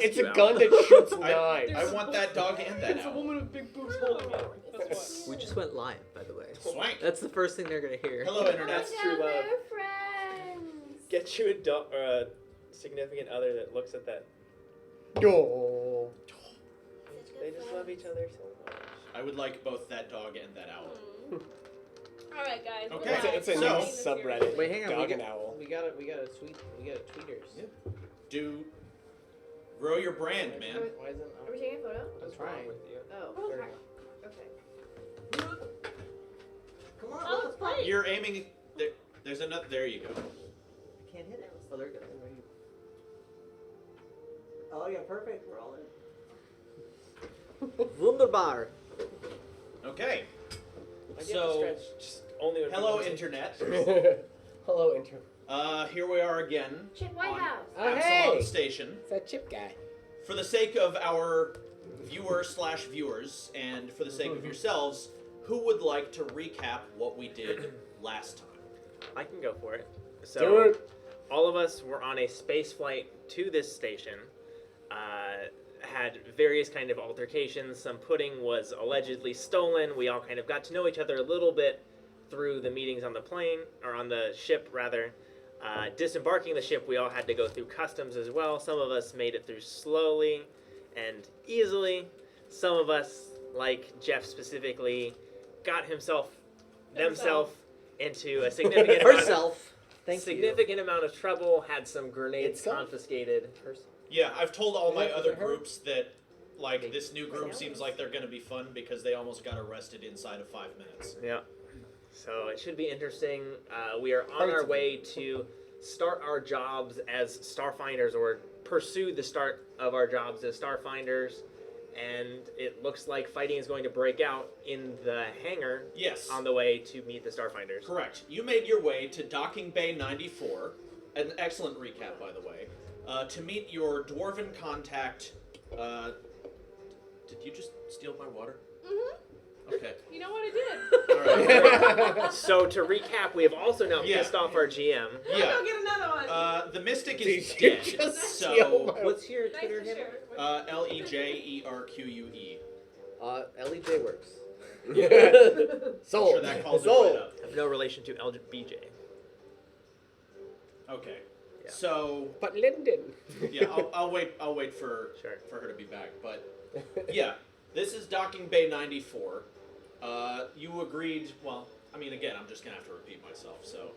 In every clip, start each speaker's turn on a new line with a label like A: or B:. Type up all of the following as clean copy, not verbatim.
A: It's a gun that shoots knives.
B: I want that dog and that
C: It's a
B: owl.
C: woman with big boobs holding it. That's
D: We just went live, by the way.
B: Swank.
D: That's the first thing they're gonna hear.
B: Hello, Internet.
E: That's true love. Friends.
F: Get you a dog or a significant other that looks at that.
A: Oh.
F: They just love each other so much.
B: I would like both that dog and that owl.
E: All right, guys.
B: Okay.
A: It's a
B: So-
A: new subreddit.
D: Wait, hang on.
A: Dog
D: we
A: and
D: got,
A: owl.
D: we got tweeters.
B: Yeah. Do grow your brand, man.
D: Why isn't
E: Are we taking a photo?
D: I'm trying.
F: with you.
E: Oh,
D: There
E: okay. Okay.
D: Come on.
E: Oh, it's playing.
B: You're aiming. There's another. There you go.
D: I can't hit it. Oh, there you go. Oh yeah, perfect. We're all in. Wunderbar.
B: Okay.
F: I
B: So,
F: get to stretch just only with
B: hello,
F: people.
B: Internet.
A: Hello, intro.
B: Here we are again
E: Chip White
B: on
E: House.
A: Oh,
B: Absalom
A: hey.
B: Station.
A: It's that chip guy.
B: For the sake of our viewer/viewers, and for the sake of yourselves, who would like to recap what we did last time?
F: I can go for it.
A: Do
F: So,
A: it.
F: all of us were on a space flight to this station. Had various kind of altercations. Some pudding was allegedly stolen. We all kind of got to know each other a little bit through the meetings on the plane, or on the ship rather. Disembarking the ship, we all had to go through customs as well. Some of us made it through slowly and easily. Some of us, like Jeff specifically, got themselves into a significant
D: Herself. Thank
F: significant amount of trouble. Had some grenades
A: Itself?
F: confiscated.
B: Yeah, I've told all my
A: Is it
B: other
A: her?
B: groups that, like, this new group seems like they're going to be fun because they almost got arrested inside of 5 minutes.
F: Yeah. So it should be interesting. We are on our way to start our jobs as Starfinders, or pursue the start of our jobs as Starfinders. And it looks like fighting is going to break out in the hangar
B: Yes.
F: on the way to meet the Starfinders.
B: Correct. You made your way to Docking Bay 94, an excellent recap, by the way, to meet your dwarven contact. Did you just steal my water?
E: Mm-hmm.
B: Okay.
E: You know what I did?
B: All right.
F: So to recap, we have also now
B: Yeah.
F: pissed off our GM.
B: Yeah.
E: I'll get another one.
B: The Mystic
A: Did
B: is
A: you
B: dead.
A: just
B: So,
A: steal my-
D: What's your
E: Thanks
D: Twitter
E: for
D: handle?
E: sharing.
B: LEJERQUE.
D: LEJ works.
B: I'm
A: Sold.
B: sure that calls it
A: Sold.
B: right up.
F: I have no relation to LBJ.
B: Okay.
F: Yeah.
B: So,
A: But Linden.
B: yeah, I'll wait for
F: Sure.
B: her to be back. But yeah, this is Docking Bay 94. You agreed. Well, I mean, again, I'm just gonna have to repeat myself. So,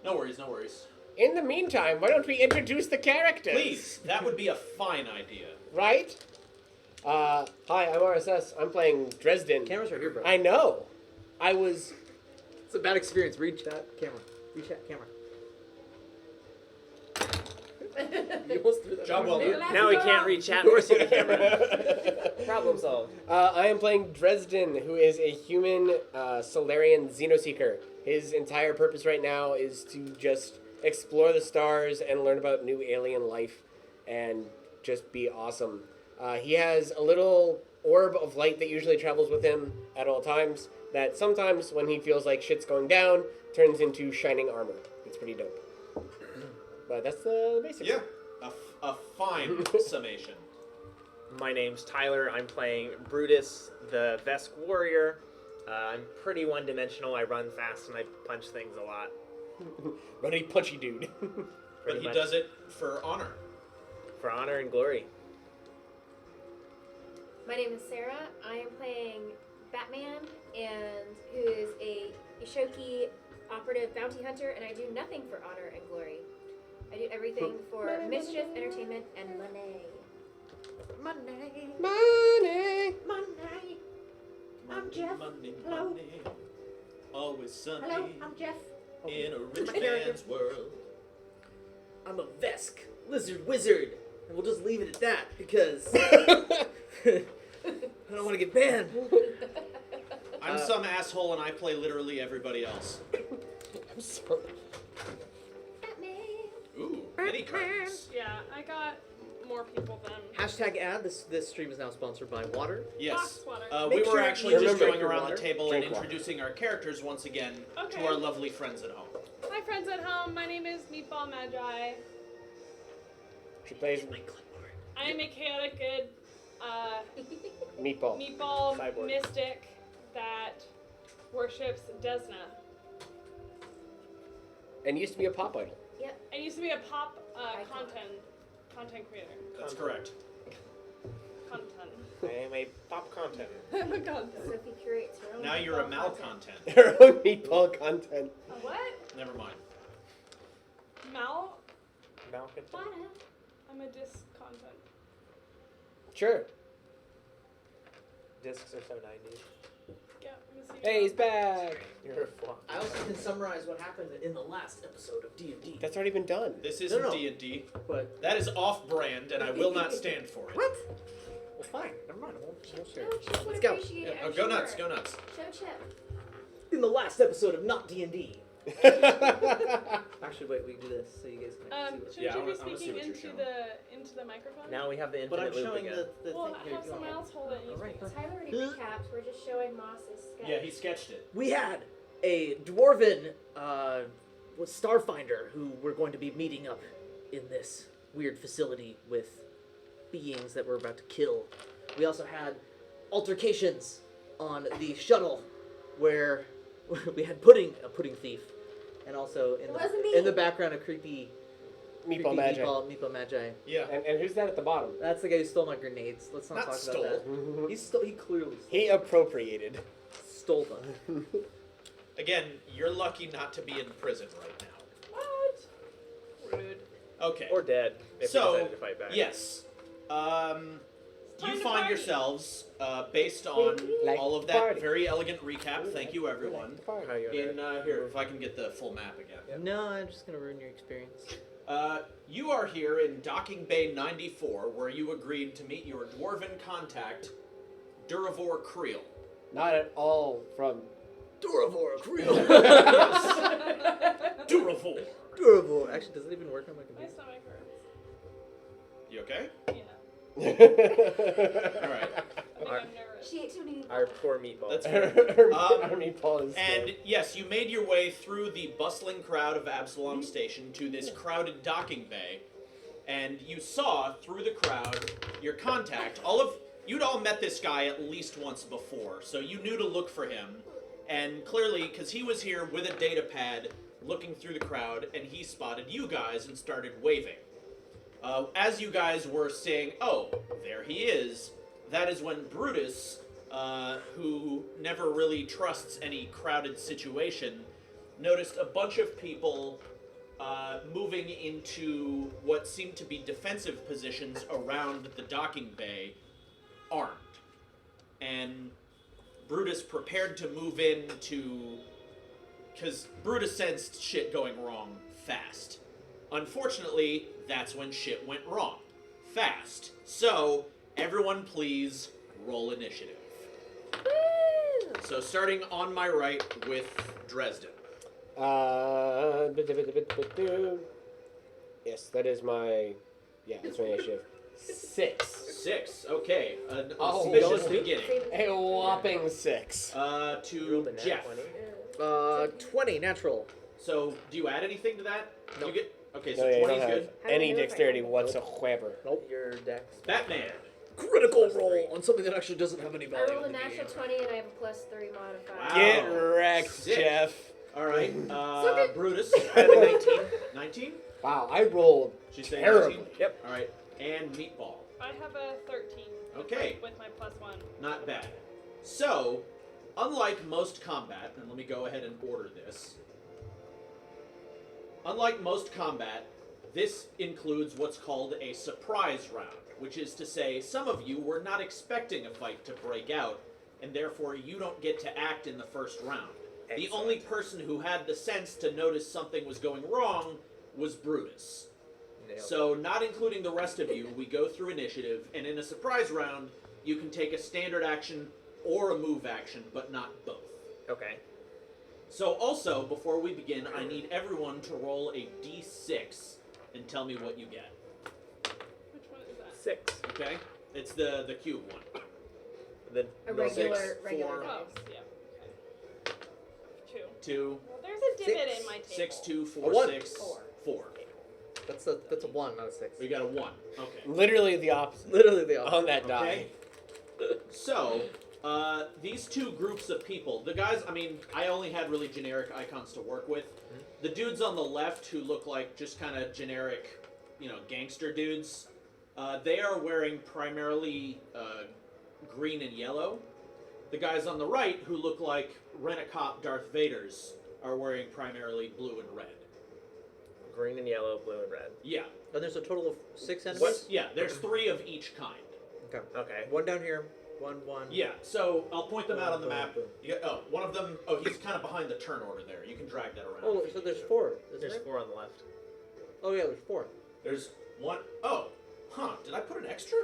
B: no worries, no worries.
A: In the meantime, why don't we introduce the characters?
B: Please, that would be a fine idea.
A: Right? Hi, I'm RSS. I'm playing Dresden.
D: Camera's right here, bro.
A: I know. I was...
D: It's a bad experience. Read chat camera. Read chat camera. You almost threw that.
B: Job well
D: away.
B: done.
F: Now we can't read chat or see the camera. Problem solved.
A: I am playing Dresden, who is a human Solarian Xenoseeker. His entire purpose right now is to just explore the stars and learn about new alien life and just be awesome. He has a little orb of light that usually travels with him at all times that sometimes, when he feels like shit's going down, turns into shining armor. It's pretty dope. But that's the basics.
B: Yeah, a fine summation.
F: My name's Tyler. I'm playing Brutus, the Vesk warrior. I'm pretty one-dimensional. I run fast and I punch things a lot.
A: Runny punchy dude.
B: But
F: Pretty
B: he
F: much.
B: does it for honor.
F: For honor and glory.
E: My name is Sarah. I am playing Batman, and who is a Ishoki operative bounty hunter, and I do nothing for honor and glory. I do everything for mischief, entertainment, and money. Money.
A: Money.
E: Money. I'm Jeff.
B: Money,
E: Hello.
B: money. Always sunny
E: Hello, I'm Jeff.
B: in a rich man's world.
D: I'm a Vesk lizard wizard, and we'll just leave it at that because I don't want to get banned.
B: I'm some asshole and I play literally everybody else.
A: I'm sorry.
E: Batman.
B: Ooh, many cards.
C: Yeah, I got more people than.
D: Hashtag ad. This stream is now sponsored by water.
B: Yes.
C: Box water.
B: We
D: Make
B: were
D: sure
B: actually
D: you
B: just
D: remember
B: going
D: your
B: around
D: water.
B: the table
A: Drink
B: and
A: water.
B: introducing our characters once again
C: Okay.
B: to our lovely friends at home.
C: Hi, friends at home. My name is Meatball Magi.
A: She plays
C: I am a chaotic good
A: Meatball.
C: meatball
F: Cyborg.
C: mystic that worships Desna.
A: And used to be a pop idol.
C: I used to be a pop
E: Icon.
C: content creator.
B: That's correct.
C: Content.
F: I am a pop content.
C: I'm a content.
E: Sophie curates her own.
B: Now you're a
E: meatball content.
B: malcontent.
A: Their own meatball content.
C: A what?
B: Never mind.
F: Malcontent.
C: I'm a disc content.
A: Sure.
F: Discs are so 90s.
C: Yeah, I'm a CD.
A: Hey, he's back.
F: You're a flop.
D: I also can summarize what happened in the last episode of D&D.
A: That's already been done.
B: This isn't
D: No.
B: D&D.
D: But
B: That is off-brand, and I will not stand for it.
D: what? Well, fine. Never mind. We'll share.
E: No, Chip would
D: Let's go.
E: appreciate it.
B: Oh,
E: I'm
B: go
E: sure.
B: nuts, go nuts.
E: Show Chip.
D: In the last episode of Not D&D. Actually, wait. We can do this so you guys can see
C: Should
B: Yeah, I
C: you
B: wanna-
C: be
B: I wanna see
C: speaking
B: what you're
C: into the microphone?
F: Now we have the
D: But I'm
F: infinite loop
D: showing
F: again.
D: the
C: Well,
D: thing here.
C: have someone else hold it. And you
D: Alright,
C: speak.
E: Tyler already recapped. We're just showing Moss's sketch.
B: Yeah, he sketched it.
D: We had a dwarven was StarFinder who we're going to be meeting up in this weird facility with beings that we're about to kill. We also had altercations on the shuttle where we had a pudding thief, and also
E: It wasn't me.
D: in the background a creepy
A: Meatball magic.
D: meatball magi.
B: Yeah.
A: And who's that at the bottom?
D: That's the guy who stole my grenades. Let's not,
B: Not
D: talk
B: stole.
D: about that. He clearly
A: He appropriated.
D: stole them.
B: Again, you're lucky not to be in prison right now.
C: What? Rude.
B: Okay.
F: Or dead, if
B: So,
F: we decided to fight back.
B: Yes.
C: Time
B: You
C: to
B: find
C: party.
B: yourselves, based on
A: Like
B: all of that
A: party.
B: very elegant recap, thank you everyone,
F: How you
B: in, here, if I can get the full map again.
D: No, I'm just gonna ruin your experience.
B: You are here in Docking Bay 94, where you agreed to meet your dwarven contact, Duravor Creel.
A: Not at all from.
D: Duravor, Creel.
B: Duravor!
D: Durable. Actually, does it even work on my
C: My
D: computer?
C: stomach hurts.
B: You okay?
C: Yeah.
B: Alright.
C: I think
F: Alright.
C: I'm nervous.
E: She ate too many
F: Our
E: meatballs.
F: poor meatball.
B: That's
A: Our meatball is.
B: And yes, you made your way through the bustling crowd of Absalom Station to this crowded docking bay, and you saw through the crowd your contact. You'd all met this guy at least once before, so you knew to look for him. And clearly, because he was here with a data pad, looking through the crowd, and he spotted you guys and started waving. As you guys were saying, "Oh, there he is," that is when Brutus, who never really trusts any crowded situation, noticed a bunch of people moving into what seemed to be defensive positions around the docking bay, armed. And Brutus prepared to move in because Brutus sensed shit going wrong fast. Unfortunately, that's when shit went wrong. Fast. So, everyone please roll initiative. So starting on my right with Dresden.
A: Yes, that is my. Yeah, that's my initiative. 6.
B: 6. Okay. An
A: Oh,
B: auspicious
A: really?
B: beginning.
A: A whopping 6.
F: Rolled
B: To
F: a nat
B: Jeff.
F: 20.
D: 20 natural.
B: So, do you add anything to that?
D: No.
B: You get. Okay, so
A: No, yeah, you
B: 20
A: don't
B: is
A: have
B: good.
E: How do
A: any
E: you know if I
A: dexterity
E: have it?
A: whatsoever.
D: Nope.
F: Your dex.
B: Batman.
D: Critical roll on something that actually doesn't have any
E: I
D: value.
E: rolled a
D: in the
E: natural
D: game.
E: 20 and I have a +3 modifier.
B: Wow.
A: Get wrecked,
B: Sick.
A: Jeff.
B: All right.
E: good.
B: Brutus.
F: I have a 19.
B: 19?
A: Wow, I rolled
B: She's saying
A: terribly.
B: 19?
F: Yep.
B: All right. And Meatball.
C: I have a 13.
B: Okay.
C: With my +1.
B: Not bad. So, unlike most combat, and let me go ahead and order this. Unlike most combat, this includes what's called a surprise round, which is to say, some of you were not expecting a fight to break out, and therefore you don't get to act in the first round. The
F: Excellent.
B: only person who had the sense to notice something was going wrong was Brutus.
F: Nailed it.
B: So, not including the rest of you, we go through initiative, and in a surprise round, you can take a standard action or a move action, but not both.
F: Okay.
B: So, also, before we begin, I need everyone to roll a d6 and tell me what you get.
C: Which one is that?
F: 6.
B: Okay? It's the cube one.
F: The
E: A
B: No,
E: regular,
B: 6,
E: regular
B: 4,
C: Oh,
E: dice.
C: yeah. Okay. 2.
B: 2,
C: Well, there's a divot
B: 6,
C: in my table.
B: 6, 2, 4,
D: A 1.
B: 6,
E: 4.
B: 4.
D: That's a 1, not a 6.
B: We got a 1. Okay.
A: Literally the opposite
D: Literally the opposite.
A: on that die.
B: Okay. So, these two groups of people, the guys, I mean, I only had really generic icons to work with. The dudes on the left who look like just kind of generic, gangster dudes, they are wearing primarily green and yellow. The guys on the right who look like Rent-A-Cop Darth Vaders are wearing primarily blue and red.
F: Green and yellow, blue and red.
B: Yeah.
D: And there's a total of 6 enemies?
B: What? Yeah, there's 3 of each kind.
D: Okay.
F: Okay.
D: 1 down here, 1.
B: Yeah, so I'll point them out on the map. One of them, he's kind of behind the turn order there. You can drag that around.
D: Oh, so there's 4.
F: There's 4 on the left.
D: Oh, yeah, there's 4.
B: There's 1. Oh, did I put an extra?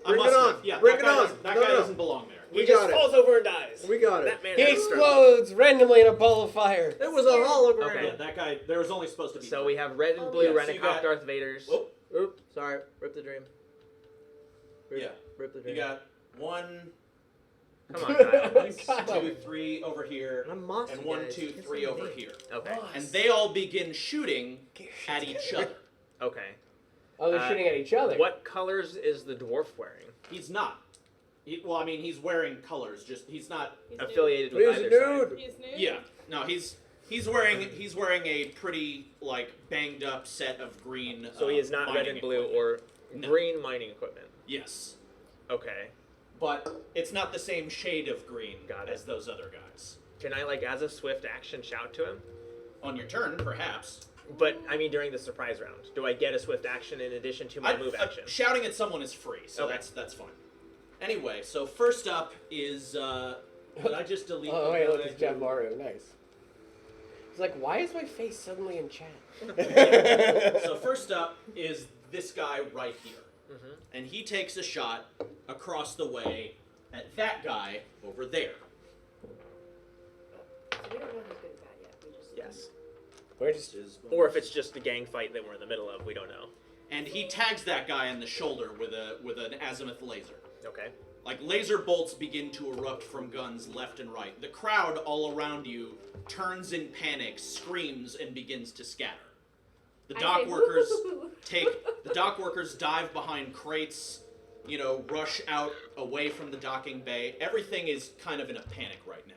D: Bring
B: I
D: it
B: must
D: on.
B: have. Yeah,
D: Bring
B: that
D: it
B: guy
D: on.
B: doesn't, that
D: No,
B: guy
D: no.
B: doesn't belong there.
D: We
F: He
D: got
F: just
D: it.
F: falls over and dies.
D: We got it.
F: That man
A: He
F: has a stroke.
A: explodes randomly in a ball of fire.
D: It was a hologram.
F: Okay.
B: Yeah, that guy, there was only supposed to be
F: So
B: 3.
F: we have red and
E: Oh,
F: blue
B: yeah, so you
F: Rent-A-Cop
B: got-
F: Darth Vaders.
B: Oh,
D: Oop, sorry. Rip the dream.
B: yeah.
D: Rip the dream.
B: You got 1,
F: Come on, Kyle.
B: 2, 3 over here,
D: And I'm mossy,
B: and 1,
D: guys.
B: 2,
D: You can
B: 3
D: say
B: over
D: me.
B: here.
F: Okay.
B: And they all begin shooting at each other.
F: Okay.
A: Oh, they're shooting at each other.
F: What colors is the dwarf wearing?
B: He's not. He's wearing colors. Just he's not.
C: He's
F: Affiliated
D: He's
F: with
D: a
F: either
D: dude.
F: side.
C: He's new.
B: Yeah. No, he's wearing a pretty banged up set of green.
F: So he is not red
B: mining
F: and blue
B: equipment.
F: or
B: No.
F: green mining equipment.
B: Yes,
F: Okay.
B: but it's not the same shade of green
F: Got it.
B: as those other guys.
F: Can I, as a swift action, shout to him?
B: On your turn, perhaps.
F: But, I mean, during the surprise round. Do I get a swift action in addition to my move action?
B: Shouting at someone is free, so
F: Okay.
B: that's fine. Anyway, so first up is. Did I just delete?
A: Oh,
B: the
A: wait, look,
B: guy
A: it's Jeff
B: who-
A: Mario. Nice. He's like, why is my face suddenly in chat?
B: So first up is this guy right here.
F: Mhm.
B: And he takes a shot across the way at that guy over there.
E: So we don't know who's good or bad yet. We just
F: Yes.
A: We're just
F: Or if it's just a gang fight that we're in the middle of, we don't know.
B: And he tags that guy in the shoulder with an azimuth laser.
F: Okay.
B: Like laser bolts begin to erupt from guns left and right. The crowd all around you turns in panic, screams, and begins to scatter. The
E: I
B: dock
E: say,
B: workers
E: "Woo-hoo-hoo."
B: the dock workers dive behind crates, rush out away from the docking bay. Everything is kind of in a panic right now.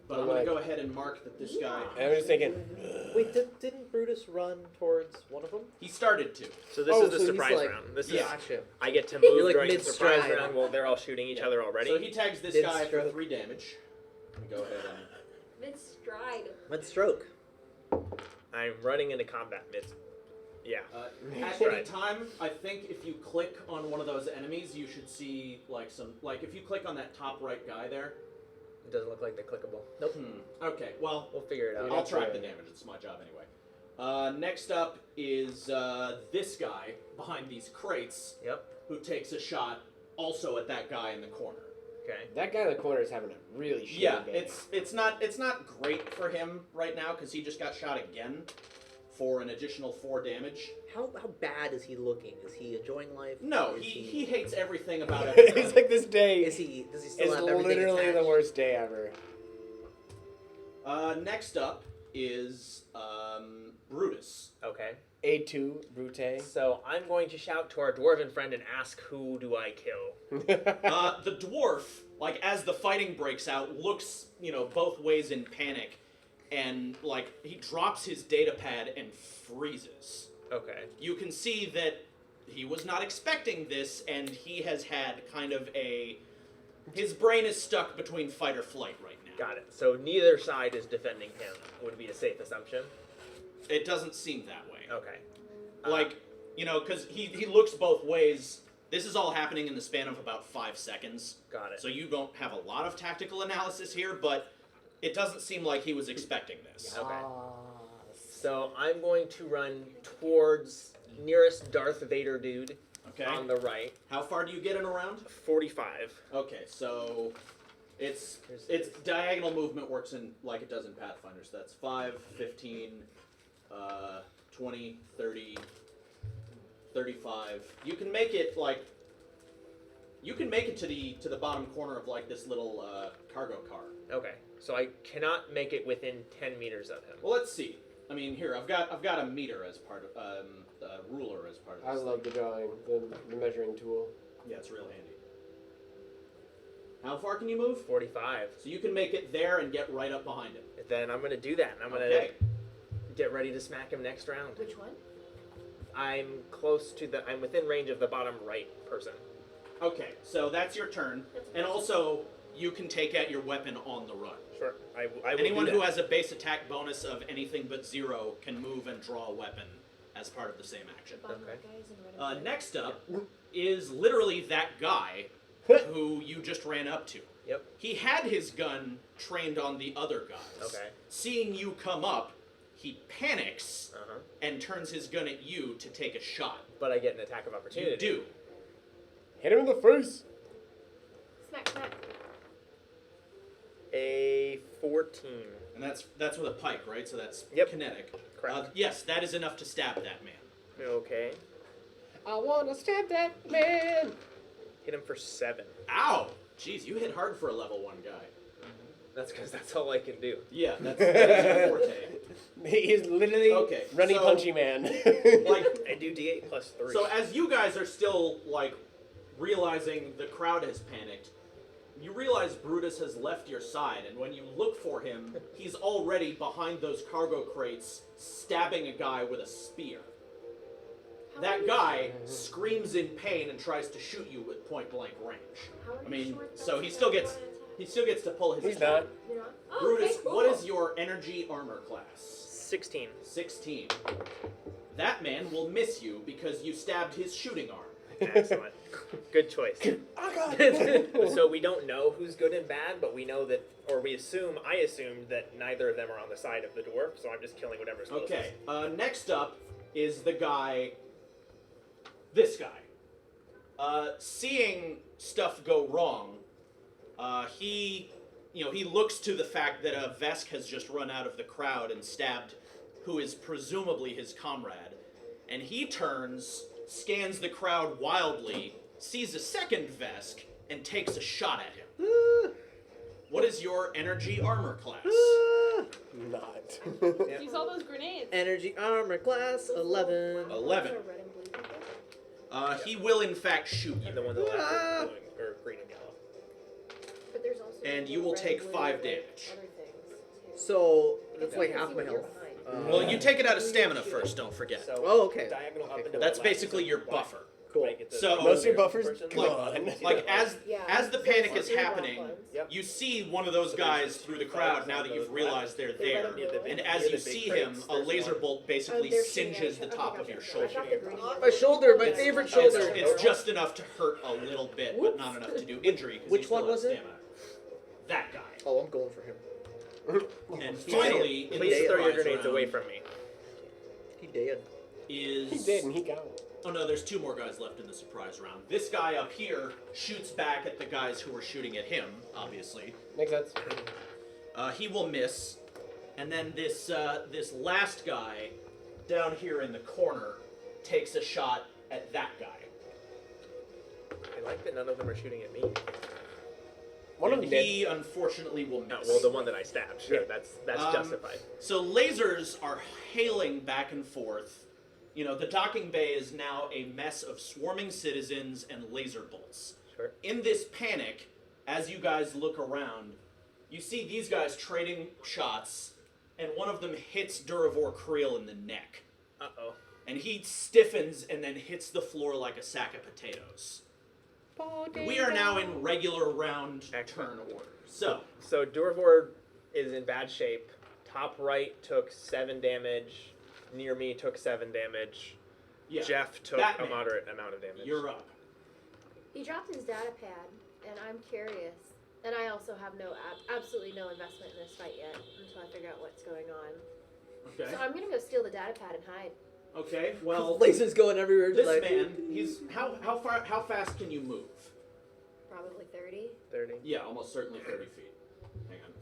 B: But I'm gonna go ahead and mark that this guy.
A: And I'm just thinking,
D: Wait, didn't Brutus run towards one of them?
B: He started to.
F: So this
D: Oh,
F: is the
D: so he's
F: surprise
D: like-
F: round. This
B: Yeah.
F: is
D: Gotcha.
F: I get to move
D: You're like
F: during the surprise
D: mid-stride.
F: round while they're all shooting each other already.
B: So he tags this guy for
D: Mid-stroke.
B: 3 damage. Let me go ahead and.
E: Mid-stride.
D: Mid-stroke.
F: I'm running into combat mid. Yeah.
B: At
F: Right.
B: any time, I think if you click on one of those enemies, you should see if you click on that top right guy there.
F: It doesn't look like they're clickable.
D: Nope.
B: Okay, well,
F: We'll figure it out.
B: I'll track the damage. It's my job anyway. Next up is this guy behind these crates
F: Yep.
B: who takes a shot also at that guy in the corner.
F: Okay.
A: that guy in the corner is having a really shitty
B: Yeah,
A: day.
B: it's not great for him right now because he just got shot again for an additional 4 damage.
D: How bad is he looking? Is he enjoying life?
B: No,
D: Is
B: he hates everything about it.
A: He's like, this day
D: Does he still
A: is
D: have everything
A: literally
D: attached?
A: the worst day ever.
B: Next up is Brutus.
F: Okay.
A: A2, Brute.
F: So I'm going to shout to our dwarven friend and ask, who do I kill?
B: The dwarf, as the fighting breaks out, looks, both ways in panic, and, he drops his data pad and freezes.
F: Okay.
B: You can see that he was not expecting this, and he has had kind of his brain is stuck between fight or flight right now.
F: Got it. So neither side is defending him, would be a safe assumption.
B: It doesn't seem that way.
F: Okay.
B: Because he looks both ways. This is all happening in the span of about 5 seconds.
F: Got it.
B: So you don't have a lot of tactical analysis here, but it doesn't seem like he was expecting this.
F: Okay. So I'm going to run towards nearest Darth Vader dude
B: Okay.
F: on the right.
B: How far do you get in a round?
F: 45.
B: Okay, so it's diagonal movement works in like it does in Pathfinder. So that's 5, 15, 20, 30, 35. You can make it to the bottom corner of this little cargo car.
F: Okay. So I cannot make it within 10 meters of him.
B: Well, let's see. I mean, here I've got a meter as part of a ruler as part of
A: I
B: this.
A: love the drawing, the measuring tool.
B: Yeah, it's real handy. How far can you move?
F: 45.
B: So you can make it there and get right up behind him.
F: Then I'm gonna do that. And I'm gonna
B: Okay.
F: get ready to smack him next round.
E: Which one?
F: I'm close to I'm within range of the bottom right person.
B: Okay, so that's your turn, and also you can take out your weapon on the run.
F: Sure. I will
B: Anyone
F: do
B: who
F: that.
B: has a base attack bonus of anything but 0 can move and draw a weapon as part of the same action.
E: Bottom
F: Okay.
E: right guys in red and blue.
B: Next up is literally that guy who you just ran up to.
F: Yep.
B: He had his gun trained on the other guys.
F: Okay.
B: Seeing you come up, he panics
F: Uh-huh.
B: and turns his gun at you to take a shot.
F: But I get an attack of opportunity.
B: You do.
A: Hit him in the face.
E: Smack, smack.
F: A 14.
B: And that's with a pike, right? So that's
F: Yep.
B: kinetic.
F: Correct.
B: Yes, that is enough to stab that man.
F: Okay.
A: I wanna stab that man.
F: Hit him for 7.
B: Ow! Jeez, you hit hard for a level 1 guy.
F: That's because that's all I can do.
B: Yeah, that's your forte.
A: He is literally
B: Okay,
A: runny
B: so-
A: punchy man.
B: Like,
F: I do D8 plus 3.
B: so as you guys are still, like, realizing the crowd has panicked, you realize Brutus has left your side, and when you look for him, he's already behind those cargo crates, stabbing a guy with a spear.
E: How are
B: That
E: you
B: guy
E: sure?
B: screams in pain and tries to shoot you with point-blank range.
E: How are
B: I
E: you
B: mean,
E: sure it's
B: so
E: not
B: he
E: so
B: still
E: that
B: gets
E: one
B: he still gets to pull his
A: He's
B: attack.
A: not.
E: attack? You're not? Oh,
B: Brutus,
E: okay, cool.
B: what is your energy armor class?
F: 16.
B: 16. That man will miss you because you stabbed his shooting arm.
F: Excellent. Good choice.
A: Oh god.
F: So we don't know who's good and bad, but we know that, or I assumed that neither of them are on the side of the dwarf, so I'm just killing whatever's closest.
B: Okay, next up is the guy, this guy. Seeing stuff go wrong, he looks to the fact that a Vesk has just run out of the crowd and stabbed who is presumably his comrade, and he turns, scans the crowd wildly, sees a second Vesk, and takes a shot at him. What is your energy armor class?
A: Not.
C: Use all those grenades.
D: Energy armor class 11.
B: 11.
E: Are red and blue people?
B: He will in fact shoot
F: And
B: you,
F: the one to the left is blue or green and yellow.
E: But there's also
B: and
E: the
B: you will
E: red
B: take
E: and blue
B: 5
E: and
B: damage.
E: other things, too.
D: So that's
E: It's
D: like
E: okay to
D: half
E: see
D: my
E: what you're
D: health.
E: behind.
B: Well, you take it out of stamina first, don't forget.
F: So
D: Oh, okay.
F: diagonal up
D: Okay,
F: into
B: That's
F: the left,
B: basically
F: so
B: your
F: right.
B: buffer.
D: Cool.
F: Make it the
B: So-
A: Most of your
F: clear
A: buffers
F: person.
A: gone.
B: Like as
E: Yeah.
B: the panic is
E: Blue and
B: happening,
E: black ones.
F: Yep.
B: you see one of those
F: So
B: guys
F: there's
B: through the
F: 2
B: crowd
F: fights
B: now
F: on
B: that you've
F: those
B: realized they're
E: They let
B: there.
E: them
F: Yeah, the
E: do
B: And
E: it.
B: as
F: Near
B: you
F: the big
B: see
F: crates,
B: him, a
F: there's
B: laser
F: one.
B: bolt
E: Oh,
B: basically
E: they're shooting
B: singes
E: at
B: the
E: you.
B: top
E: Okay,
B: of your
E: gotcha. I
B: shoulder.
E: thought the green
D: My shoulder, my
E: ones-
D: favorite
B: It's,
D: shoulder.
B: it's just enough to hurt a little bit, but not enough to do injury. 'Cause
D: Which
B: you still
D: one
B: have
D: was it?
B: stamina. That guy.
D: Oh, I'm going for him.
B: And finally, in the
F: Please throw your
B: surprise
F: grenades
B: round
F: away from me.
D: He dead.
B: is
A: He did, and he got.
B: Oh no, there's 2 more guys left in the surprise round. This guy up here shoots back at the guys who are shooting at him, obviously.
A: Makes sense.
B: He will miss. And then this last guy down here in the corner takes a shot at that guy.
F: I like that none of them are shooting at me.
A: One of
B: And
A: them did.
B: he unfortunately will
F: No,
B: miss.
F: well, the one that I stabbed, sure,
A: Yeah.
F: that's
B: Um,
F: justified.
B: So lasers are hailing back and forth. You know, the docking bay is now a mess of swarming citizens and laser bolts.
F: Sure.
B: In this panic, as you guys look around, you see these guys trading shots, and one of them hits Duravor Creel in the neck.
F: Uh-oh.
B: And he stiffens and then hits the floor like a sack of potatoes. We are now in regular round turn order. So,
F: So Durvor is in bad shape. Top right took 7 damage. Near me took 7 damage.
B: yeah,
F: Jeff took
B: Batman,
F: a moderate amount of damage.
B: you're up.
E: He dropped his data pad, and I'm curious. And I also have absolutely no investment in this fight yet until I figure out what's going on.
B: Okay.
E: So I'm gonna go steal the data pad and hide.
B: Okay, well,
D: Lasers going everywhere.
B: this
D: like,
B: man, he's how fast can you move?
E: Probably 30.
F: 30.
B: Yeah, almost certainly 30 feet. Hang on.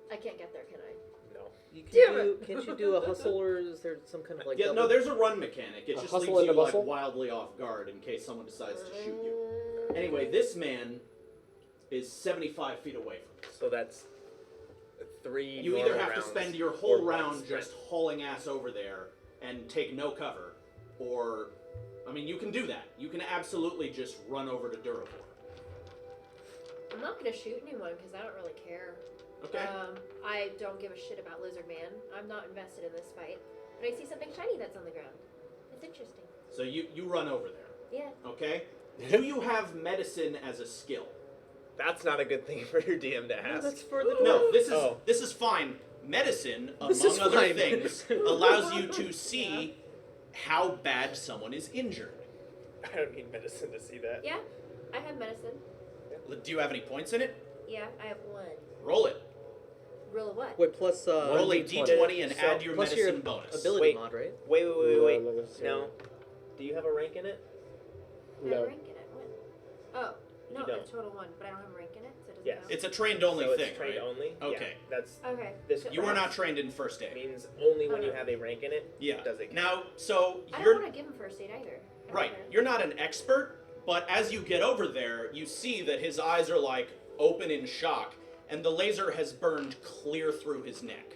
E: I can't get there, can I?
F: No.
D: You
E: Damn
D: can't you do a hustle, or is there some kind of like?
B: Yeah, no,
D: double-
B: there's a run mechanic. It
A: A
B: just
A: hustle
B: leaves
A: and
B: you
A: a
B: like
A: bustle?
B: wildly off guard in case someone decides to shoot you. Anyway, this man is 75 feet away from us.
F: So that's 3
B: You either
F: normal
B: have to
F: rounds
B: spend your
F: or
B: whole
F: one
B: round
F: sprint.
B: just hauling ass over there and take no cover, or, I mean, you can do that. You can absolutely just run over to Durivore.
E: I'm not gonna shoot anyone because I don't really care.
B: Okay.
E: I don't give a shit about Lizard Man. I'm not invested in this fight. But I see something shiny that's on the ground. It's interesting.
B: So you run over there.
E: Yeah.
B: Okay. Do you have medicine as a skill?
F: That's not a good thing for your DM to
D: No,
F: ask.
D: that's for the
B: No, this is
F: Oh.
B: this is fine. Medicine,
D: This
B: among
D: is
B: other
D: fine.
B: things, allows you to see how bad someone is injured.
F: I don't need medicine to see that.
E: Yeah. I have medicine.
B: Do you have any points in it?
E: Yeah, I have one.
B: Roll it.
E: Roll a what?
D: Wait, plus
B: Roll a d20 and
F: So,
B: add your
D: plus
B: medicine
D: your
B: bonus.
D: ability
F: Wait.
D: mod, right?
F: Wait.
A: No, not necessarily.
F: No. Do you have a rank in it?
E: I have
A: No.
E: a rank in it. What? Oh, no,
F: You
E: a
F: don't.
E: total one, but I don't have a rank in it, so it doesn't
F: Yes.
E: count.
B: It's a trained only
F: so
B: thing,
F: it's trained
B: right?
F: only?
B: Okay.
F: Yeah, that's
E: Okay.
F: this.
E: So
B: You are not trained in first aid.
F: means only when
E: Oh,
F: you
E: no.
F: have a rank in it.
B: Yeah.
F: Does it count?
B: Now, so
E: I don't
B: you're
E: want to give him first aid either. I don't
B: right.
E: care.
B: You're not an expert, but as you get over there, you see that his eyes are like open in shock, and the laser has burned clear through his neck.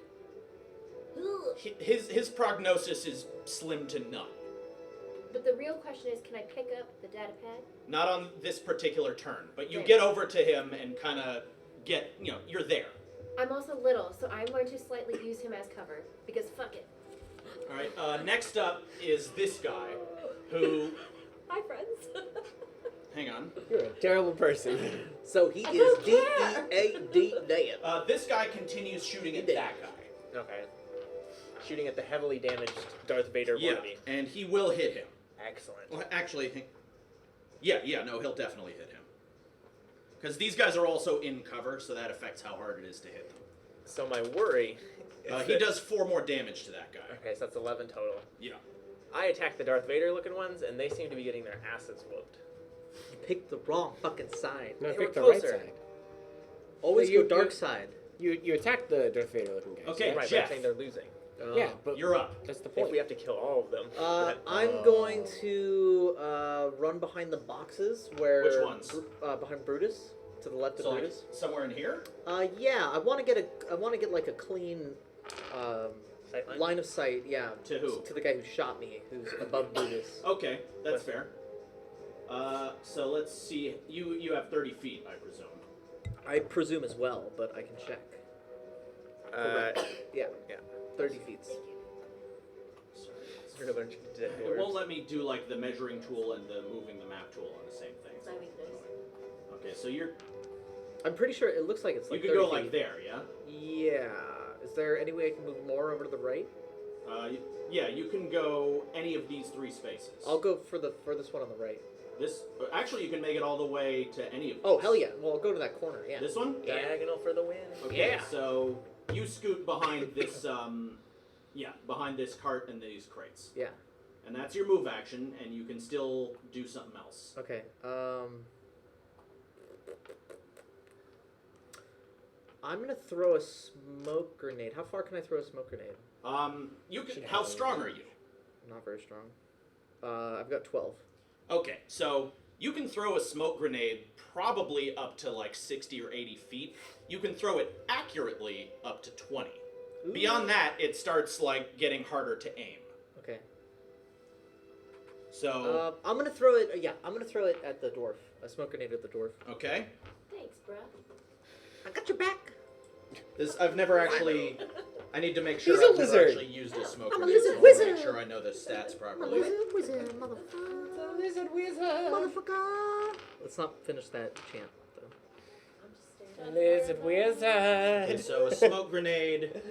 E: Ugh.
B: His prognosis is slim to none.
E: But the real question is, can I pick up the data pad?
B: Not on this particular turn, but you
E: Okay.
B: get over to him and kind of get, you're there.
E: I'm also little, so I'm going to slightly use him as cover, because fuck it.
B: All right. Next up is this guy, who.
E: Hi, friends.
B: Hang on.
A: You're a terrible person.
D: So he
E: I
D: is
E: don't
D: D-E-A-D Dan.
B: This guy continues shooting at that guy.
F: Okay. Shooting at the heavily damaged Darth Vader
B: Yeah,
F: body.
B: and he will hit him.
F: Excellent.
B: Well, actually, no, he'll definitely hit him. Because these guys are also in cover, so that affects how hard it is to hit them.
F: So my worry is
B: He
F: that-
B: does 4 more damage to that guy.
F: Okay, so that's 11 total.
B: Yeah.
F: I attack the Darth Vader looking ones, and they seem to be getting their asses whooped.
D: You picked the wrong fucking side.
A: No,
F: They
A: pick
F: were
A: the right
F: closer.
A: side.
D: Always
A: you-
D: go dark
A: you-
D: side.
A: You attacked the Darth Vader looking guys.
B: Okay,
F: Right, but
B: Jeff.
F: I'm saying they're losing.
A: Yeah, but
B: You're up.
A: that's the
F: If
A: point.
F: we have to kill all of them. then-
D: I'm going to run behind the boxes where.
B: Which ones?
D: Behind Brutus, to the left of
B: So, like,
D: Brutus.
B: somewhere in here?
D: Yeah, I want to get like a clean
F: Sightline?
D: line of sight. Yeah.
B: To who?
D: To the guy who shot me, who's above Brutus.
B: Okay, that's
F: Listen.
B: fair. So let's see. You have 30 feet, I presume.
D: I presume as well, but I can check. Yeah.
F: yeah.
D: 30 feet.
E: Thank you.
F: We're gonna learn to dead
B: It won't
F: dwarves.
B: let me do like the measuring tool and the moving the map tool on the same thing.
E: It's my weakness.
B: Okay, so you're
D: I'm pretty sure it looks like it's like
B: you could
D: 30
B: go like
D: feet.
B: there, yeah.
D: Yeah. Is there any way I can move more over to the right?
B: Yeah, you can go any of these 3 spaces.
D: I'll go for the furthest one on the right.
B: This actually you can make it all the way to any of these.
D: Oh, hell yeah. Well, I'll go to that corner, yeah.
B: This one?
F: Diagonal for the win.
B: Okay,
F: Yeah.
B: so you scoot behind this behind this cart and these crates.
D: Yeah.
B: And that's your move action, and you can still do something else.
D: Okay. I'm gonna throw a smoke grenade. How far can I throw a smoke grenade?
B: You can. How strong are you?
D: Not very strong. I've got 12.
B: Okay, so you can throw a smoke grenade probably up to like 60 or 80 feet. You can throw it accurately up to 20.
D: Ooh.
B: Beyond that, it starts like getting harder to aim.
D: Okay.
B: So
D: I'm gonna throw it. Yeah, I'm gonna throw it at the dwarf. A smoke grenade at the dwarf.
B: okay,
E: Thanks, bruh.
D: I got your back.
B: I've never actually. I need to make sure
A: He's a
B: I've never
A: lizard.
B: actually used a smoke
D: I'm a
B: grenade.
D: lizard
B: so I wanna
D: wizard.
B: Make sure I know the stats
D: I'm a
B: properly.
D: wizard, motherfucker.
A: Lizard wizard.
D: Motherfucker. Let's not finish that chant though.
E: I'm just staring.
A: Lizard
B: Okay,
A: wizard.
B: so a smoke grenade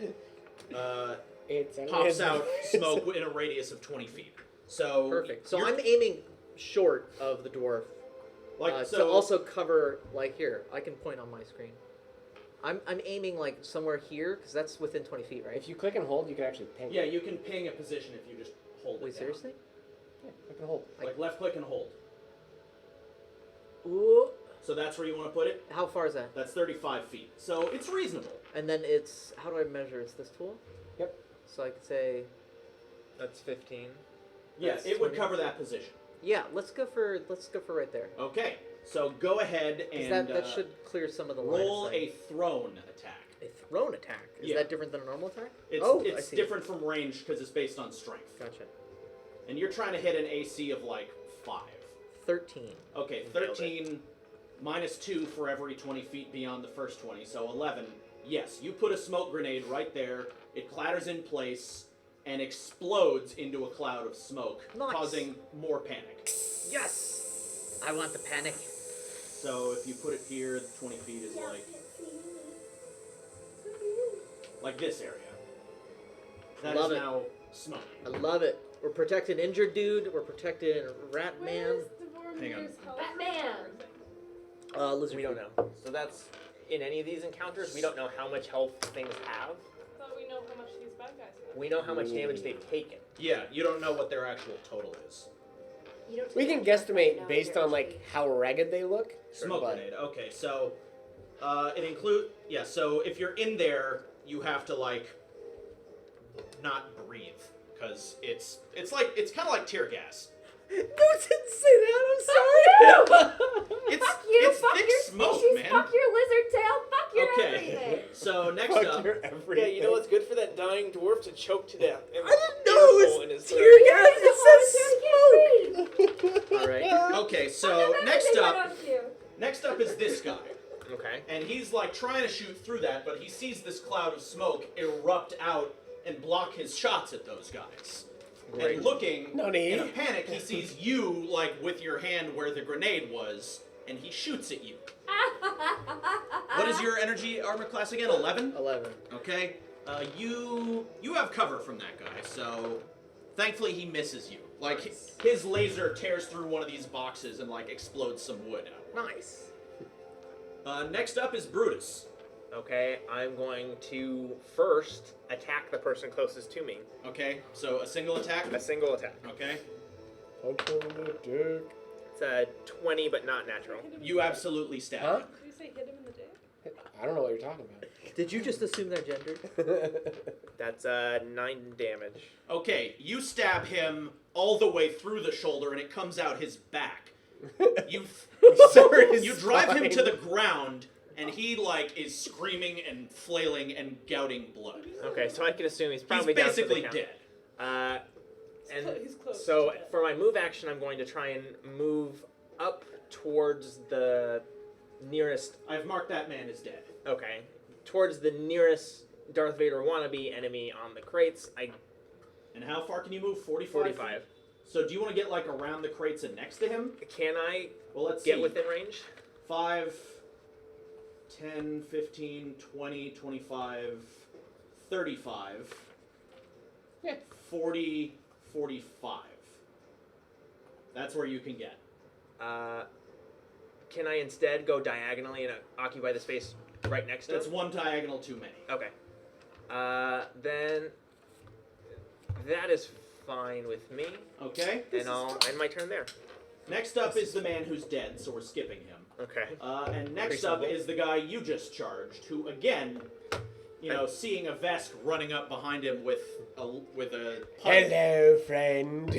A: It's a
B: pops
A: lizard
B: out
A: wizard.
B: smoke in a radius of 20 feet. So
D: Perfect. So
B: you're-
D: I'm aiming short of the dwarf.
B: like
D: To also cover, like here, I can point on my screen. I'm aiming like somewhere here because that's within 20 feet, right?
A: If you click and hold, you can actually ping.
B: Yeah, you can ping a position if you just hold
D: Wait,
B: it down.
D: seriously?
A: Yeah, click and hold.
B: Like left click and hold.
D: Ooh.
B: So that's where you want to put it.
D: How far is that?
B: That's 35 feet. So it's reasonable.
D: And then it's how do I measure? It's this tool.
A: Yep.
D: So I could say,
F: That's 15.
B: Yeah,
D: That's
B: it would
D: 20.
B: cover that position.
D: yeah. Let's go for right there.
B: Okay, so go ahead
D: 'Cause
B: and
D: that should clear some of the line of
B: roll
D: sight.
B: a thrown attack.
D: A thrown attack. Is
B: Yeah.
D: that different than a normal attack?
B: It's,
D: I
B: it's
D: see.
B: different from range because it's based on strength.
D: Gotcha.
B: And you're trying to hit an AC of like 5.
D: 13.
B: Okay, 13 minus 2 for every 20 feet beyond the first 20, so 11. Yes, you put a smoke grenade right there. It clatters in place and explodes into a cloud of smoke,
D: Nice.
B: causing more panic.
D: Yes! I want the panic.
B: So if you put it here, the 20 feet is like this area. That
D: Love
B: is
D: it.
B: now smoking.
D: I love it. We're protecting injured dude. We're protecting rat man.
B: Hang on.
E: Batman!
D: Lizard.
F: We don't know. So that's in any of these encounters. We don't know how much health things have.
C: But we know how much these bad guys have.
F: We know how much damage they've taken.
B: Yeah, you don't know what their actual total is.
E: You don't
A: We
E: take
A: can
E: that, but you
A: guesstimate
E: know
A: based
E: they're
A: on like
E: actually-
A: how ragged they look.
B: Smoke
A: but-
B: grenade. Okay, so it include so if you're in there, you have to like not breathe because it's kind of like tear gas.
D: No, didn't say that. I'm sorry.
B: It's
E: Fuck you!
B: it's
E: Fuck
B: thick
E: your
B: smoke,
E: species!
B: man.
E: Fuck your lizard tail! Fuck your
B: Okay,
E: everything!
B: so next
A: Fuck
B: up,
A: your everything.
F: Yeah, you know what's good for that dying dwarf to choke to death.
D: I didn't know
F: In
D: it
F: his
D: was
F: throat.
D: tear
E: Yeah,
D: gas.
E: it's a
D: It says
E: hole,
D: smoke.
F: All right.
B: okay,
E: I
B: so
E: know
B: next
E: everything
B: up,
E: around you.
B: next up is this guy.
F: Okay.
B: And he's like trying to shoot through that, but he sees this cloud of smoke erupt out and block his shots at those guys.
F: Great.
B: And looking
A: No
B: in
A: need.
B: a panic, he sees you like with your hand where the grenade was, and he shoots at you. What is your energy armor class again? 11?
D: 11.
B: Okay. You have cover from that guy, so thankfully he misses you. Like his laser tears through one of these boxes and like explodes some wood out.
D: Nice.
B: Next up is Brutus.
F: Okay, I'm going to first attack the person closest to me.
B: Okay, so a single attack.
F: A single attack.
B: Okay.
A: Punch him in the dick.
F: It's a 20, but not natural.
B: You absolutely stab
A: Huh?
B: him.
C: Did you say hit him in the dick?
A: I don't know what you're talking about.
D: Did you just assume they're gendered?
F: That's 9 damage.
B: Okay, you stab him all the way through the shoulder, and it comes out his back. You you drive him to the ground, and he like is screaming and flailing and gouting blood.
F: Okay, so I can assume he's
B: He's
F: probably down for the
B: basically
F: count.
B: dead.
C: He's close.
F: So for my move action, I'm going to try and move up towards the nearest.
B: I've marked that man as dead.
F: Okay, towards the nearest Darth Vader wannabe enemy on the crates.
B: And how far can you move? 45?
F: 45.
B: So do you want to get like around the crates and next to him?
F: Can I
B: Well, let's
F: get
B: see.
F: within range?
B: 5, 10, 15, 20, 25, 35, 40, 45. That's where you can get.
F: Can I instead go diagonally and occupy the space right next to
B: That's
F: him?
B: one diagonal too many.
F: Okay. Then that is fine with me,
B: Okay?
F: and I'll end my turn there.
B: Next up is the man who's dead, so we're skipping him.
F: Okay.
B: And next up
F: Reasonable.
B: is the guy you just charged, who again, seeing a Vesk running up behind him with a pipe,
A: Hello, friend.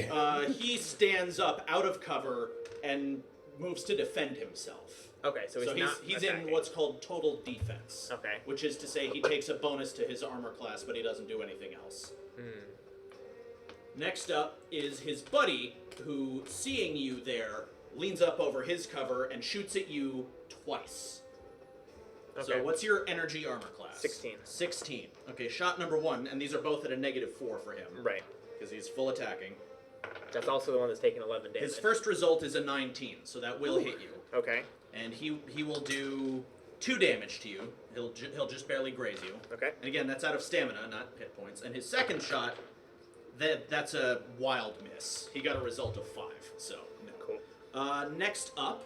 B: he stands up out of cover and moves to defend himself.
F: Okay, so
B: he's in
F: attacking.
B: what's called total defense.
F: Okay.
B: Which is to say he takes a bonus to his armor class, but he doesn't do anything else. Next up is his buddy, who, seeing you there, leans up over his cover and shoots at you twice.
F: Okay.
B: So what's your energy armor class?
F: 16.
B: 16. Okay, shot number 1, and these are both at a -4 for him.
F: Right.
B: Because he's full attacking.
F: That's also the one that's taking 11 damage.
B: His first result is a 19, so that will hit you.
F: Okay.
B: And he will do 2 damage to you. He'll just barely graze you.
F: Okay.
B: And again, that's out of stamina, not hit points. And his second shot, that's a wild miss. He got a result of 5, so no.
F: Cool.
B: Next up,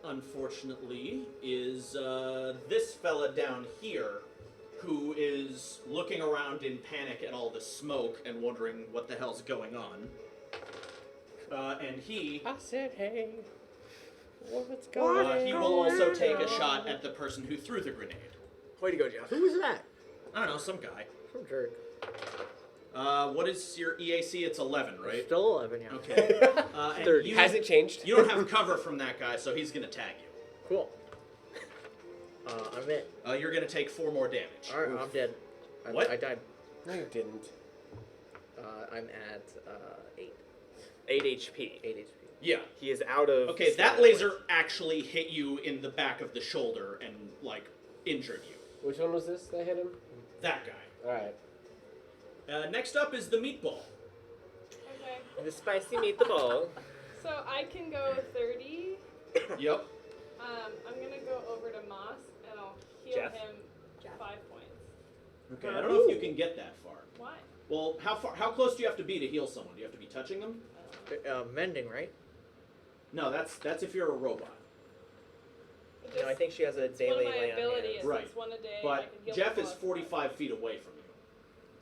B: unfortunately, is this fella down here, who is looking around in panic at all the smoke and wondering what the hell's going on. And he
A: I said, hey, what's going on?
B: he will also take a shot at the person who threw the grenade.
F: Way to go, Jeff.
D: Who was that?
B: I don't know, some guy.
D: Some jerk.
B: What is your EAC? It's 11, right?
D: Still 11, yeah.
B: Okay. And
D: 30.
A: Has it changed?
B: You don't have cover from that guy, so he's gonna tag you.
D: Cool. I'm it.
B: You're gonna take 4 more damage.
D: Alright, I'm dead.
B: What?
D: I died.
A: No, you didn't.
D: I'm at 8.
F: 8 HP.
D: 8 HP.
B: Yeah.
F: He is out of.
B: Okay, that
F: stamina
B: laser
F: points.
B: actually hit you in the back of the shoulder and, like, injured you.
A: Which one was this that hit him?
B: That guy.
A: Alright.
B: Next up is the meatball.
C: Okay.
F: The spicy meatball.
C: So I can go 30.
B: Yep.
C: I'm gonna go over to Moss and I'll heal
F: Jeff?
C: him 5 points.
B: Okay, I don't know if you can get that far.
C: Why?
B: Well, how close do you have to be to heal someone? Do you have to be touching them?
D: Mending, right?
B: No, that's if you're a robot.
C: It
F: No, I
C: just-
F: think she has a
C: it's
F: daily
C: one of my
F: lay on
C: abilities.
F: hands.
B: Right.
C: It's one a day. I
B: But
C: can heal
B: Jeff
C: people
B: is
C: at
B: 45 feet away from you.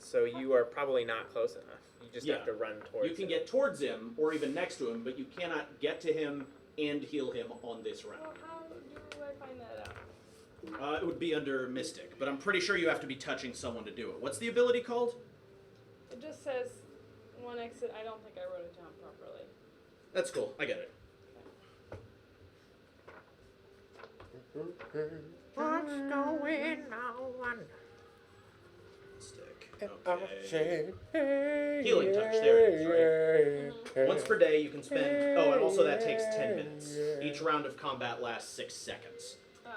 F: So you are probably not close enough. You just
B: Yeah.
F: have to run towards
B: You can
F: him.
B: get towards him or even next to him, but you cannot get to him and heal him on this
C: Well,
B: round.
C: how do I find that out?
B: It would be under Mystic, but I'm pretty sure you have to be touching someone to do it. What's the ability called?
C: It just says one exit. I don't think I wrote it down properly.
B: That's cool. I get it.
D: What's going on?
B: Stick. Okay. Healing touch. There it is,
C: right?
B: Once per day, you can spend. Oh, and also that takes 10 minutes. Each round of combat lasts 6 seconds.
C: Oh.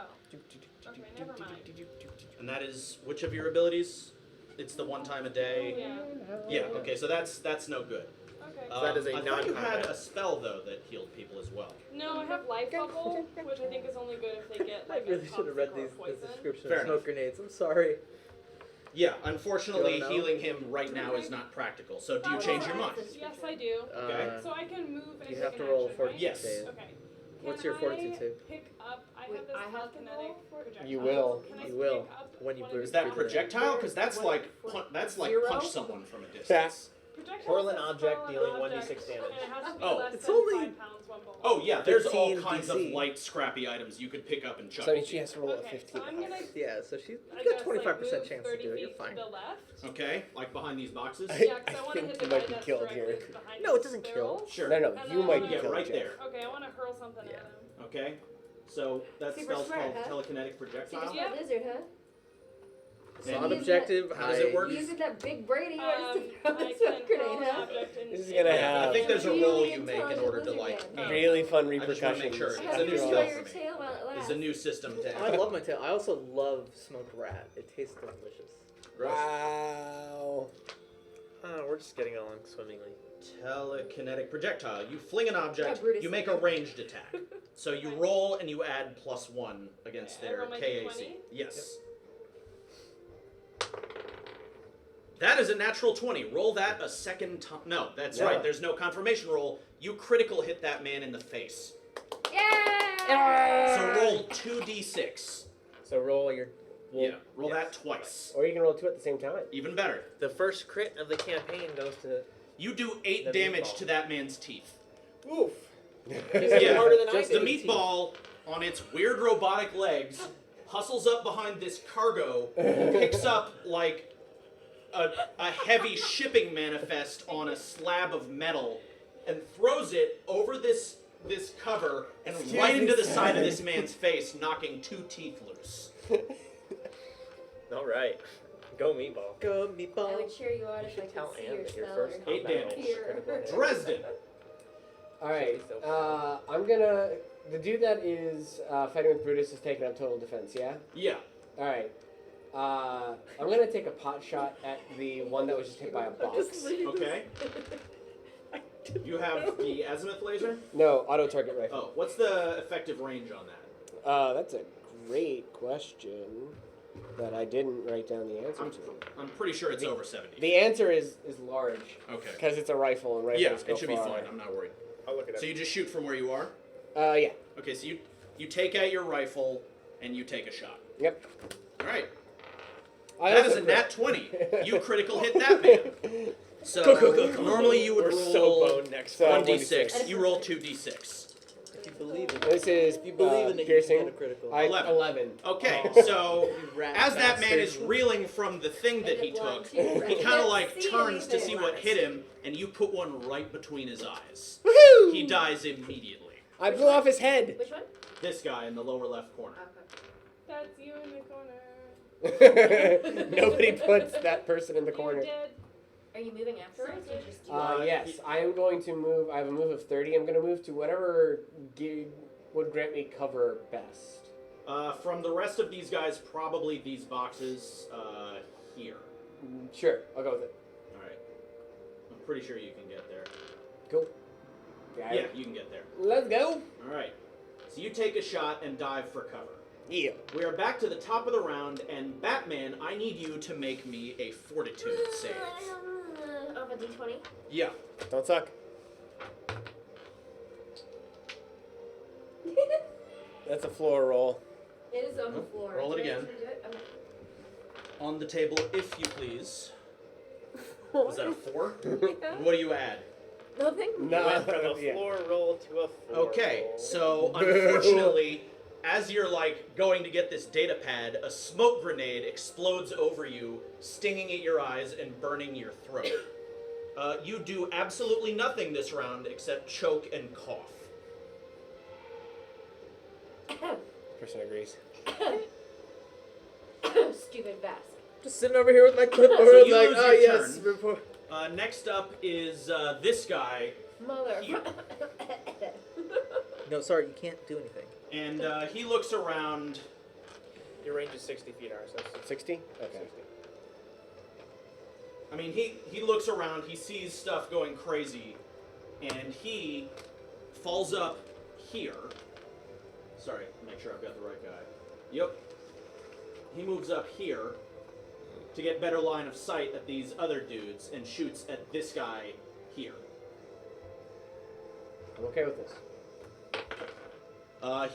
C: Okay, never mind.
B: And that is which of your abilities? It's the one time a day.
C: Yeah.
B: Yeah. Okay, so that's no good.
C: Okay.
F: So that is a
B: I thought you had
F: non-combat.
B: a spell though that healed people as well.
C: No, I have life bubble, which I think is only good if they get
D: I
C: like
D: really
C: a
D: should have read
C: toxic or
D: the
C: poison.
D: description
B: Fair
D: of smoke
B: enough.
D: grenades. I'm sorry.
B: Yeah, unfortunately,
D: You don't know?
B: healing him right now is not practical. So do you
C: Oh,
B: change
C: well,
B: your mind?
C: Yes, I do.
B: Okay.
C: So I can move and
D: you
C: take
D: have to
C: an
D: roll
C: action,
D: fortitude
C: right?
B: Yes.
D: save.
C: Okay.
D: What's
C: Can
D: your fortitude
C: I
D: save?
C: pick up? I
E: Wait,
C: have this
E: I have to
C: telekinetic
E: roll?
C: projectile.
A: You will.
C: Can I
D: You will,
C: pick up
D: when you
C: one of
D: burn.
C: these
B: Is that
C: objects?
B: projectile? Because that's like that's like punch someone from a distance.
C: Projectile
F: Hurl an
C: says
F: object
C: hurl an
F: dealing
C: object,
F: 1d6 damage.
C: And it has to be
B: Oh.
C: less
D: It's
C: than
D: only-
C: 5 pounds when below.
B: Oh yeah, there's all
D: 15
B: kinds
D: DC.
B: of light, scrappy items you could pick up and chuck.
A: So I mean,
B: at
A: she has to roll a
C: Okay,
A: 15.
C: so I'm gonna
D: Yeah, so she's
C: I
D: got
C: guess,
D: 25%
C: move
D: chance to
C: 30
D: do it. You're
C: feet
D: fine.
C: to the left.
B: Okay, like behind these boxes.
C: Yeah, because I want to
A: think
C: hit the
A: you
C: guy
A: might be
C: that's
A: killed
C: directly
A: here.
C: behind
D: No, it
C: this
D: doesn't
C: barrel.
D: kill.
B: Sure.
A: No, no,
C: And
A: you
C: then
A: might
C: I
A: be
B: get
A: killed,
B: right
A: Jeff.
B: there.
C: Okay, I want to hurl something
D: Yeah.
C: at him.
B: Okay, so that
E: Super
B: spell's
E: smart,
B: called
E: huh?
B: telekinetic
E: Super
B: projectile.
C: Yeah.
E: smart lizard, huh?
D: On
B: And-
D: objective,
B: How does it work?
E: Using that big brain of yours
C: I
E: to throw
C: can
E: a smoke
C: hurl
E: grenade,
C: an
E: huh?
C: object and
A: This is
C: hit
A: gonna
C: it.
A: have-
B: I think there's a
E: Really
B: roll you make in
E: intelligent
B: order to
E: lizard
B: like.
E: man.
A: Really fun
B: I just wanna make
A: repercussions.
B: sure.
E: I
B: It's
E: have
B: a
E: to
B: new
E: enjoy
B: skill
E: your
B: for me.
E: tail while it lasts.
B: It's a new system to.
D: I love my tail. I also love smoked rat. It tastes delicious.
B: Gross.
A: Wow.
F: Oh, we're just getting along swimmingly.
B: Telekinetic projectile. You fling an object,
E: Yeah, Brutus.
B: you make a ranged attack. So you roll and you add +1 against
C: Okay, I
B: their
C: roll my
B: KAC.
C: D20?
B: Yes. That is a natural 20. Roll that a second time. No, that's
A: Yeah.
B: right. There's no confirmation roll. You critical hit that man in the face.
E: Yeah!
B: So roll 2d6.
F: So roll your.
B: Yeah, roll that twice.
A: Or you can roll 2 at the same time.
B: Even better.
F: The first crit of the campaign goes to.
B: You do 8
F: The
B: damage
F: meatball.
B: to that man's teeth.
A: Oof.
B: Yeah,
F: harder than I
D: just
B: The
F: did.
D: 18.
B: meatball, on its weird robotic legs, hustles up behind this cargo, picks up like a heavy shipping manifest on a slab of metal, and throws it over this cover and right into the side of this man's face, knocking 2 teeth loose.
F: All right. Go meatball.
D: Go
E: I
D: meatball.
E: would cheer you on
F: You
E: if
F: should
E: I
F: tell
E: could see
F: Anne
E: your
F: that your
E: smell
F: first
E: or
B: 8
F: combat
B: damage.
F: roll is critical hit.
B: Dresden.
A: Alright, I'm gonna. The dude that is fighting with Brutus is taking up total defense, yeah?
B: Yeah.
A: Alright. I'm gonna take a pot shot at the one that was just hit by a box.
B: Okay. You have the azimuth laser?
A: No, auto target rifle.
B: Oh, what's the effective range on that?
A: That's a great question that I didn't write down the answer to.
B: I'm pretty sure it's over 70.
A: The answer is large
B: Okay.
A: because it's a rifle and rifles
B: Yeah,
A: go
B: it should be
A: far.
B: fine. I'm not worried.
F: I'll look it up.
B: So you just shoot from where you are?
A: Yeah.
B: Okay, so you take out your rifle and you take a shot.
A: Yep.
B: All right.
A: I
B: That is
A: also
B: a nat 20. You critical hit that man. So normally you would
F: We're
B: roll
F: so boned next
A: So-
F: time.
B: 1d6. You roll 2d6.
D: If you believe in it.
A: This is
D: If you believe in it, you
A: piercing.
D: can get a critical.
B: 11. Okay,
D: Oh.
B: so
D: You rat
B: as that man is
D: bastard.
B: reeling from the thing that he took, he kind of like turns to see what hit him, and you put one right between his eyes.
A: Woohoo!
B: He dies immediately.
A: I blew off his head.
E: Which one?
B: This guy in the lower left corner.
E: Okay.
C: That's you in the corner.
A: Nobody puts that person in the
C: You're
A: corner.
C: dead.
E: Are you moving afterwards? Or just
A: Yes, I am going to move. I have a move of 30. I'm going to move to whatever would grant me cover best.
B: From the rest of these guys, probably these boxes here.
A: Sure, I'll go with it.
B: All right. I'm pretty sure you can get there.
A: Cool.
B: Yeah, you can get there.
A: Let's go.
B: All right. So you take a shot and dive for cover.
A: Yeah.
B: We are back to the top of the round, and Batman, I need you to make me a fortitude save.
E: Of a d20.
B: Yeah.
A: Don't suck. That's a floor roll.
E: It is on the floor.
B: Roll it
E: Do I
B: again.
E: usually do it? Okay.
B: On the table, if you please. Was that a 4? What do you add?
E: Nothing?
A: No.
F: Went from a
A: Yeah.
F: floor roll to a floor
B: Okay,
F: roll.
B: so unfortunately, as you're like going to get this data pad, a smoke grenade explodes over you, stinging at your eyes and burning your throat. You do absolutely nothing this round except choke and cough.
A: Person agrees.
E: Stupid Vask.
D: Just sitting over here with my clipboard,
B: So you
D: like,
B: lose
D: oh
B: your
D: yes,
B: turn.
D: report.
B: Next up is this guy,
E: Mother.
B: Here.
D: No, sorry, you can't do anything.
B: and he looks around.
F: Your range is 60 feet, RSS.
A: 60? Okay.
B: I mean, he looks around, he sees stuff going crazy, and he falls up here. Sorry, make sure I've got the right guy. Yep. He moves up here to get better line of sight at these other dudes and shoots at this guy here.
A: I'm okay with this.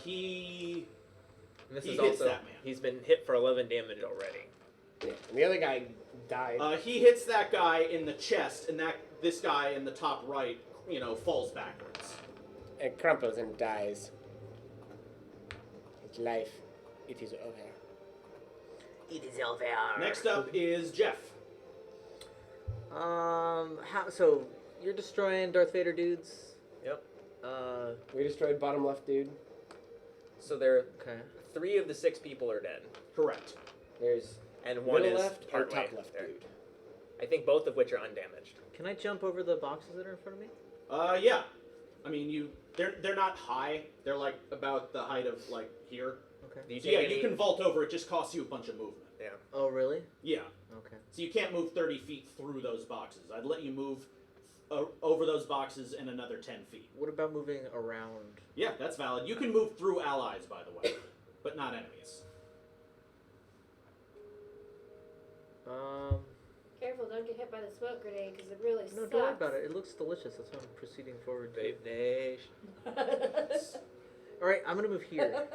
B: He
F: And this
B: He
F: is
B: hits
F: also,
B: that man.
F: he's been hit for 11 damage already.
A: Yeah. And the other guy died.
B: he hits that guy in the chest, and this guy in the top right, falls backwards.
A: And crumples and dies. His life, it is over.
D: It is over.
B: Next up is Jeff.
D: So you're destroying Darth Vader dudes?
F: Yep.
A: We destroyed bottom left dude.
F: So there,
D: Okay.
F: 3 of the 6 people are dead,
B: Correct.
A: There's
F: and 1
A: middle
F: is
A: left or
F: partway
A: top left
F: there.
A: dude.
F: I think both of which are undamaged.
D: Can I jump over the boxes that are in front of me?
B: Yeah. I mean, they're not high. They're like about the height of like here.
D: Okay.
F: Do you
B: So
F: take
B: yeah,
F: any?
B: you can vault over. It just costs you a bunch of movement.
F: Yeah.
D: Oh, really?
B: Yeah.
D: Okay.
B: So you can't move 30 feet through those boxes. I'd let you move over those boxes and another 10 feet.
D: What about moving around?
B: Yeah, that's valid. You can move through allies, by the way, but not enemies.
E: Careful, don't get hit by the smoke grenade because it really
D: No,
E: sucks.
D: don't worry about it. It looks delicious. That's why I'm proceeding forward to. All right, I'm gonna move here.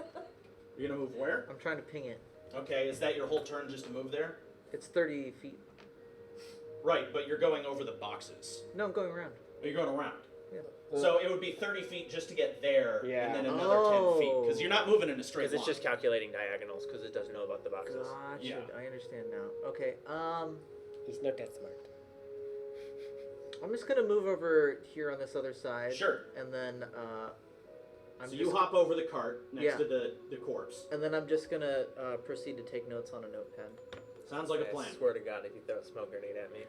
B: You're gonna move where?
D: I'm trying to ping it.
B: Okay, is that your whole turn just to move there?
D: It's 30 feet.
B: Right, but you're going over the boxes.
D: No, I'm going around.
B: But you're going around.
D: Yeah.
B: So it would be 30 feet just to get there,
A: Yeah.
B: and then another 10 feet, because
D: Oh.
B: you're not moving in a straight
F: Because
B: line.
F: it's just calculating diagonals, because it doesn't know about the boxes.
D: Gotcha.
B: Yeah.
D: I understand now. Okay.
A: He's not that smart.
D: I'm just gonna move over here on this other side.
B: Sure.
D: And then I'm
B: So
D: just,
B: you hop over the cart next
D: Yeah.
B: to the corpse.
D: And then I'm just gonna proceed to take notes on a notepad.
B: Sounds like a
F: I
B: plan.
F: swear to God, if you throw a smoke grenade at me.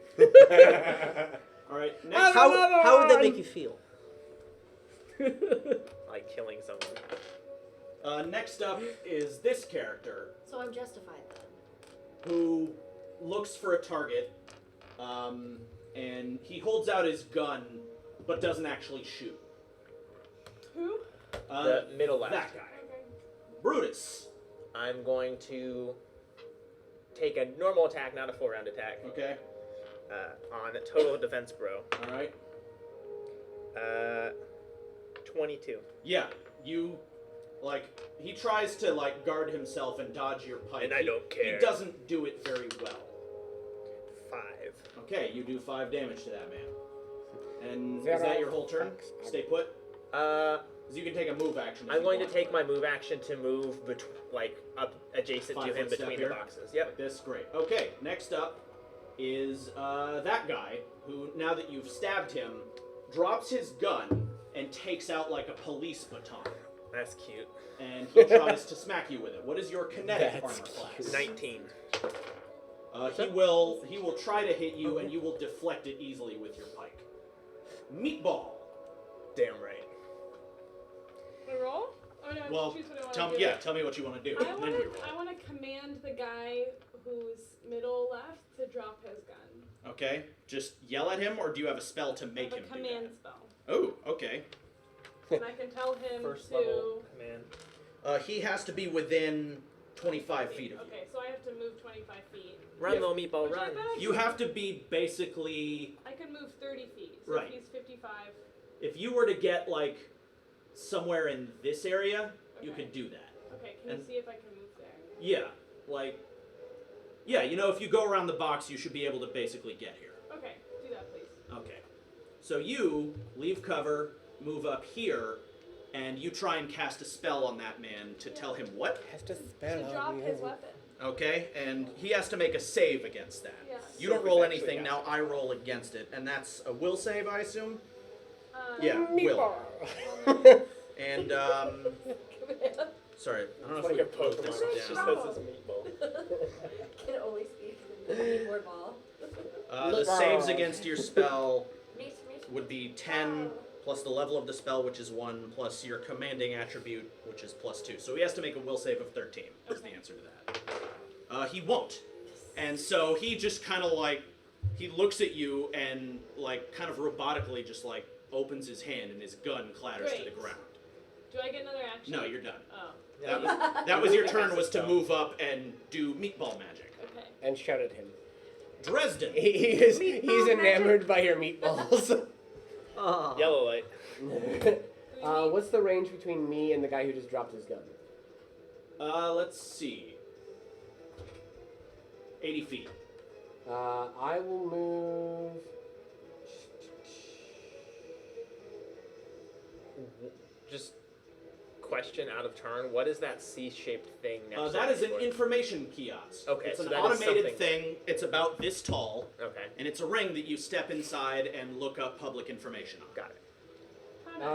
B: All right, next.
D: How would that make you feel?
F: Like killing someone.
B: Next up is this character
E: So I'm justified then.
B: who looks for a target, and he holds out his gun, but doesn't actually shoot.
C: Who?
F: The middle left.
B: That guy,
C: Okay.
B: Brutus.
F: I'm going to take a normal attack, not a full round attack,
B: Okay.
F: on total defense bro.
B: All right.
F: 22.
B: Yeah, you. He tries to guard himself and dodge your pike.
F: And I don't care.
B: He doesn't do it very well.
F: 5.
B: Okay, you do 5 damage to that man. And is
A: Zero.
B: that your whole turn?
A: Thanks.
B: Stay put?
F: Uh,
B: Because you can take a move action. if
F: I'm
B: you
F: going to
B: want.
F: take my move action to move up adjacent to
B: 5
F: him
B: foot step
F: between
B: here?
F: the boxes. Yep.
B: Like this, great. Okay, next up is that guy who, now that you've stabbed him, drops his gun and takes out like a police baton.
F: That's cute.
B: and he tries to smack you with it. What is your kinetic
A: That's
B: armor class?
F: 19.
B: He will try to hit you, and you will deflect it easily with your pike. Meatball.
F: Damn right.
C: I roll? Oh no, I
B: Well,
C: choose what I want
B: tell
C: to
B: me,
C: do.
B: tell me what you want to do.
C: I
B: and
C: want
B: then we
C: to.
B: roll.
C: I want to command the guy who's middle left to drop his gun.
B: Okay, just yell at him, or do you have a spell to
C: I
B: make
C: have
B: him
C: a
B: do
C: command
B: that?
C: spell,
B: Oh, okay.
C: and I can tell him
F: First
C: to.
F: level command.
B: He has to be within 25 feet of you.
C: Okay, so I have to move 25 feet.
F: Run,
B: Yeah.
F: little meatball,
C: Which I
F: run.
C: bet I
B: You
C: could-
B: have to be basically.
C: I can move 30 feet. So
B: Right.
C: if he's 55.
B: If you were to get like somewhere in this area, you
C: Okay.
B: could do that.
C: Okay, can
B: And-
C: you see if I can move there?
B: Yeah, like. Yeah, you know, if you go around the box, you should be able to basically get here.
C: Okay, do that please.
B: Okay. So you leave cover, move up here, and you try and cast a spell on that man to tell him what?
A: Has to spell
C: To
A: on
C: drop
A: you.
C: his weapon.
B: Okay, and he has to make a save against that.
C: Yes.
B: You don't
A: So
B: roll
A: we've actually
B: anything, now
A: got
B: I roll against it, and that's a will save, I assume?
C: Yeah.
B: Will.
A: Meatball.
B: And, sorry, I don't know
A: It's like
B: if
A: a
B: we wrote this
A: Pokemon.
B: down.
A: She says it's meatball.
E: Can only speak in the keyboard ball.
B: The saves against your spell
E: Meet.
B: would be 10 plus the level of the spell, which is 1, plus your commanding attribute, which is plus 2. So he has to make a will save of 13, is the answer to that. He won't. And so he just kind of like, he looks at you and like kind of robotically just like opens his hand and his gun clatters to the
C: Great.
B: ground.
C: Do I get another action?
B: No, you're done.
C: Oh,
B: That was your turn, was to move up and do meatball magic.
C: okay.
A: And shout at him.
B: Dresden.
A: He's
E: Meatball
A: enamored by your meatballs.
D: Oh.
F: Yellow light.
A: What's the range between me and the guy who just dropped his gun?
B: Let's see. 80 feet.
A: I will move.
F: Just question out of turn. What is that C-shaped thing next to
B: That is an
F: keyboard?
B: information kiosk.
F: Okay,
B: it's
F: so
B: an
F: that is
B: automated
F: something-
B: thing. It's about this tall,
F: Okay,
B: and it's a ring that you step inside and look up public information on.
F: got it.
C: How nice.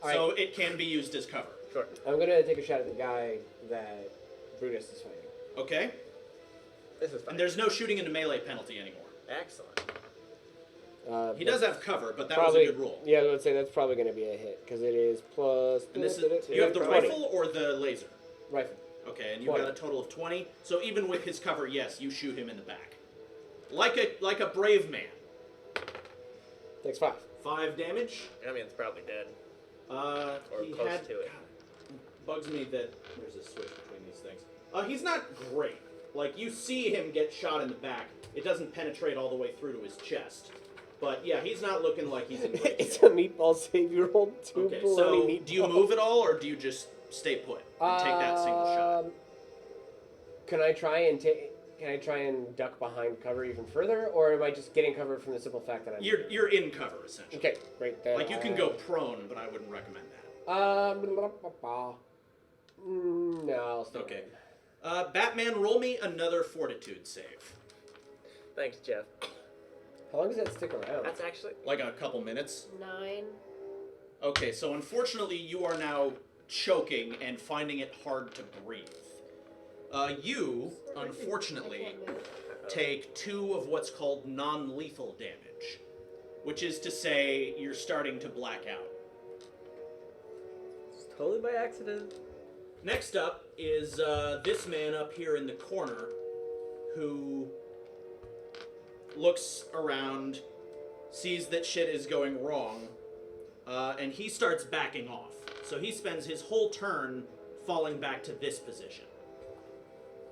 A: All right.
B: So it can be used as cover.
F: Sure.
A: I'm gonna take a shot at the guy that Brutus is fighting.
B: Okay?
F: This is fine.
B: And there's no shooting into melee penalty anymore.
F: Excellent.
B: He does have cover, but that
A: probably,
B: was a good roll.
A: Yeah, I would say that's probably gonna be a hit because it is plus.
B: And this is, you have the
A: 20.
B: rifle or the laser?
A: Rifle.
B: Okay, and you've
A: 20.
B: got a total of 20. So even with his cover, yes, you shoot him in the back. Like a brave man.
A: Takes 5.
B: 5 damage.
F: I mean, it's probably dead.
B: Or he
F: close
B: had,
F: to it.
B: God, bugs me that there's a switch between these things. He's not great. Like, you see him get shot in the back. It doesn't penetrate all the way through to his chest. But yeah, he's not looking like he's in great
A: It's
B: shape.
A: a meatball save. You rolled 2
B: Okay,
A: baloney
B: so
A: meatballs.
B: do you move at all, or do you just stay put and take that single shot?
A: Can I try and Can I try and duck behind cover even further, or am I just getting cover from the simple fact that I'm?
B: You're in cover essentially.
A: Okay, great. Then
B: Like you can go prone, but I wouldn't recommend that.
A: No, I'll stay.
B: Okay. Batman, roll me another fortitude save.
F: Thanks, Jeff.
A: How long does that stick around?
F: That's actually
B: Like a couple minutes.
E: 9.
B: Okay, so unfortunately you are now choking and finding it hard to breathe. You, unfortunately,
E: I can't move.
B: take 2 of what's called non-lethal damage, which is to say you're starting to black out.
D: It's totally by accident.
B: Next up is this man up here in the corner who looks around, sees that shit is going wrong, and he starts backing off. So he spends his whole turn falling back to this position.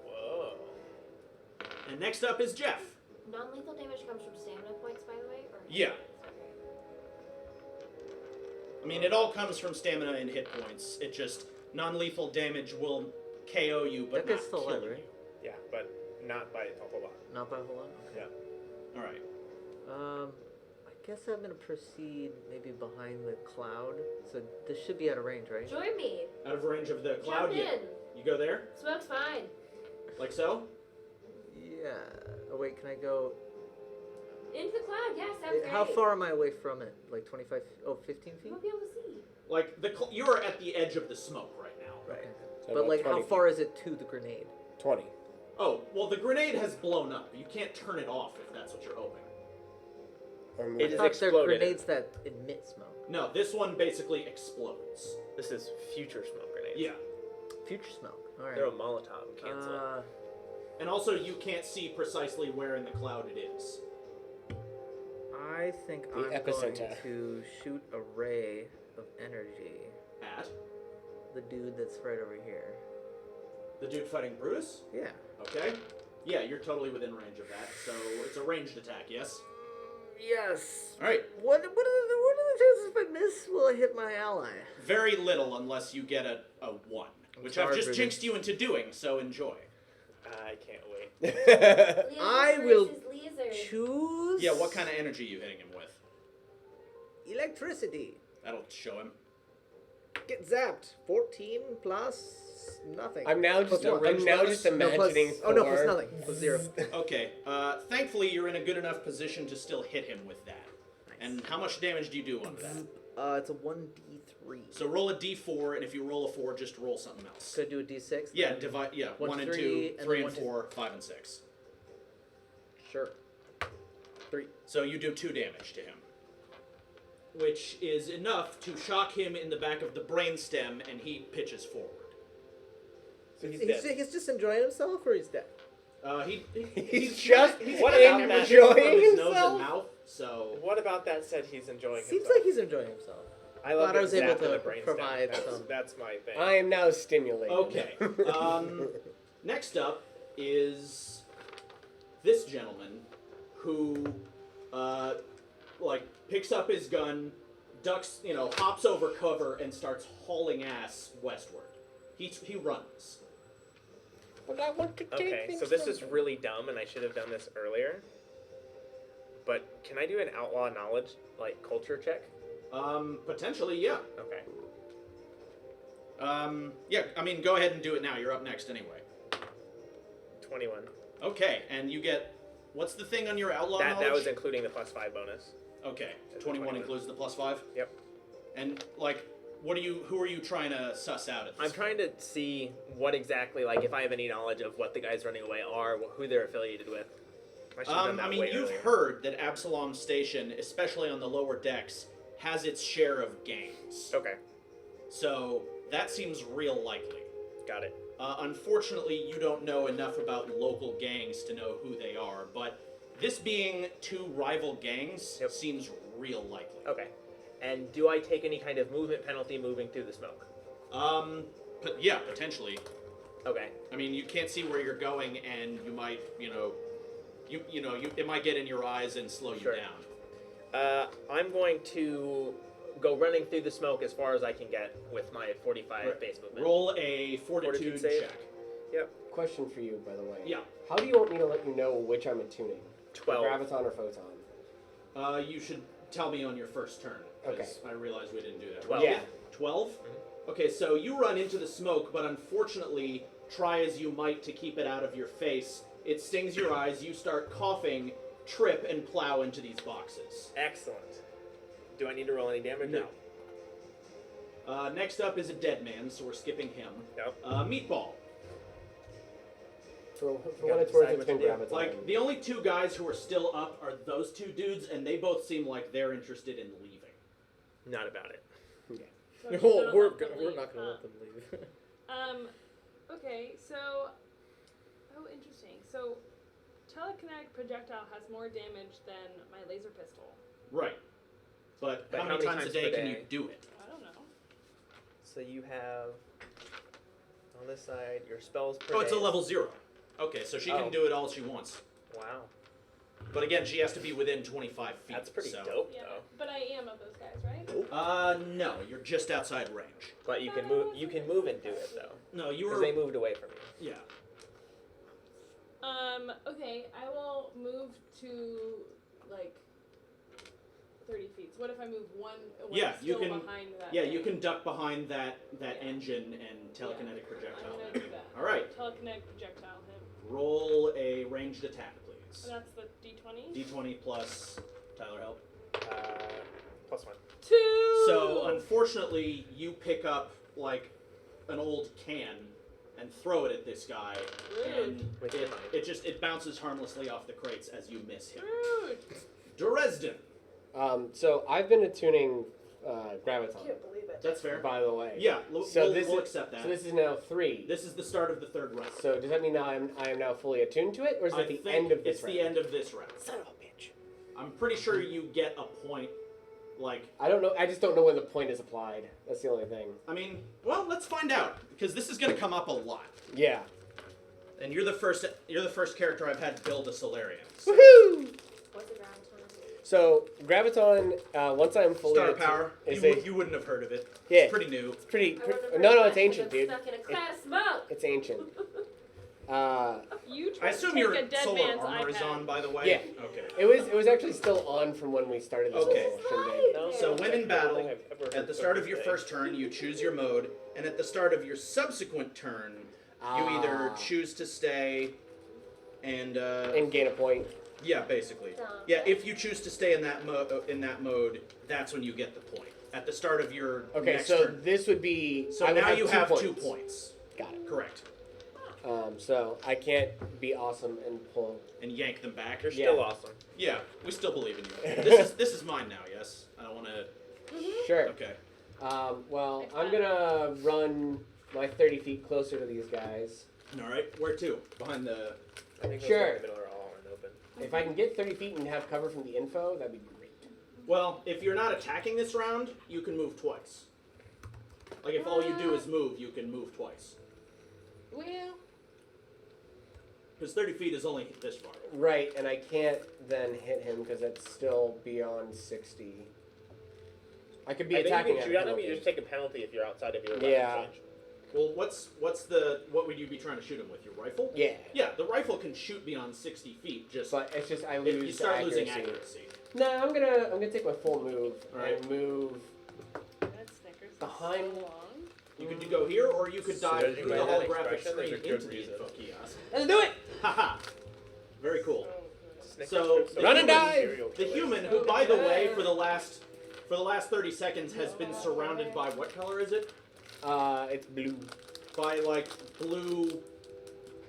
F: whoa.
B: And next up is Jeff.
E: Non-lethal damage comes from stamina points, by the way? Or
B: Yeah.
E: Okay.
B: I mean, it all comes from stamina and hit points. It just, non-lethal damage will KO you, but
D: That
B: not
D: gets still
B: kill
D: alive,
B: you.
D: right?
F: Yeah, but not by a whole lot.
D: Not by a whole lot. Okay.
B: All right.
D: I guess I'm gonna proceed maybe behind the cloud. So this should be out of range, right?
E: Join me.
B: Out of range of the cloud,
E: Jump
B: yeah.
E: in.
B: You go there,
E: Smoke's fine.
B: like so.
D: Yeah. Oh wait, can I go?
E: Into the cloud, yeah, sounds great.
D: How far am I away from it? Like 25? Oh, 15
E: You
D: feet?
E: won't be able to see.
B: Like you are at the edge of the smoke right now.
A: Right. So
D: But
A: about
D: like, how
A: 20
D: far
A: feet.
D: is it to the grenade?
A: 20.
B: Oh, well, the grenade has blown up. You can't turn it off if that's what you're hoping.
A: I'm
F: It
D: I
F: is
D: thought
F: exploded.
D: they're grenades that emit smoke.
B: No, this one basically explodes.
F: This is future smoke grenades.
B: Yeah.
D: Future smoke. All right.
F: They're a Molotov. Cancel it.
B: And also, you can't see precisely where in the cloud it is.
D: I think
A: The
D: I'm going
A: epicenter.
D: to shoot a ray of energy.
B: At
D: The dude that's right over here.
B: the dude fighting Brutus?
D: Yeah.
B: Okay. Yeah, you're totally within range of that, so it's a ranged attack, yes?
D: Yes.
B: Alright.
D: What are the chances if I miss? Will I hit my ally?
B: Very little unless you get a 1, which I've
D: sorry,
B: just
D: Brutus.
B: jinxed you into doing, so enjoy.
F: I can't wait.
D: I will
E: versus Laser.
D: Choose.
B: Yeah, what kind of energy are you hitting him with?
D: Electricity.
B: That'll show him.
D: Get zapped. 14 plus nothing.
A: I'm now just
D: Plus one.
A: I'm now
B: bonus?
A: just
D: No, plus,
A: imagining
D: oh no,
A: Thor.
D: plus nothing. Plus 0.
B: Okay, thankfully you're in a good enough position to still hit him with that.
D: Nice.
B: And how much damage do you do on that?
D: It's a 1d3.
B: So roll a d4, and if you roll a 4, just roll something else.
D: Could I do a d6?
B: Yeah,
D: then?
B: divide. Yeah,
D: 1,
B: 1 and
D: 3,
B: 2,
D: and
B: 3
D: then
B: and
D: 1, 2.
B: 4, 5 and 6.
D: Sure. 3.
B: So you do 2 damage to him, which is enough to shock him in the back of the brainstem, and he pitches forward.
F: So he's
D: He's
F: dead.
D: just enjoying himself, or he's dead?
B: He's
A: just
F: What
B: got
F: about
B: hemorrhaging
F: that?
B: from
A: Enjoying
B: his nose
A: himself?
B: and mouth. So
F: What about that said he's enjoying
D: Seems
F: himself?
D: like he's enjoying himself.
F: I love
D: Glad I was able
F: zapped in
D: to
F: the brainstem.
D: provide
F: that's,
D: some-
F: That's my thing.
A: I am now stimulated.
B: okay. Next up is this gentleman who, picks up his gun, ducks, hops over cover, and starts hauling ass westward. He runs.
A: But I want to take
F: Okay,
A: things
F: so this
A: from
F: is
A: them.
F: really dumb, and I should have done this earlier. But can I do an outlaw knowledge, culture check?
B: Potentially, yeah.
F: Okay.
B: Yeah, I mean, go ahead and do it now. You're up next anyway.
F: 21.
B: Okay, and you get, what's the thing on your outlaw
F: That
B: knowledge?
F: was including the +5 bonus.
B: Okay,
F: That's
B: 21
F: 21.
B: includes the +5?
F: Yep.
B: And, who are you trying to suss out at this
F: I'm trying to see what exactly, if I have any knowledge of what the guys running away are, who they're affiliated with. I should have done that
B: I mean,
F: way
B: you've
F: earlier.
B: heard that Absalom Station, especially on the lower decks, has its share of gangs.
F: Okay,
B: So that seems real likely.
F: got it.
B: Unfortunately, you don't know enough about local gangs to know who they are, but this being 2 rival gangs
F: Yep.
B: seems real likely.
F: Okay. And do I take any kind of movement penalty moving through the smoke?
B: But yeah, potentially.
F: Okay.
B: I mean, you can't see where you're going, and you might, it might get in your eyes and slow you
F: Sure.
B: down.
F: I'm going to go running through the smoke as far as I can get with my 45
B: Right.
F: base movement.
B: Roll a fortitude
F: save.
B: check.
F: Yep.
A: Question for you, by the way.
B: Yeah.
A: How do you want me to let you know which I'm attuning?
F: 12.
A: Graviton or photon?
B: You should tell me on your first turn. 'Cause I realized we didn't do that.
F: 12.
A: Yeah.
B: 12? Okay, so you run into the smoke, but unfortunately, try as you might to keep it out of your face. It stings your eyes, you start coughing, trip, and plow into these boxes.
F: Excellent. Do I need to roll any damage?
B: No. Next up is a dead man, so we're skipping him.
F: Nope.
B: Meatball.
A: For
F: gotta
A: what it's worth,
F: decide
A: it's
F: what
A: been
F: to do.
A: Graviton.
B: Like, the only 2 guys who are still up are those 2 dudes, and they both seem like they're interested in leaving.
F: Not about it.
C: So just
D: Oh,
C: don't
D: we're
C: let them leave,
D: not gonna
C: huh?
D: let them leave.
C: Okay, so, interesting. So, telekinetic projectile has more damage than my laser pistol.
B: Right. But
F: But
B: how many times a day
F: per
B: can you
F: day?
B: do it?
C: I don't know.
F: So you have on this side your spells per
B: Oh, it's a
F: day.
B: level 0. Okay, so she
F: Oh.
B: can do it all she wants.
F: Wow.
B: But again, she has to be within 25 feet.
F: That's pretty
B: so.
F: dope,
C: Yeah,
F: though.
C: but I am of those guys, right?
B: No, you're just outside range.
F: But you can move. You can move and do it though,
B: No, you
F: because
B: were.
F: they moved away from you.
B: Yeah.
C: Okay, I will move to, 30 feet. So what if I move one
B: Yeah, you
C: still
B: can-
C: behind that
B: Yeah,
C: thing?
B: you can duck behind that
C: Yeah.
B: engine and telekinetic
C: I'm
B: projectile.
C: gonna do that.
B: All right.
C: Telekinetic projectile him.
B: Roll a ranged attack, please.
C: And that's the D20?
B: D20 plus Tyler help.
F: +1.
C: 2!
B: So unfortunately, you pick up like an old can and throw it at this guy, and it bounces harmlessly off the crates as you miss him.
C: Rude.
B: Dresden.
A: So I've been attuning Graviton,
C: Can't believe it.
B: That's fair.
A: by the way.
B: Yeah,
A: So
B: we'll accept that.
A: So this is now 3.
B: This is the start of the third round.
A: So does that mean I am now fully attuned to it, or is
B: I
A: it the
B: think
A: end of this
B: it's
A: round?
B: the end of this round.
A: Son of a bitch.
B: I'm pretty sure you get a point. Like,
A: I don't know. I just don't know when the point is applied. That's the only thing.
B: I mean, well, let's find out because this is going to come up a lot.
A: Yeah.
B: And you're the first character I've had build a Solarian. So.
A: Woohoo!
E: What's a graviton?
A: So Graviton, once I'm fully
B: Star
A: attuned,
B: Power.
A: is
B: You wouldn't have heard of it.
A: Yeah.
B: It's pretty new.
A: It's pretty.
E: I wouldn't have
A: No,
E: heard
A: no,
E: of
A: it's
E: it,
A: ancient,
E: 'cause
A: dude.
E: I'm stuck in a cloud of smoke.
A: It's ancient.
C: You
B: I
C: tried
B: assume
C: to
B: your
C: take a dead
B: solar
C: man's
B: armor is
C: iPad.
B: on, by the way.
A: Yeah.
B: Okay.
A: It was actually still on from when we started this
B: Okay.
A: whole shindig.
E: Nice.
B: So when in battle,
F: I don't think I've ever
B: at the start of your first turn, you choose your mode, and at the start of your subsequent turn, you either choose to stay and
A: gain a point.
B: yeah, basically. Yeah, if you choose to stay in that mode, that's when you get the point. At the start of your
A: Okay,
B: next
A: so
B: turn.
A: this would be.
B: So
A: I would
B: now you have 2
A: points.
B: points.
A: Got it.
B: Correct.
A: So I can't be awesome and pull.
B: And yank them back.
F: You're still
A: Yeah.
F: awesome.
B: Yeah, we still believe in you. This is mine now. Yes, I don't want to.
A: Sure.
B: Okay.
A: Well, I'm gonna run my 30 feet closer to these guys.
B: All right. Where to? Behind the.
F: I think
A: Sure.
F: those in the middle are all open.
A: If I can get 30 feet and have cover from the info, that'd be great.
B: Well, if you're not attacking this round, you can move twice. Like if all you do is move, you can move twice.
C: Well,
B: Because 30 feet is only this far.
A: Right, and I can't then hit him because that's still beyond 60. I could be
F: I think
A: attacking
F: you
A: at
F: can shoot
A: a
F: at them. You
A: penalty.
F: just take a penalty if you're outside of your weapon
A: Yeah.
F: range.
B: Well, what would you be trying to shoot him with? Your rifle?
A: Yeah,
B: Yeah, the rifle can shoot beyond 60 feet. Just
A: but it's just I
B: if
A: lose
B: you start
A: accuracy.
B: losing accuracy.
A: No, I'm gonna take my full move
B: Alright.
A: and move.
C: that Snickers is
A: Behind-
C: so long.
B: You could go here, or you could
F: So
B: dive
F: judging
B: through
F: by
B: the
F: that
B: holographic
F: expression, there's
B: screen
F: a good
B: into the
F: reason.
B: info kiosk.
A: Let's do it.
B: Haha. Very cool.
C: So good.
F: Snickers
B: So
F: strips
B: the
F: are
A: Run and
B: human-
A: dive!
F: serial
B: The
F: killers.
B: human, who by the way, for the last 30 seconds has been surrounded by what color is it?
A: It's blue.
B: By like blue.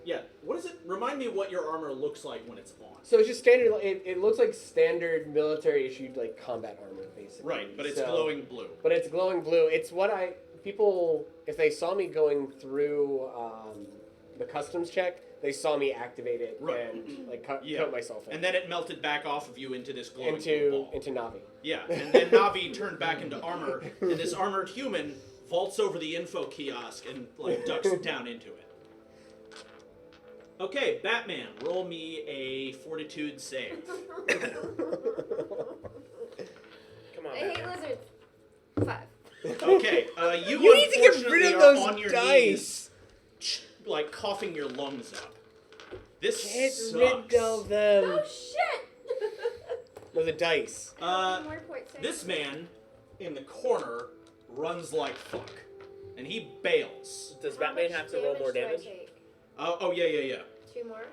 B: Yeah. What is it? Remind me what your armor looks like when it's on.
A: So it's just standard. It looks like standard military issued like combat armor, basically.
B: Right, but it's
A: So-
B: glowing blue.
A: But it's glowing blue. It's what people, if they saw me going through the customs check, they saw me activate it
B: Right.
A: and like cut
B: Yeah.
A: myself in.
B: And then it melted back off of you into this glowing blue
A: into
B: ball.
A: into Navi.
B: Yeah, and then Navi turned back into armor, and this armored human vaults over the info kiosk and like ducks down into it. Okay, Batman, roll me a fortitude save.
F: Come on,
E: I hate
F: Batman.
E: lizards. 5.
B: Okay, you
A: need to get rid
B: unfortunately
A: of
B: are
A: those
B: on your
A: dice.
B: knees, like coughing your lungs up. This
A: Get
B: sucks.
A: rid of them.
E: Oh shit!
A: No, the dice.
E: More points.
B: This man in the corner runs like fuck, and he bails.
F: Does
E: How
F: Batman
E: much
F: have to roll more
E: do I
F: damage?
E: take?
B: Oh yeah.
E: 2 more.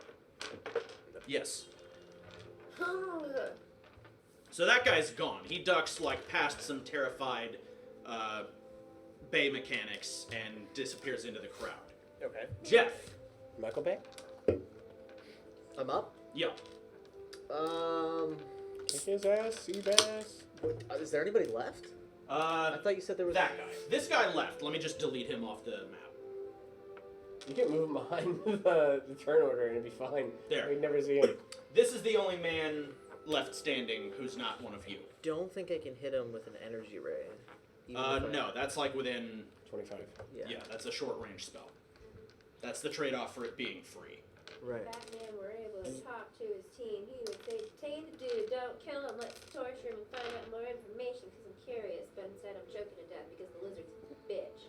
B: Yes. So that guy's gone. He ducks like past some terrified bay mechanics and disappears into the crowd.
F: Okay.
B: Jeff.
A: Michael Bay.
D: I'm up.
B: Yeah.
A: Kick his ass, Seabass.
D: Is there anybody left? I thought you said there was.
B: That guy. This guy left. Let me just delete him off the map.
A: You can move him behind the turn order and it'd be fine.
B: There.
A: We'd never see him.
B: This is the only man left standing who's not one of you.
D: Don't think I can hit him with an energy ray. Even if I-
B: No, that's like within.
A: 25.
B: Yeah, that's a short range spell. That's the trade-off for it being free.
D: Right.
E: Batman were able to talk to his team, he would say, "Detain the dude, don't kill him, let's torture him and find out more information because I'm curious." But instead, I'm choking to death because the lizard's a bitch.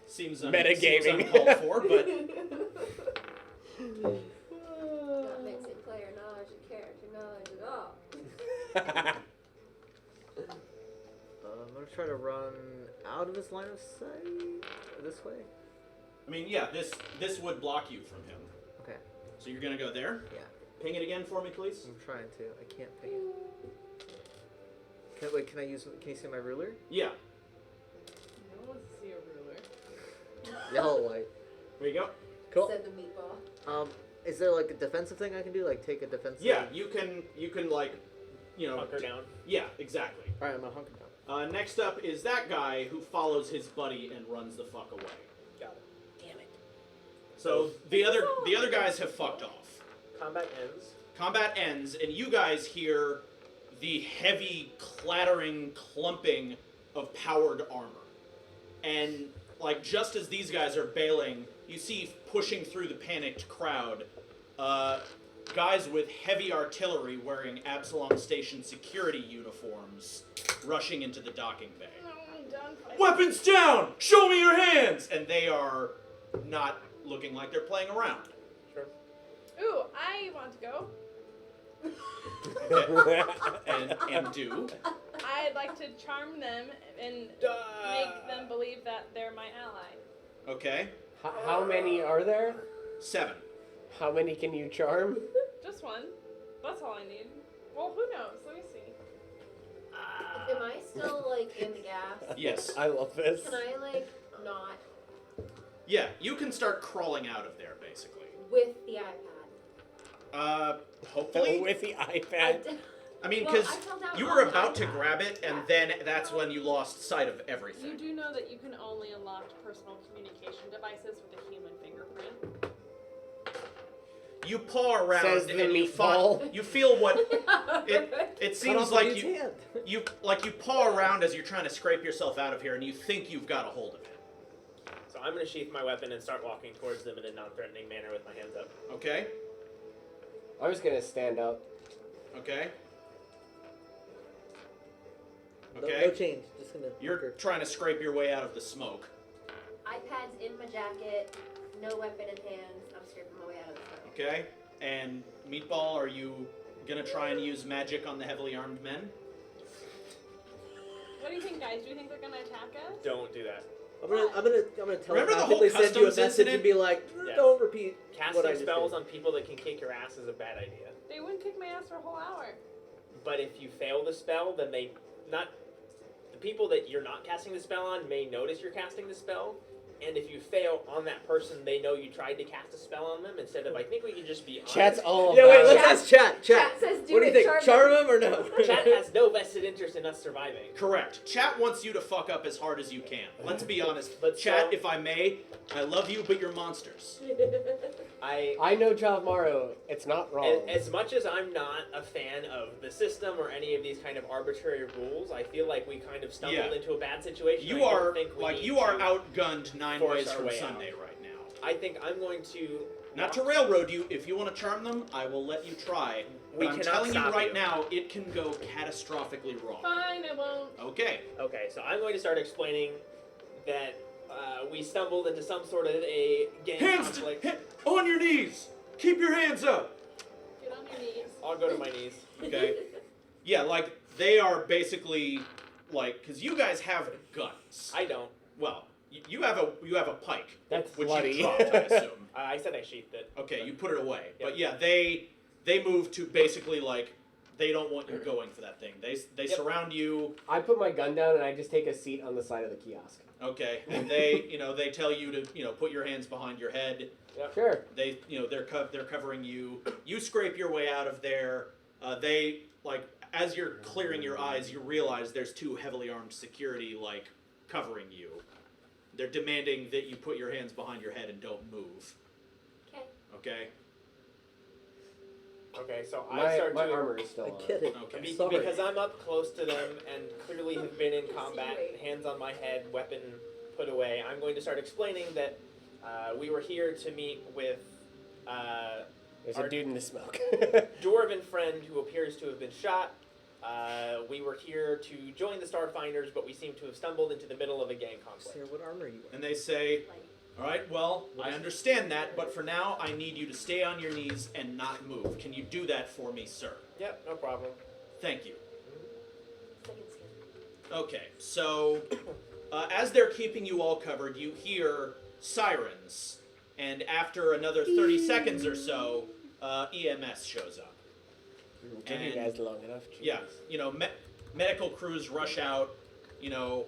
B: Seems
A: Metagaming.
B: uncalled for, but
E: Not mixing player knowledge and character knowledge at all.
D: I'm gonna try to run out of his line of sight. This way.
B: I mean, yeah, this would block you from him.
D: Okay.
B: So you're gonna go there?
D: Yeah.
B: Ping it again for me, please.
D: I'm trying to. I can't pick it. Can I use? Can you see my ruler?
B: Yeah.
C: No one wants to see a ruler.
D: Yellow light.
B: There you go.
D: Cool.
E: Said the meatball.
D: Is there like a defensive thing I can do? Like take a defensive?
B: Yeah, you can like,
F: Hunker down.
B: Yeah, exactly.
D: All right, I'm gonna hunker down.
B: Next up is that guy who follows his buddy and runs the fuck away.
F: Got it. Damn it.
B: So the other guys have fucked off.
F: Combat ends.
B: Combat ends, and you guys hear the heavy clattering, clumping of powered armor. And like just as these guys are bailing, you see pushing through the panicked crowd, guys with heavy artillery wearing Absalom Station security uniforms rushing into the docking bay.
C: No, I'm done fighting.
B: Weapons down! Show me your hands! And they are not looking like they're playing around.
F: Sure.
C: Ooh, I want to go.
B: And do.
C: I'd like to charm them and make them believe that they're my ally.
B: Okay.
A: How many are there?
B: 7.
A: How many can you charm?
C: Just one. That's all I need. Well, who knows? Let me see.
E: Am I still like in the gas?
B: Yes.
A: I love this.
E: Can I like not
B: Yeah, you can start crawling out of there, basically.
E: with the iPad?
B: Hopefully.
A: With the iPad.
B: I mean,
E: Well,
B: because
E: I fell down
B: you
E: on
B: were
E: the
B: about to
E: iPad.
B: grab it, and
E: Yeah.
B: then that's when you lost sight of
C: You
B: everything.
C: do know that you can only unlock personal communication devices with a human fingerprint.
B: You paw around
A: Says the
B: and you
A: meatball.
B: you feel what it
D: Cut
B: seems
D: off the
B: like
D: dude's hand.
B: you paw around as you're trying to scrape yourself out of here, and you think you've got a hold of it.
F: So I'm going to sheath my weapon and start walking towards them in a non-threatening manner with my hands up.
B: Okay.
A: I was gonna stand up.
B: Okay.
D: No
B: Okay.
D: change. Just gonna.
B: You're
D: hunker.
B: trying to scrape your way out of the smoke.
E: iPad's in my jacket, no weapon in hand. I'm scraping my way out of the smoke.
B: Okay. And Meatball, are you gonna try and use magic on the heavily armed men?
C: What do you think, guys? Do you think they're gonna attack us?
F: Don't do that.
D: I'm gonna
B: Remember the whole
D: telepathically send you a
B: customs
D: message
B: incident?
D: and be like,
F: Yes.
D: don't repeat what I
F: Casting
D: just
F: spells
D: did.
F: on people that can kick your ass is a bad idea.
C: They wouldn't kick my ass for a whole hour.
F: But if you fail the spell, then the people that you're not casting the spell on may notice you're casting the spell, and if you fail on that person, they know you tried to cast a spell on them instead of, I think we can just be honest.
A: Chat's all
D: Yeah, wait,
A: about
D: let's
A: it.
D: ask chat.
E: Chat says do
D: What do you
E: it,
D: think?
E: charm
D: Charm
E: them.
D: him or no?
F: Chat has no vested interest in us surviving.
B: Correct. Chat wants you to fuck up as hard as you can. Let's be honest.
F: But
B: Chat,
F: so-
B: if I may, I love you, but you're monsters.
A: I know Child Morrow. It's not wrong.
F: As much as I'm not a fan of the system or any of these kind of arbitrary rules, I feel like we kind of stumbled
B: Yeah.
F: into a bad situation.
B: You
F: I don't
B: are
F: think we
B: like
F: need
B: you are
F: to-
B: outgunned 9
F: force
B: ways
F: our
B: from
F: way
B: Sunday
F: out.
B: right now.
F: I think I'm going to
B: Not to railroad you. If you want to charm them, I will let you try.
F: We
B: But I'm
F: cannot
B: telling you
F: stop
B: right
F: you.
B: now, it can go catastrophically wrong.
C: Fine, I won't.
B: Okay.
F: Okay, so I'm going to start explaining that we stumbled into some sort of a gang conflict.
B: On your knees. Keep your hands up.
C: Get on your knees.
F: I'll go to my knees.
B: Okay. Yeah, like they are basically like because you guys have guns.
F: I don't.
B: Well, you have a pike.
A: That's
B: which
A: bloody.
B: you dropped, I assume.
F: I said I sheathed it.
B: Okay, you put it away.
F: Yep.
B: But yeah, they move to basically like they don't want you going for that thing. They
F: Yep.
B: surround you.
A: I put my gun down and I just take a seat on the side of the kiosk.
B: Okay, and they they tell you to put your hands behind your head.
A: Sure.
B: They they're covering you. You scrape your way out of there. They like as you're clearing your eyes, you realize there's 2 heavily armed security like covering you. They're demanding that you put your hands behind your head and don't move.
E: Okay.
B: Okay.
F: Okay, so I
A: My
F: start to
A: armor is still on.
D: I get it.
B: Okay.
D: I'm sorry.
F: because I'm up close to them and clearly have been in combat,
E: Insinuate.
F: hands on my head, weapon put away. I'm going to start explaining that we were here to meet with
A: There's
F: Our-
A: a dude in the smoke.
F: dwarven friend who appears to have been shot. We were here to join the StarFinders, but we seem to have stumbled into the middle of a gang conflict.
D: Sarah, what armor are you wearing?
B: And they say, all right, well, I understand that, but for now, I need you to stay on your knees and not move. Can you do that for me, sir?
F: Yep, no problem.
B: Thank you.
E: Second skin.
B: Okay, so as they're keeping you all covered, you hear sirens, and after another 30 seconds or so, EMS shows up.
A: Give you
B: And-
A: guys long enough.
B: Yeah,
A: Jesus.
B: medical crews rush out. You know,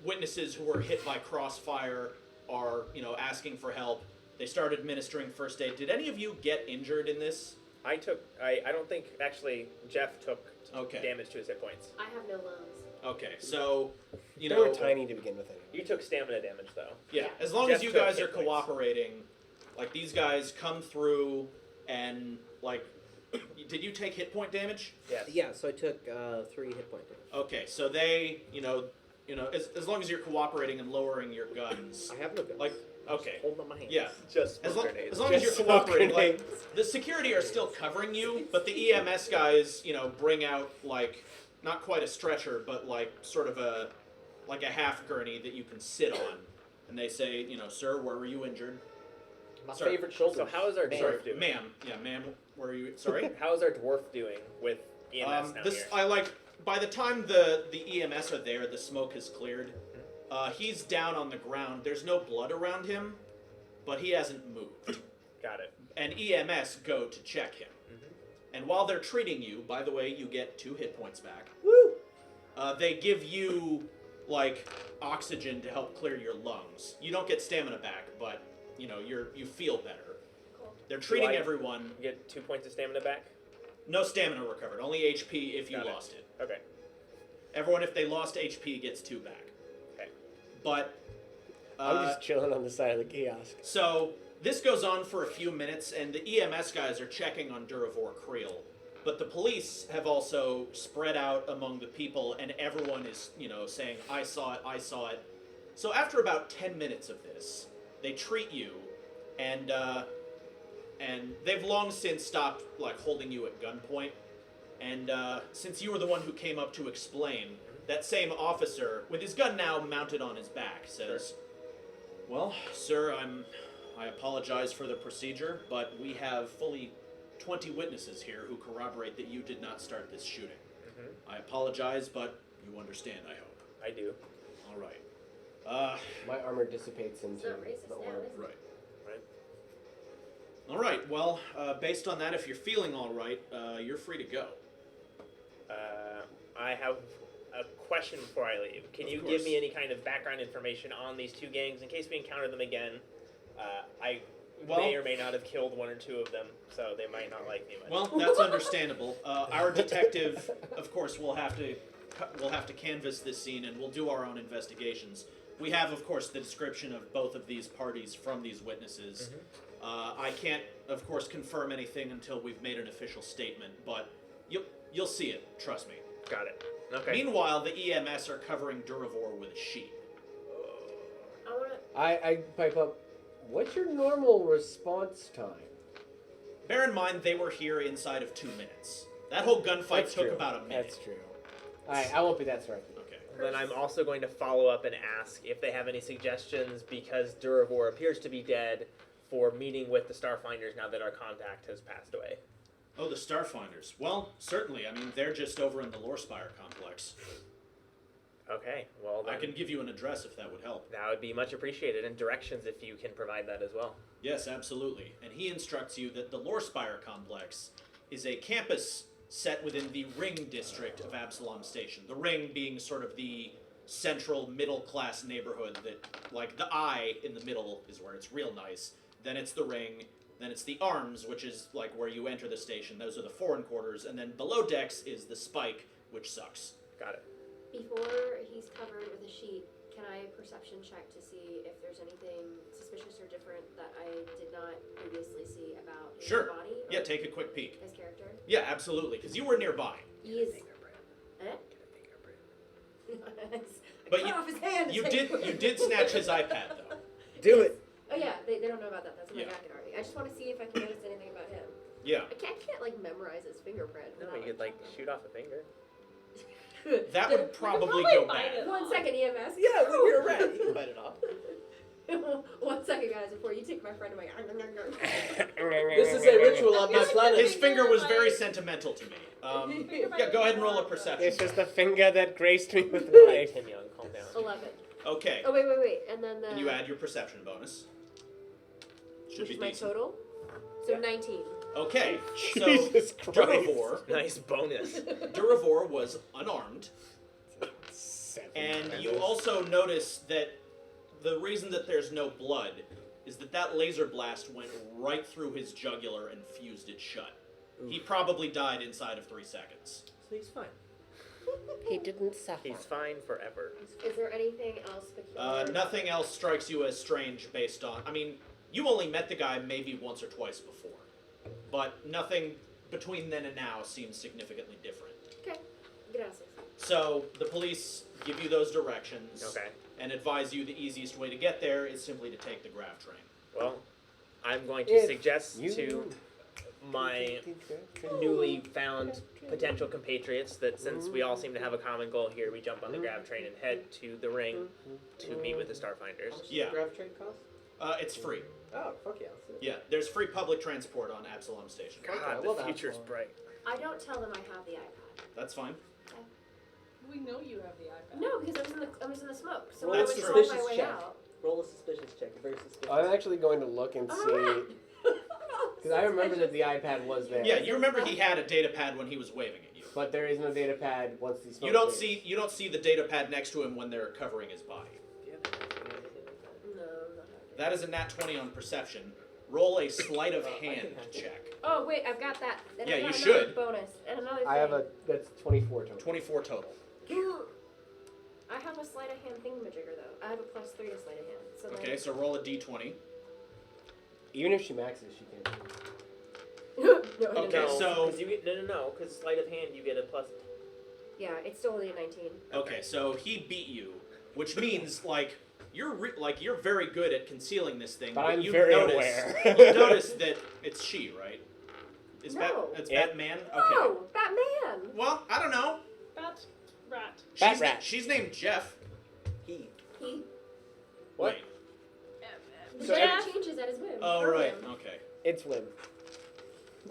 B: witnesses who were hit by crossfire are, you know, asking for help. They start administering first aid. Did any of you get injured in this?
F: I don't think, actually, Jeff took damage to his hit points.
E: I have no lungs.
B: Okay, so, you
A: They
B: know...
A: were tiny to begin with. Anyway.
F: You took stamina damage, though.
B: Yeah,
E: Yeah.
B: as long
F: Jeff
B: as you
F: took
B: guys are
F: hit points.
B: cooperating, like, these guys come through and, like... Did you take hit point damage?
F: Yes.
G: Yeah, so I took 3 hit point damage.
B: Okay, so they, you know, as long as you're cooperating and lowering your guns,
G: I have no guns.
B: like, okay,
G: Hold on my hands.
B: yeah.
F: Just
B: As
F: smoke
B: long,
F: grenades.
B: as long as you're
A: Just
B: cooperating,
A: smoke
B: like,
A: grenades.
B: the security are still covering you, but the EMS guys, you know, bring out, like, not quite a stretcher, but, like, sort of a half gurney that you can sit on. And they say, you know, sir, where were you injured?
G: My
B: Sorry.
G: favorite shoulder.
F: So how is our
B: Sorry,
F: dwarf doing?
B: ma'am. Yeah, ma'am, where are you? Sorry?
F: How is our dwarf doing with EMS now here?
B: I like, by the time the EMS are there, the smoke has cleared. He's down on the ground. There's no blood around him, but he hasn't moved.
F: Got it.
B: And EMS go to check him. And while they're treating you, by the way, you get 2 hit points back.
G: Woo!
B: They give you, like, oxygen to help clear your lungs. You don't get stamina back, but, you know, you feel better.
E: Cool.
B: They're treating
F: I-
B: everyone.
F: You get 2 points of stamina back?
B: No stamina recovered, only HP if you
F: Got it.
B: lost it.
F: Okay.
B: Everyone, if they lost HP, gets 2 back.
F: Okay.
B: But,
A: I'm just chilling on the side of the kiosk.
B: so this goes on for a few minutes, and the EMS guys are checking on Duravor Creel. But the police have also spread out among the people, and everyone is, you know, saying, I saw it, I saw it. So after about 10 minutes of this, they treat you, and they've long since stopped, like, holding you at gunpoint. And since you were the one who came up to explain, that same officer, with his gun now mounted on his back, says, well, sir, I apologize for the procedure, but we have fully 20 witnesses here who corroborate that you did not start this shooting. I apologize, but you understand, I hope.
F: I do.
B: All right.
A: My armor dissipates into
E: not racist
A: the
E: now,
A: orb.
E: is it?
B: Right.
F: Right.
B: All right. Well, based on that, if you're feeling all right, you're free to go.
F: I have a question before I leave. Can
B: Of
F: you
B: course.
F: give me any kind of background information on these 2 gangs in case we encounter them again? I may or may not have killed 1 or 2 of them, so they might not like me much.
B: Well, that's understandable. Our detective, of course, will have to canvass this scene, and we'll do our own investigations. We have, of course, the description of both of these parties from these witnesses. I can't, of course, confirm anything until we've made an official statement, but you'll see it. Trust me.
F: Got it. Okay.
B: Meanwhile, the EMS are covering Duravor with a sheet.
E: I wanna.
A: I pipe up. What's your normal response time?
B: Bear in mind, they were here inside of 2 minutes. That whole gunfight
A: That's
B: took
A: true.
B: about a minute.
A: That's true. I won't be that sorry.
B: Okay.
F: Then I'm also going to follow up and ask if they have any suggestions, because Duravor appears to be dead, for meeting with the StarFinders now that our contact has passed away.
B: Oh, the Starfinders. Well, certainly. I mean, they're just over in the Lorespire complex.
F: Okay, well then
B: I can give you an address if that would help.
F: that would be much appreciated, and directions if you can provide that as well.
B: Yes, absolutely. And he instructs you that the Lorespire complex is a campus set within the Ring district of Absalom Station. The Ring being sort of the central middle-class neighborhood that, like, the Eye in the middle is where it's real nice. Then it's the Ring. Then it's the Arms, which is, like, where you enter the station. Those are the foreign quarters. And then below decks is the Spike, which sucks.
F: Got it.
E: Before he's covered with a sheet, can I perception check to see if there's anything suspicious or different that I did not previously see about his
B: Sure.
E: body? Or
B: Yeah, take a quick peek.
E: his character.
B: Yeah, absolutely, because you were nearby.
E: He is. Eh?
B: But
E: I cut off his hand. to
B: You
E: take
B: did
E: it.
B: you did snatch his iPad, though.
G: Do it!
E: Oh yeah, they don't know about that. That's in my
B: Yeah.
E: jacket already. I just want to see if I can notice anything about him.
B: Yeah.
E: I can't like memorize his fingerprint.
F: No,
E: without,
F: you could like shoot off a finger.
B: That would probably
C: probably
B: go
C: find
B: bad.
C: it.
E: 1 second, EMS.
G: Yeah, when you're red, you can bite it off.
E: 1 second, guys, before you take my friend away.
G: This is a ritual on my
B: His
G: planet.
B: finger was very sentimental to me. Yeah, go ahead and roll a perception.
A: It's just a finger that graced me with
F: Hey,
A: life.
F: Tim Young, calm down.
E: 11.
B: Okay.
E: Oh wait, and then the.
B: And you add your perception bonus. Should
E: which
B: be
E: is my
B: decent.
E: total. So
F: Yeah.
E: 19.
B: Okay, so
A: Jesus Christ.
F: Nice bonus.
B: Durivore was unarmed,
A: 7
B: and you
A: damage.
B: also notice that the reason that there's no blood is that laser blast went right through his jugular and fused it shut. He probably died inside of 3 seconds.
D: So he's fine.
A: He didn't suffer.
F: He's fine forever.
E: Is there anything else peculiar?
B: Nothing else strikes you as strange based on... I mean, you only met the guy maybe once or twice before. But nothing between then and now seems significantly different.
E: Okay. Gracias.
B: So, the police give you those directions.
F: Okay.
B: And advise you the easiest way to get there is simply to take the grav train.
F: Well, I'm going to
A: If
F: suggest
A: you-
F: to my newly found potential compatriots that since we all seem to have a common goal here, we jump on the grav train and head to the ring to meet with the StarFinders.
G: How much does
B: Yeah.
G: the grav train cost?
B: It's free.
G: Oh, fuck yeah. Let's do it.
B: Yeah, there's free public transport on Absalom Station.
G: Okay, I
F: God,
G: love
F: the future's
G: Absalom.
F: bright.
E: I don't tell them I have the iPad.
B: That's fine.
C: We know you have the iPad.
E: No, because I was in the smoke. So
G: Roll
E: I
B: That's
E: was
B: true.
E: on my
G: suspicious
E: way
G: check.
E: out.
G: Roll a suspicious check. Very suspicious.
A: I'm actually going to look and see, because I remember that the iPad was there.
B: Yeah, you remember he had a data pad when he was waving at you.
A: But there is no data pad once the smoke
B: You don't
A: clears.
B: see the data pad next to him when they're covering his body.
E: No, not having
B: That is a nat 20 on perception. Roll a sleight of
G: I can
B: hand
G: hack it.
B: check.
E: Oh wait, I've got that. And
B: Yeah,
E: I've got
B: you
E: another
B: should.
E: Bonus and another thing.
A: I have that's 24 total.
B: 24 total.
E: I have a sleight of hand thingamajigger though. I have a +3 to sleight of hand. So then-
B: Okay, so roll a d20.
A: Even if she maxes, she can't.
E: no,
B: Okay,
E: no.
B: so-
F: 'cause you get, no, because sleight of hand you get a plus.
E: Yeah, it's still only a 19.
B: Okay, so he beat you, which means like you're you're very good at concealing this thing.
A: But I'm
B: you
A: very
B: notice,
A: aware.
B: you notice that it's she, right? It's
E: No.
B: it's
A: Yeah.
B: Batman. Okay.
E: No, Batman.
B: Well, I don't know.
C: Bat rat.
A: Bat
B: She's,
A: rat.
B: she's named Jeff.
G: He.
E: He
B: Wait.
E: the
A: So
E: Jeff
C: Jeff.
E: changes at his whim.
B: Oh
E: Or
B: right.
E: him.
B: Okay.
A: It's Wim.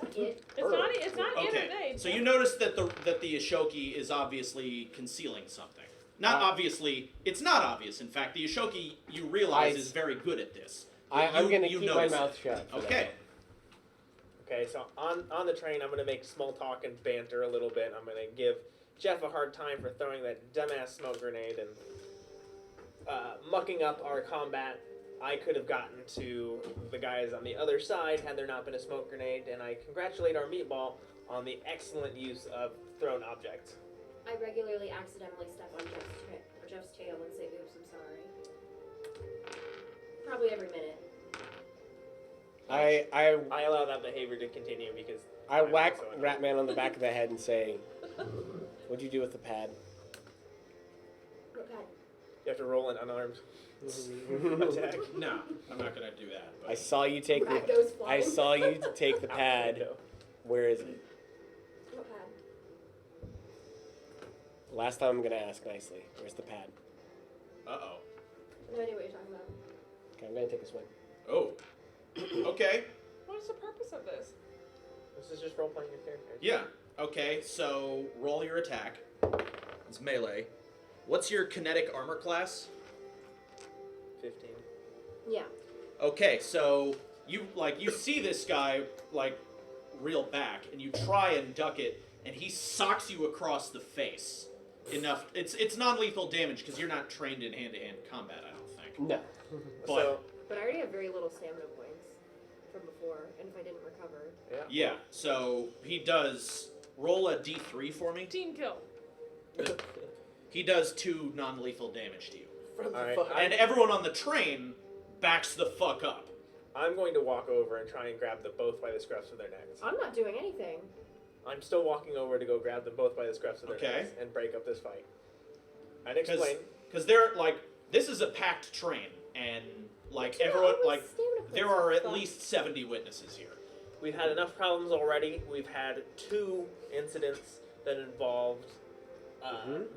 E: Not it.
C: It's not
B: Okay.
C: anime.
B: So you notice that the Ashoki is obviously concealing something. Not obviously. It's not obvious. In fact, the Ashoki you realize is very good at this.
A: I'm
B: You-
A: going to
B: you
A: keep my
B: notice
A: mouth
B: it.
A: shut. for
B: Okay.
F: Okay, so on the train, I'm going to make small talk and banter a little bit. I'm going to give Jeff a hard time for throwing that dumbass smoke grenade and mucking up our combat. I could have gotten to the guys on the other side had there not been a smoke grenade, and I congratulate our meatball on the excellent use of thrown objects.
E: I regularly accidentally step on Jeff's tail and say, "Oops, I'm sorry." Probably every minute.
A: that.
F: I allow that behavior to continue because
A: I
F: I'm
A: whack
F: also-
A: Ratman on the back of the head and say, "What'd you do with the pad?"
E: Oh God.
F: You have to roll an unarmed attack.
B: No, I'm not gonna do that.
A: I
B: But
A: saw you take
E: Rat
A: the.
E: goes
A: I
E: flying.
A: saw you take the
F: Out the
A: pad.
F: window.
A: Where is it?
E: What pad?
A: Last time I'm gonna ask nicely. Where's the pad?
B: uh-oh.
E: No idea what you're talking about.
A: Okay, I'm gonna take a swing.
B: Oh. Okay.
C: What is the purpose of this?
F: This is just role playing your character.
B: Yeah. Okay. So roll your attack. It's melee. What's your kinetic armor class?
F: 15.
E: Yeah.
B: Okay, so you see this guy reel back, and you try and duck it, and he socks you across the face. Enough. It's non-lethal damage because you're not trained in hand-to-hand combat. I don't think.
A: No.
B: But
E: But I already have very little stamina points from before, and if I didn't recover.
B: yeah, so he does roll a d3 for me.
C: Team kill.
B: He does 2 non-lethal damage to you,
G: From the
F: Alright,
G: fuck.
B: and everyone on the train backs the fuck up.
F: I'm going to walk over and try and grab them both by the scruffs of their necks.
E: I'm not doing anything.
F: I'm still walking over to go grab them both by the scruffs of their
B: Okay.
F: necks and break up this fight. And explain.
B: Because they're this is a packed train, and
E: Yeah,
B: everyone
E: all my stamina
B: there
E: points
B: are
E: and
B: at
E: stuff.
B: least 70 witnesses here.
F: We've had enough problems already. We've had 2 incidents that involved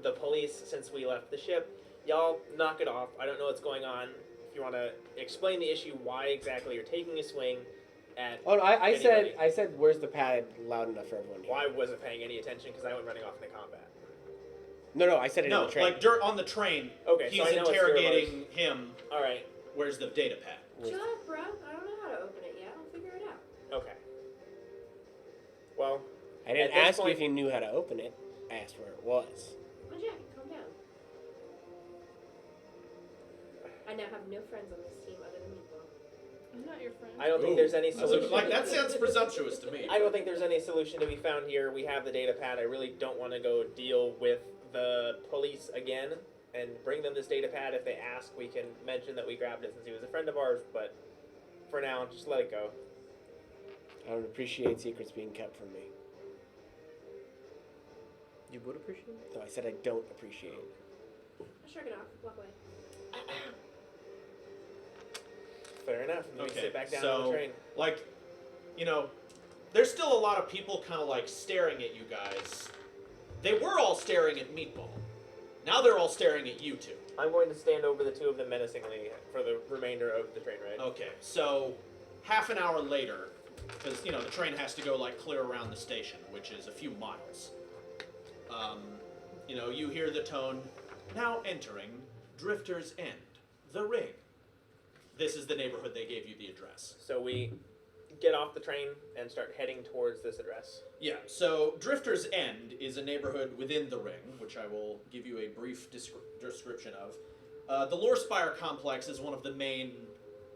F: the police since we left the ship. Y'all knock it off. I don't know what's going on. If you want to explain the issue, why exactly you're taking a swing at
A: Oh, no, I
F: anybody.
A: said, "Where's the pad?" Loud enough for everyone to hear.
F: Why wasn't paying any attention because I went running off into combat.
A: No, I said it in
B: No,
A: the train.
B: on the train,
F: Okay,
B: he's
F: so I know it's
B: interrogating him.
F: All right.
B: Where's the data pad?
E: Shut up, bro. I don't know how to open it yet. I'll figure it out.
F: Okay. Well,
A: I didn't
F: At this
A: ask you
F: point-
A: if you knew how to open it. I asked where it was.
E: Oh, Jack, calm down. I now have no friends on this team other than Meatball.
C: I'm not your friend.
F: I don't think there's any solution.
B: Like, that sounds presumptuous to me.
F: I don't think there's any solution to be found here. We have the data pad. I really don't want to go deal with the police again and bring them this data pad. If they ask, we can mention that we grabbed it since he was a friend of ours, but for now, just let it go.
A: I don't appreciate secrets being kept from me.
D: You would appreciate it?
A: No, I said I don't appreciate it.
E: I'll shrug it off. Walk away.
F: Fair enough. Let me
B: Okay,
F: sit back down
B: so,
F: on the train.
B: like, you know, there's still a lot of people kind of like staring at you guys. They were all staring at Meatball. Now they're all staring at you two.
F: I'm going to stand over the two of them menacingly for the remainder of the train ride.
B: Okay, so half an hour later, because, you know, the train has to go, like, clear around the station, which is a few miles. You know, you hear the tone, now entering Drifter's End, the Ring. This is the neighborhood they gave you the address.
F: So we get off the train and start heading towards this address.
B: Yeah, so Drifter's End is a neighborhood within the Ring, which I will give you a brief description of. The Lore Spire complex is one of the main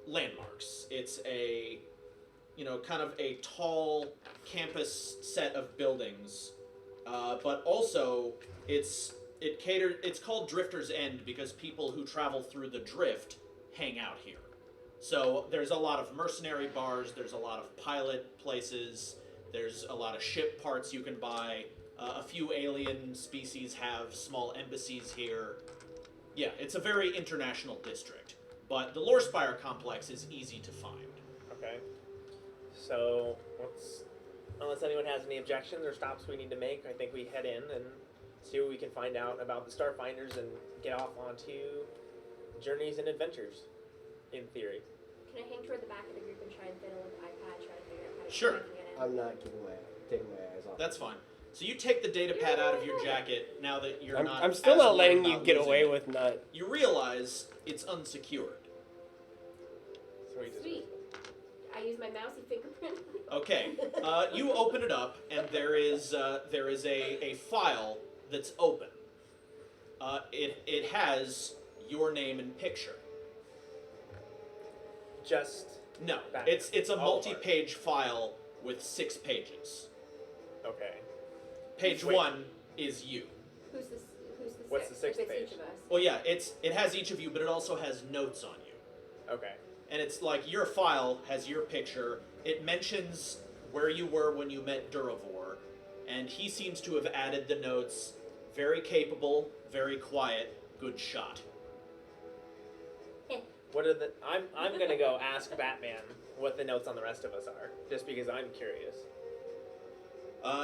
B: landmarks. It's a, you know, kind of a tall campus set of buildings, but also it's called Drifter's End because people who travel through the drift hang out here. So there's a lot of mercenary bars, there's a lot of pilot places, there's a lot of ship parts you can buy. A few alien species have small embassies here. Yeah, it's a very international district. But the Lore Spire complex is easy to find.
F: Okay. So, unless anyone has any objections or stops we need to make, I think we head in and see what we can find out about the StarFinders and get off onto journeys and adventures, in theory.
E: Can I hang toward the back of the group and try and fiddle with the iPad, try to figure out how to
B: Sure.
E: get in?
A: I'm not taking my eyes off.
B: That's fine. So you take the data pad out of your jacket now that you're not.
A: I'm still
B: as
A: not
B: worried
A: letting you
B: about
A: get
B: losing
A: away
B: it.
A: with not.
B: You realize it's unsecured.
E: Sweet. I use my mousy fingerprint.
B: Okay, you open it up, and there is a file that's open. It has your name and picture.
F: Just
B: No,
F: Back.
B: it's a
F: All
B: multi-page file with 6 pages.
F: okay.
B: Page
F: Wait.
B: 1 is you.
E: Who's the
F: What's the
E: sixth?
F: sixth
E: If it's
F: page?
E: each of us.
B: Well, yeah, it has each of you, but it also has notes on you.
F: Okay.
B: And it's like your file has your picture. It mentions where you were when you met Duravor, and he seems to have added the notes. Very capable, very quiet, good shot.
F: What are the? I'm gonna go ask Batman what the notes on the rest of us are, just because I'm curious.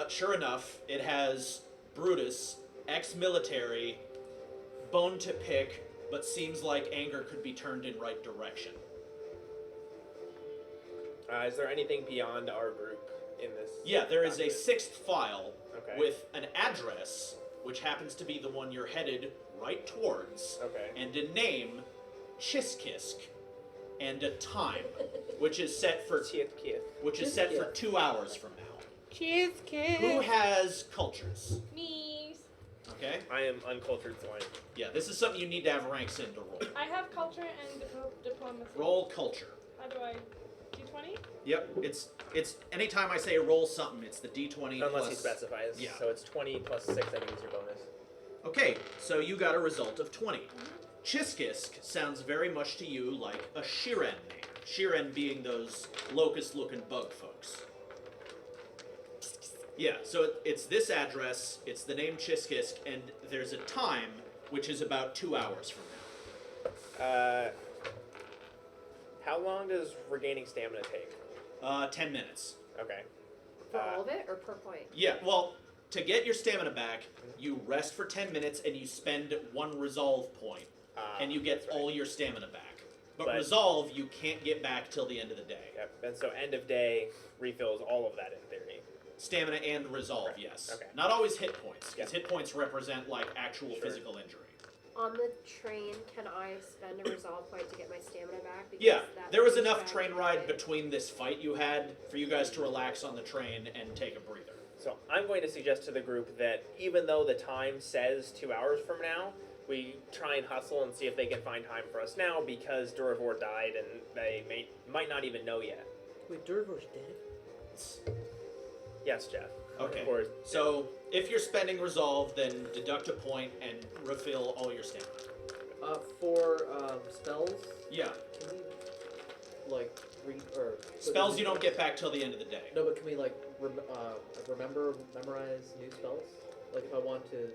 B: Sure enough, it has Brutus, ex-military, bone to pick, but seems like anger could be turned in right direction.
F: Is there anything beyond our group in this?
B: Yeah, there is a
F: document?
B: 6th file
F: Okay.
B: with an address, which happens to be the one you're headed right towards,
F: Okay.
B: and a name, Chiskisk, and a time, which is set for
F: Kith.
B: 2 hours from now.
A: Cheese
B: Who has cultures?
C: Me.
B: Okay.
F: I am uncultured swine.
B: Yeah, this is something you need to have ranks in to roll.
C: I have culture and diplomacy.
B: Roll culture.
C: How do I? D20?
B: Yep, it's anytime I say roll something, it's the d20
F: Unless
B: plus.
F: he specifies.
B: Yeah.
F: So it's 20 plus 6, I think is your bonus.
B: Okay, so you got a result of 20. Chiskisk sounds very much to you like a Shiren name. Shiren being those locust-looking bug folks. Yeah, so it's this address, it's the name Chiskisk, and there's a time, which is about 2 hours from now.
F: How long does regaining stamina take?
B: 10 minutes.
F: Okay.
E: For all of it or per point?
B: Yeah, well, to get your stamina back, you rest for 10 minutes and you spend 1 resolve point, and you get
F: that's right.
B: all your stamina back. But
F: But-
B: resolve, you can't get back till the end of the day.
F: Yep. And so end of day refills all of that in theory.
B: Stamina and resolve,
F: Right.
B: yes.
F: Okay.
B: Not always hit points, because
F: Yeah.
B: hit points represent, like, actual
F: Sure.
B: physical injury.
E: On the train, can I spend a resolve point to get my stamina back? Because
B: Yeah,
E: that
B: there was
E: douchebag
B: enough train ride
E: died.
B: between this fight you had for you guys to relax on the train and take a breather.
F: So I'm going to suggest to the group that even though the time says 2 hours from now, we try and hustle and see if they can find time for us now because Durivor died and they might not even know yet.
D: Wait, Durivor's dead?
F: Yes, Jeff.
B: Okay.
F: Of course.
B: So if you're spending resolve, then deduct a point and refill all your stamina.
G: For spells,
B: Yeah.
G: can we like read or
B: Spells you don't get back till the end of the day.
G: No, but can we like memorize new spells? Like if I want to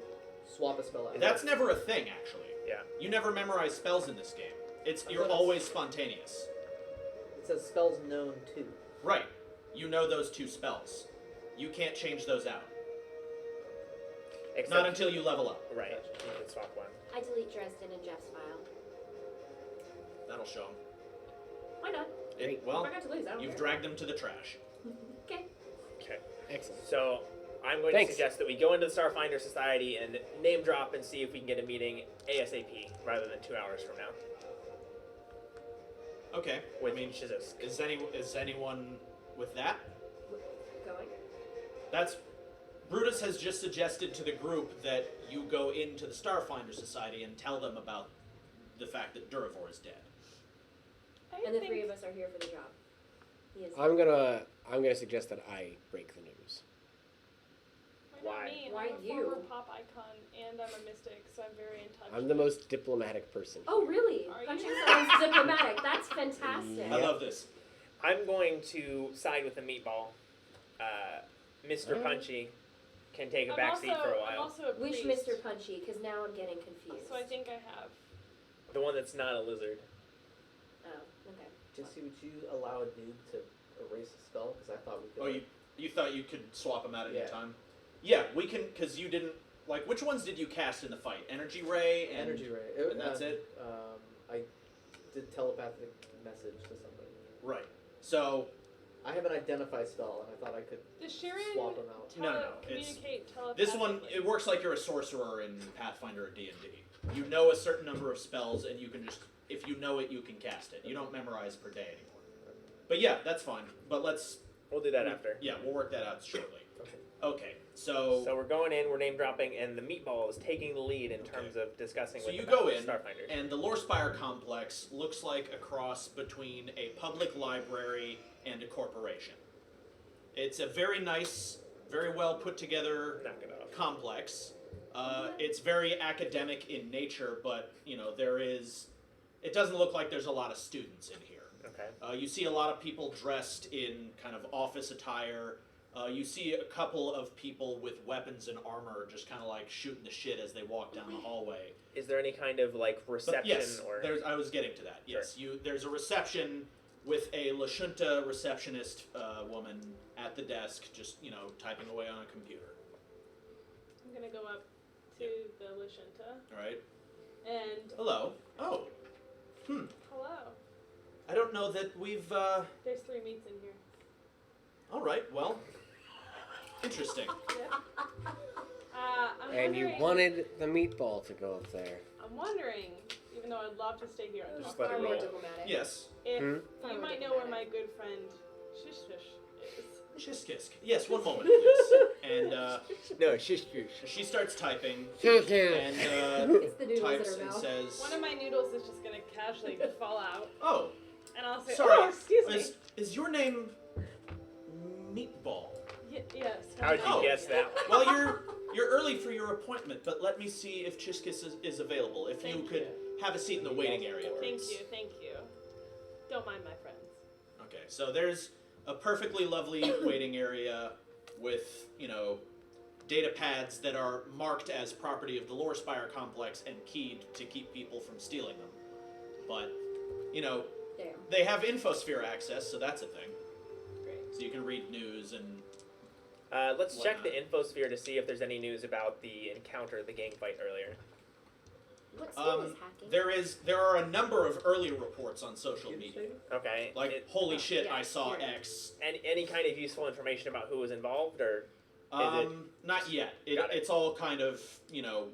G: swap a spell out.
B: That's never a thing, actually.
F: Yeah.
B: You never memorize spells in this game.
G: I
B: You're
G: thought
B: always spontaneous.
G: It says spells known too.
B: Right. You know those 2 spells. You can't change those out.
F: Except,
B: Not until you level up.
F: Right. You can swap one.
E: I delete Dresden and Jeff's file.
B: That'll show them.
E: Why not?
B: Well,
E: If I got to lose, I don't
B: you've
E: care.
B: dragged them to the trash.
E: Okay.
F: Okay.
A: Excellent.
F: So I'm going
A: Thanks.
F: to suggest that we go into the Starfinder Society and name drop and see if we can get a meeting ASAP rather than 2 hours from now.
B: Okay.
F: With
B: I mean,
F: Shizusk.
B: is anyone with that?
E: Going.
B: That's Brutus has just suggested to the group that you go into the Starfinder Society and tell them about the fact that Durivor is dead.
E: And the 3 of us are here for the job. He is.
A: I'm gonna suggest that I break the news.
C: Why not
F: Why?
C: me?
E: Why
C: I'm a
E: you?
C: former pop icon, and I'm a mystic, so I'm very in touch.
A: I'm the most diplomatic person.
E: Oh, really?
C: Are
E: Punching
C: you?
E: someone's diplomatic. That's fantastic.
A: Yeah.
B: I love this.
F: I'm going to side with the meatball. Mr.
A: Alright.
F: Punchy can take a
C: I'm
F: backseat
C: also,
F: for a
C: I'm
F: while.
C: also a
E: Which
C: priest,
E: Mr. Punchy? Because now I'm getting confused.
C: So I think I have.
F: The one that's not a lizard.
E: Oh, okay.
G: Jesse, would you allow a noob to erase a spell? Because I thought we could.
B: Oh, you thought you could swap them out at any
G: Yeah.
B: time? Yeah, we can, because you didn't, like, which ones did you cast in the fight? Energy Ray and...
G: Energy ray.
B: and that's it?
G: I did telepathic message to somebody.
B: Right. So,
G: I have an identify spell, and I thought I could
C: Does Sharon
G: swap them out.
B: No, it's-
C: communicate telepathically?
B: this one, it works like you're a sorcerer in Pathfinder or D&D. You know a certain number of spells, and you can just, if you know it, you can cast it. You don't memorize per day anymore. But yeah, that's fine. But
F: We'll do that after.
B: yeah, we'll work that out shortly.
G: Okay.
B: Okay, so
F: So we're going in, we're name dropping, and the meatball is taking the lead in terms of discussing
B: So
F: with
B: you
F: the
B: go in,
F: Starfinders.
B: and the Lorespire complex looks like a cross between a public library and a corporation. It's a very nice, very well put together
F: Knock it off.
B: complex. It's very academic in nature, but it doesn't look like there's a lot of students in here.
F: Okay.
B: You see a lot of people dressed in kind of office attire. You see a couple of people with weapons and armor just kind of like shooting the shit as they walk down the hallway.
F: Is there any kind of like
B: But
F: reception
B: yes,
F: or?
B: I was getting to that. Yes, there's a reception with a Lashunta receptionist woman at the desk, just typing away on a computer.
C: I'm gonna go up to the Lashunta
B: All right.
C: and
B: Hello. Oh.
C: hello.
B: I don't know that we've.
C: There's 3 meats in here.
B: All right. Well. Interesting.
C: Yeah. I'm
A: And you
C: wondering-
A: wanted the meatball to go up there.
C: I'm wondering, even though I'd love to stay here and
F: Just
C: talk
F: let it
E: Far more
F: roll.
E: diplomatic.
B: Yes.
C: if
A: Hmm?
E: Far
C: you
E: more
C: might know where
E: diplomatic.
C: my good friend Shish Shish is.
B: Shiskisk. Yes. One moment, please. And
F: No, shush.
B: she starts typing
A: Sure.
B: and
E: It's the noodles
B: types
E: in her
B: and
E: mouth.
B: says,
C: One of my noodles is just gonna casually fall out,
B: "Oh,
C: and I'll say,
B: sorry.
C: "Oh, excuse me."
B: Is your name Meatball?"
C: Yes.
F: How'd you
B: Oh.
F: guess that?
B: Well, you're early for your appointment, but let me see if Chiskis is available. If you
C: Thank
B: could have a seat in the waiting area,
C: Thank
B: please.
C: you, thank you. Don't mind my friends.
B: Okay, so there's a perfectly lovely waiting area with, data pads that are marked as property of the Lorespire complex and keyed to keep people from stealing them. But,
E: Damn.
B: they have Infosphere access, so that's a thing.
C: Great.
B: So you can read news and
F: Let's check the
B: Whatnot.
F: infosphere to see if there's any news about the encounter, the gang fight earlier.
E: What skill is hacking?
B: there are a number of early reports on social media.
F: Okay.
B: Like, holy shit,
E: yeah,
B: I saw
E: yeah.
B: X.
F: Any kind of useful information about who was involved, or
B: Not yet.
F: Got it.
B: It's all kind of,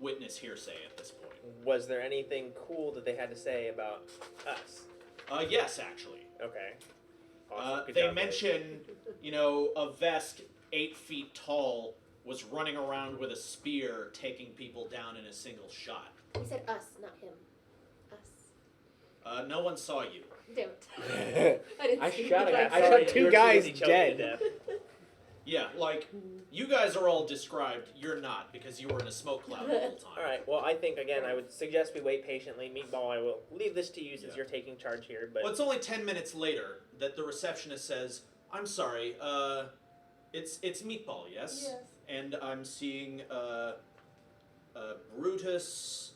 B: witness hearsay at this point.
F: Was there anything cool that they had to say about us?
B: Yes, actually.
F: Okay. Awesome. Good
B: They
F: job, guys.
B: mention, a Vesk 8 feet tall was running around with a spear, taking people down in a single shot.
E: He said us, not him. Us.
B: No one saw you.
E: Don't. I didn't
A: I
E: see
A: shot a
E: the
A: guy.
E: dice.
A: I shot two
F: You were
A: guys
F: too busy choking to
A: dead.
F: death.
B: Yeah, like, you guys are all described. You're not, because you were in a smoke cloud the whole time.
F: All right. Well, I think again, I would suggest we wait patiently. Meatball, I will leave this to you since
B: Yeah.
F: you're taking charge here. But
B: Well, it's only 10 minutes later that the receptionist says, "I'm sorry, it's Meatball, yes?
C: Yes.
B: And I'm seeing, Brutus,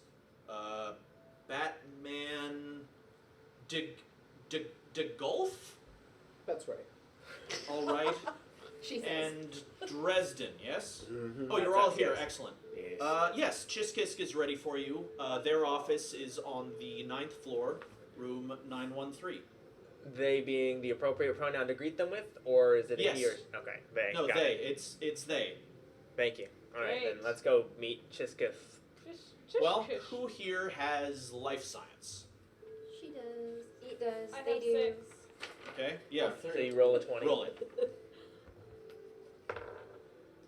B: Batman, DeGolf?
G: That's right.
B: All right.
E: She says.
B: And Dresden, yes?
A: Mhm.
B: Oh, you're
F: That's
B: all
F: us,
B: here.
F: yes.
B: Excellent.
A: Yes.
B: Yes, Chiskisk is ready for you. Their office is on the 9th floor, room 913.
F: they being the appropriate pronoun to greet them with, or is it a he or?
B: Yes.
F: Okay. They.
B: No,
F: got
B: they.
F: It.
B: It's they.
F: Thank you. All right, then
C: Great.
F: let's go meet Chiskith.
B: Well, who here has life science?
E: She does. It does.
C: I
E: they
C: have
E: do.
C: 6.
B: Okay, yeah.
F: So you roll a 20.
B: Roll it.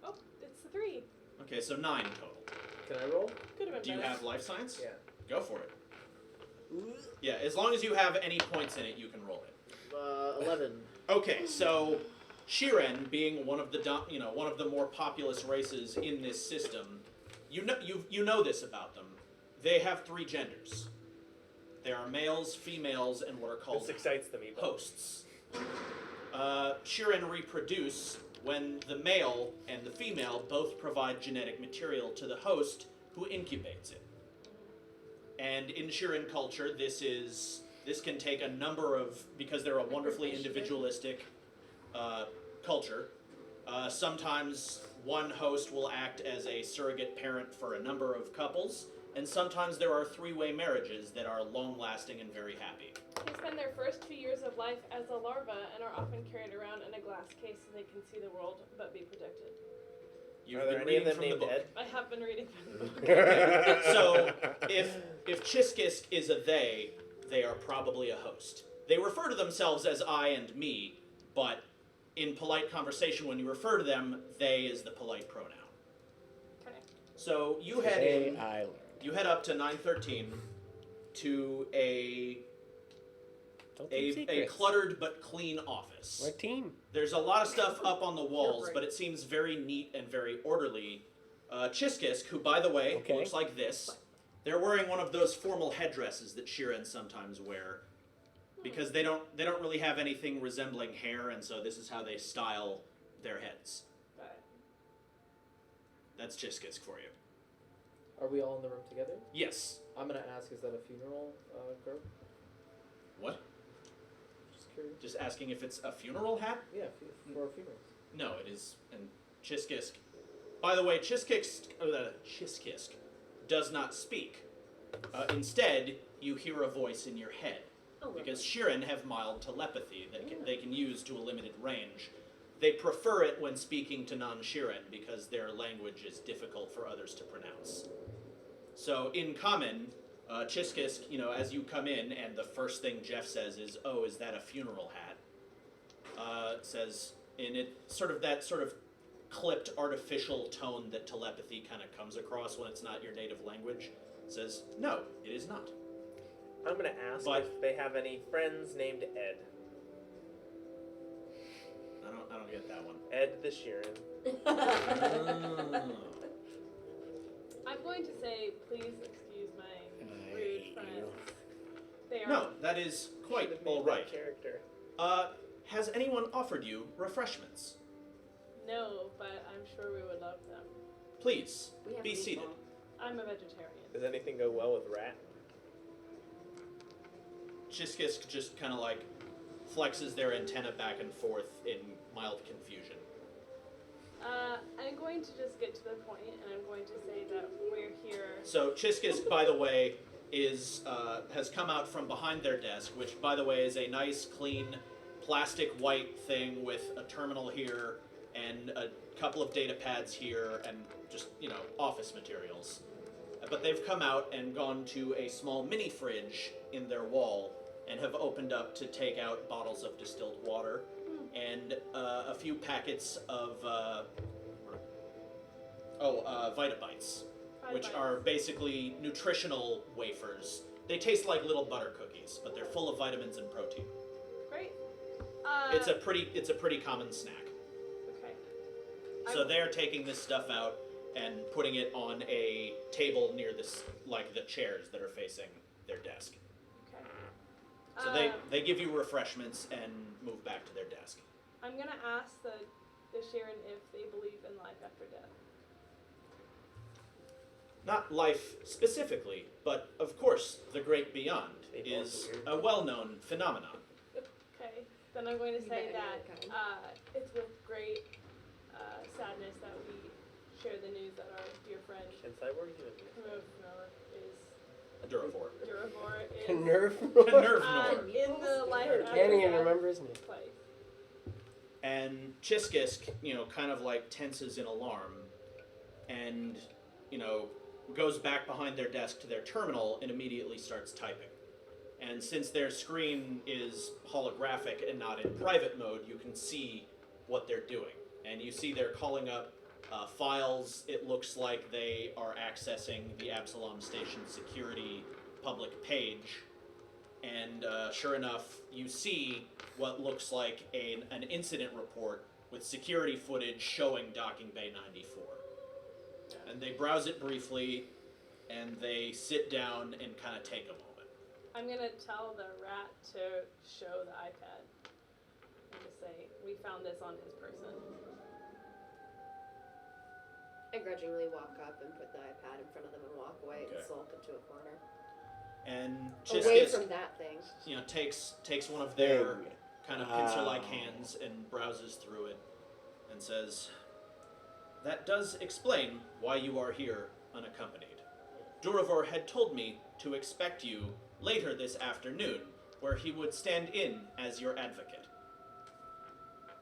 C: Oh, it's the 3.
B: Okay, so 9 total.
G: Can I roll?
C: Could have been
B: Do you
C: better.
B: have life science?
G: Yeah.
B: Go for it. Yeah, as long as you have any points in it, you can roll it.
D: 11.
B: Okay, so Shiren, being one of the one of the more populous races in this system, you know this about them. They have 3 genders. There are males, females, and what are called
F: This excites the meatball.
B: hosts. Shiren reproduce when the male and the female both provide genetic material to the host who incubates it. And in Shiren culture, this can take a number of, because they're a wonderfully individualistic culture. Sometimes one host will act as a surrogate parent for a number of couples, and sometimes there are 3-way marriages that are long-lasting and very happy.
C: They spend their first 2 years of life as a larva and are often carried around in a glass case so they can see the world but be protected.
B: You've
F: Are there
B: been
F: any of
B: reading
F: them
B: from the
F: named
B: book.
F: Ed?
C: I have been reading from the book.
B: So, if Chiskisk is a they are probably a host. They refer to themselves as I and me, but in polite conversation, when you refer to them, they is the polite pronoun.
C: Okay.
B: So you head
A: Today
B: in.
A: I learned.
B: You head up to 913 to a
A: Don't keep
B: a
A: secrets.
B: cluttered but clean office.
A: We're a team.
B: There's a lot of stuff up on the walls,
D: right.
B: but it seems very neat and very orderly. Chiskisk, who by the way
A: Okay.
B: looks like this, they're wearing one of those formal headdresses that Shiren sometimes wear, because they don't really have anything resembling hair, and so this is how they style their heads.
C: Got it.
B: That's Chiskisk for you.
G: Are we all in the room together?
B: Yes.
G: I'm gonna ask, is that a funeral garb?
B: What?
G: Just curious.
B: Just asking if it's a funeral hat?
G: Yeah, for funerals.
B: No, it is. And Chiskisk. By the way, Chiskisk does not speak. Instead, you hear a voice in your head.
E: Oh,
B: Because Shiren have mild telepathy that they can use to a limited range. They prefer it when speaking to non-Shiren because their language is difficult for others to pronounce. So in common, Chiskisk, as you come in and the first thing Jeff says is, "Oh, is that a funeral hat?" Says in that sort of clipped artificial tone that telepathy kind of comes across when it's not your native language. Says, "No, it is not."
F: I'm gonna ask
B: But-
F: if they have any friends named Ed.
B: I don't get that one.
F: Ed the Sheeran.
C: I'm going to say, please excuse my rude friends. They are.
B: No, that is quite
F: Should've
B: all
F: made that
B: right.
F: Character.
B: Has anyone offered you refreshments?
C: No, but I'm sure we would love them.
B: Please,
E: We have
B: be
E: meatball.
B: seated.
C: I'm a vegetarian.
F: Does anything go well with rat?
B: Chiskisk just kind of like flexes their antenna back and forth in mild confusion.
C: I'm going to just get to the point, and I'm going to say that we're here.
B: So Chiskisk, by the way, has come out from behind their desk, which, by the way, is a nice, clean, plastic white thing with a terminal here and a couple of data pads here and just, office materials. but they've come out and gone to a small mini fridge in their wall and have opened up to take out bottles of distilled water and a few packets of Vitabites, which are basically nutritional wafers. They taste like little butter cookies, but they're full of vitamins and protein.
C: Great.
B: It's a pretty common snack.
C: Okay.
B: So they're taking this stuff out and putting it on a table near this, like the chairs that are facing their desk.
C: Okay.
B: So they give you refreshments and move back to their desk.
C: I'm gonna ask the Sharon if they believe in life after death.
B: Not life specifically, but of course, the great beyond is a well-known phenomenon.
C: Okay. Then I'm going to say that it's with great sadness that we share the news that our dear friend
F: Can cyborgs even
C: Duravor is
A: Nerf.
B: Nervnor.
C: in the life
A: I
C: after
A: can't even
C: death
A: remember his name.
C: place.
B: And Chiskisk, kind of like tenses in alarm and, goes back behind their desk to their terminal and immediately starts typing. And since their screen is holographic and not in private mode, you can see what they're doing. And you see they're calling up files. It looks like they are accessing the Absalom Station security public page. And sure enough, you see what looks like an incident report with security footage showing Docking Bay 94. And they browse it briefly, and they sit down and kind of take a moment.
C: I'm gonna tell the rat to show the iPad and just say, we found this on his person.
E: I grudgingly walk up and put the iPad in front of them and walk away and
B: Okay.
E: sulk into a corner.
B: And
E: Away
B: Chiskisk,
E: from that thing.
B: takes one of their kind of pincer-like hands and browses through it and says, "That does explain why you are here unaccompanied. Duravor had told me to expect you later this afternoon, where he would stand in as your advocate.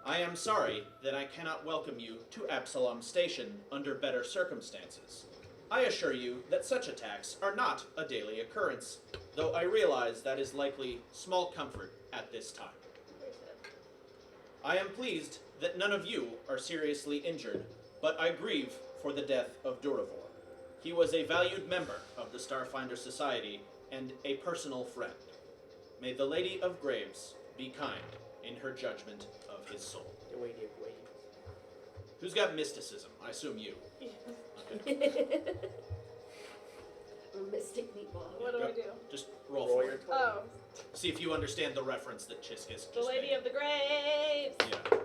B: I am sorry that I cannot welcome you to Absalom Station under better circumstances. I assure you that such attacks are not a daily occurrence, though I realize that is likely small comfort at this time. I am pleased that none of you are seriously injured, but I grieve for the death of Duravor. He was a valued member of the StarFinder Society and a personal friend. May the Lady of Graves be kind in her judgment of his soul." Who's got mysticism? I assume you. Okay.
E: Mystic meatball.
C: What do I do?
B: Just roll for it.
C: Oh,
B: See if you understand the reference that Chiskisk just
C: the Lady
B: made.
C: of the Graves!
B: Yeah.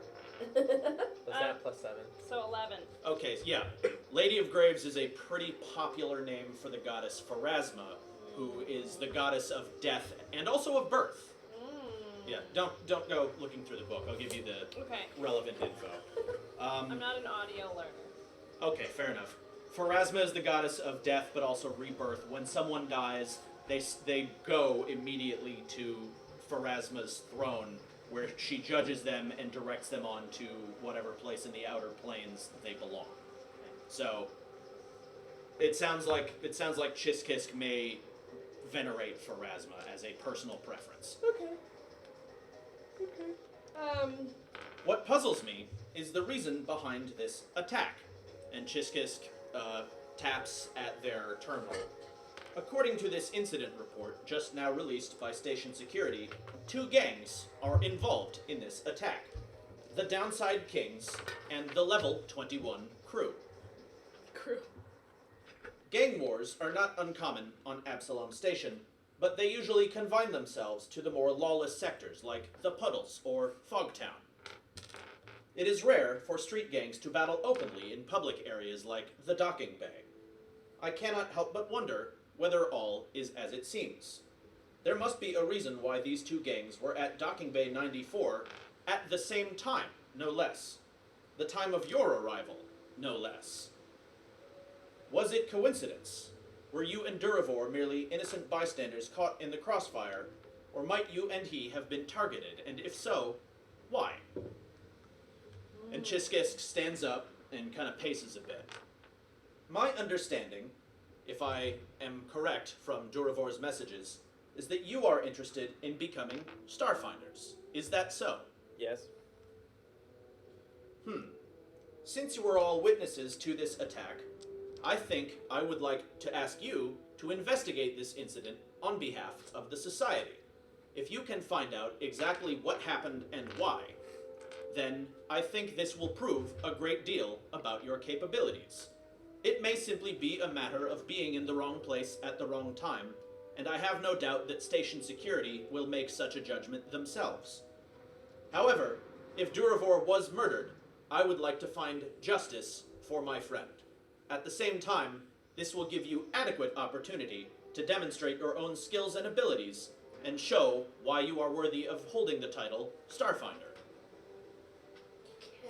F: Was that plus 7?
C: So 11.
B: Okay, yeah. Lady of Graves is a pretty popular name for the goddess Pharasma, who is the goddess of death and also of birth. Yeah, don't go looking through the book. I'll give you the
C: Okay.
B: relevant info.
C: I'm not an audio learner.
B: Okay, fair enough. Pharasma is the goddess of death, but also rebirth. When someone dies, they go immediately to Pharasma's throne, where she judges them and directs them on to whatever place in the outer planes they belong. So it sounds like Chiskisk may venerate Pharasma as a personal preference.
C: Okay.
B: What puzzles me is the reason behind this attack. And Chiskisk taps at their terminal. According to this incident report, just now released by station security, 2 gangs are involved in this attack. The Downside Kings and the Level 21 crew. Gang wars are not uncommon on Absalom Station, but they usually confine themselves to the more lawless sectors like the Puddles or Fogtown. It is rare for street gangs to battle openly in public areas like the Docking Bay. I cannot help but wonder whether all is as it seems. There must be a reason why these 2 gangs were at Docking Bay 94 at the same time, no less. The time of your arrival, no less. Was it coincidence? Were you and Duravor merely innocent bystanders caught in the crossfire, or might you and he have been targeted, and if so, why? And Chiskisk stands up and kind of paces a bit. My understanding if I am correct from Duravor's messages, is that you are interested in becoming StarFinders. Is that so?
F: Yes.
B: Since you were all witnesses to this attack, I think I would like to ask you to investigate this incident on behalf of the Society. If you can find out exactly what happened and why, then I think this will prove a great deal about your capabilities. It may simply be a matter of being in the wrong place at the wrong time, and I have no doubt that station security will make such a judgment themselves. However, if Duravor was murdered, I would like to find justice for my friend. At the same time, this will give you adequate opportunity to demonstrate your own skills and abilities and show why you are worthy of holding the title StarFinder.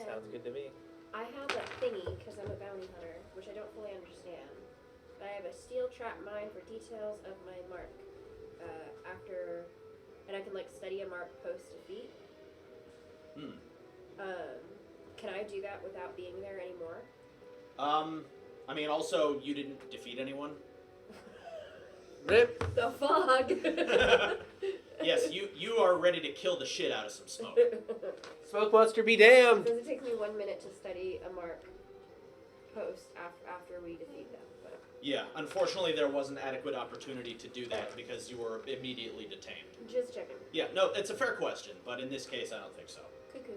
F: Sounds good to me.
E: I have that thingy because I'm a bounty hunter, which I don't fully understand. But I have a steel trap mine for details of my mark. And I can like study a mark post defeat. Can I do that without being there anymore?
B: I mean, also, you didn't defeat anyone.
A: Rip.
E: The fog.
B: Yes, you are ready to kill the shit out of some smoke.
A: Smoke monster be damned.
E: Does it take me 1 minute to study a mark post after we defeat them? But
B: Yeah, unfortunately there wasn't adequate opportunity to do that because you were immediately detained.
E: just checking.
B: Yeah, no, it's a fair question, but in this case I don't think so.
E: Cuckoo.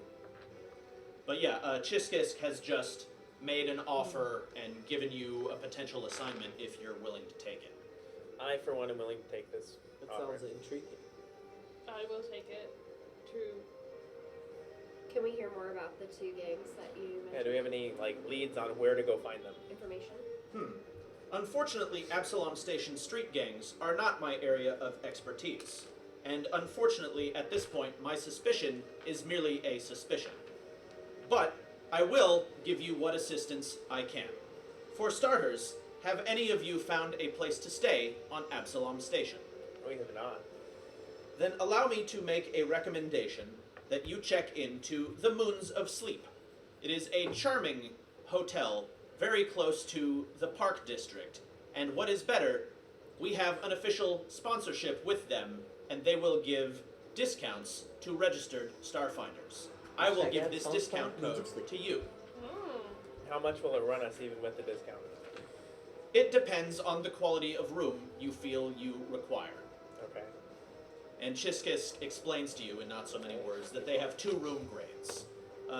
B: But yeah, Chiskisk has just made an offer and given you a potential assignment if you're willing to take it.
F: I, for one, am willing to take this
G: That
F: offer.
G: sounds intriguing.
C: I will take it. True.
E: Can we hear more about the two gangs that you mentioned?
F: Yeah, do we have any leads on where to go find them?
E: Information?
B: Unfortunately, Absalom Station street gangs are not my area of expertise. And unfortunately, at this point, my suspicion is merely a suspicion. But I will give you what assistance I can. For starters, have any of you found a place to stay on Absalom Station?
F: We have not.
B: Then allow me to make a recommendation that you check into the Moons of Sleep. It is a charming hotel very close to the Park District. And what is better, we have an official sponsorship with them, and they will give discounts to registered Starfinders. I will
G: Check
B: give
G: out
B: this
G: Sounds
B: discount
G: Fun, Moons
B: code
G: of Sleep.
B: to you.
F: How much will it run us even with the discount?
B: It depends on the quality of room you feel you require.
F: Okay.
B: And Chiskisk explains to you in not so many words that they have 2 room grades.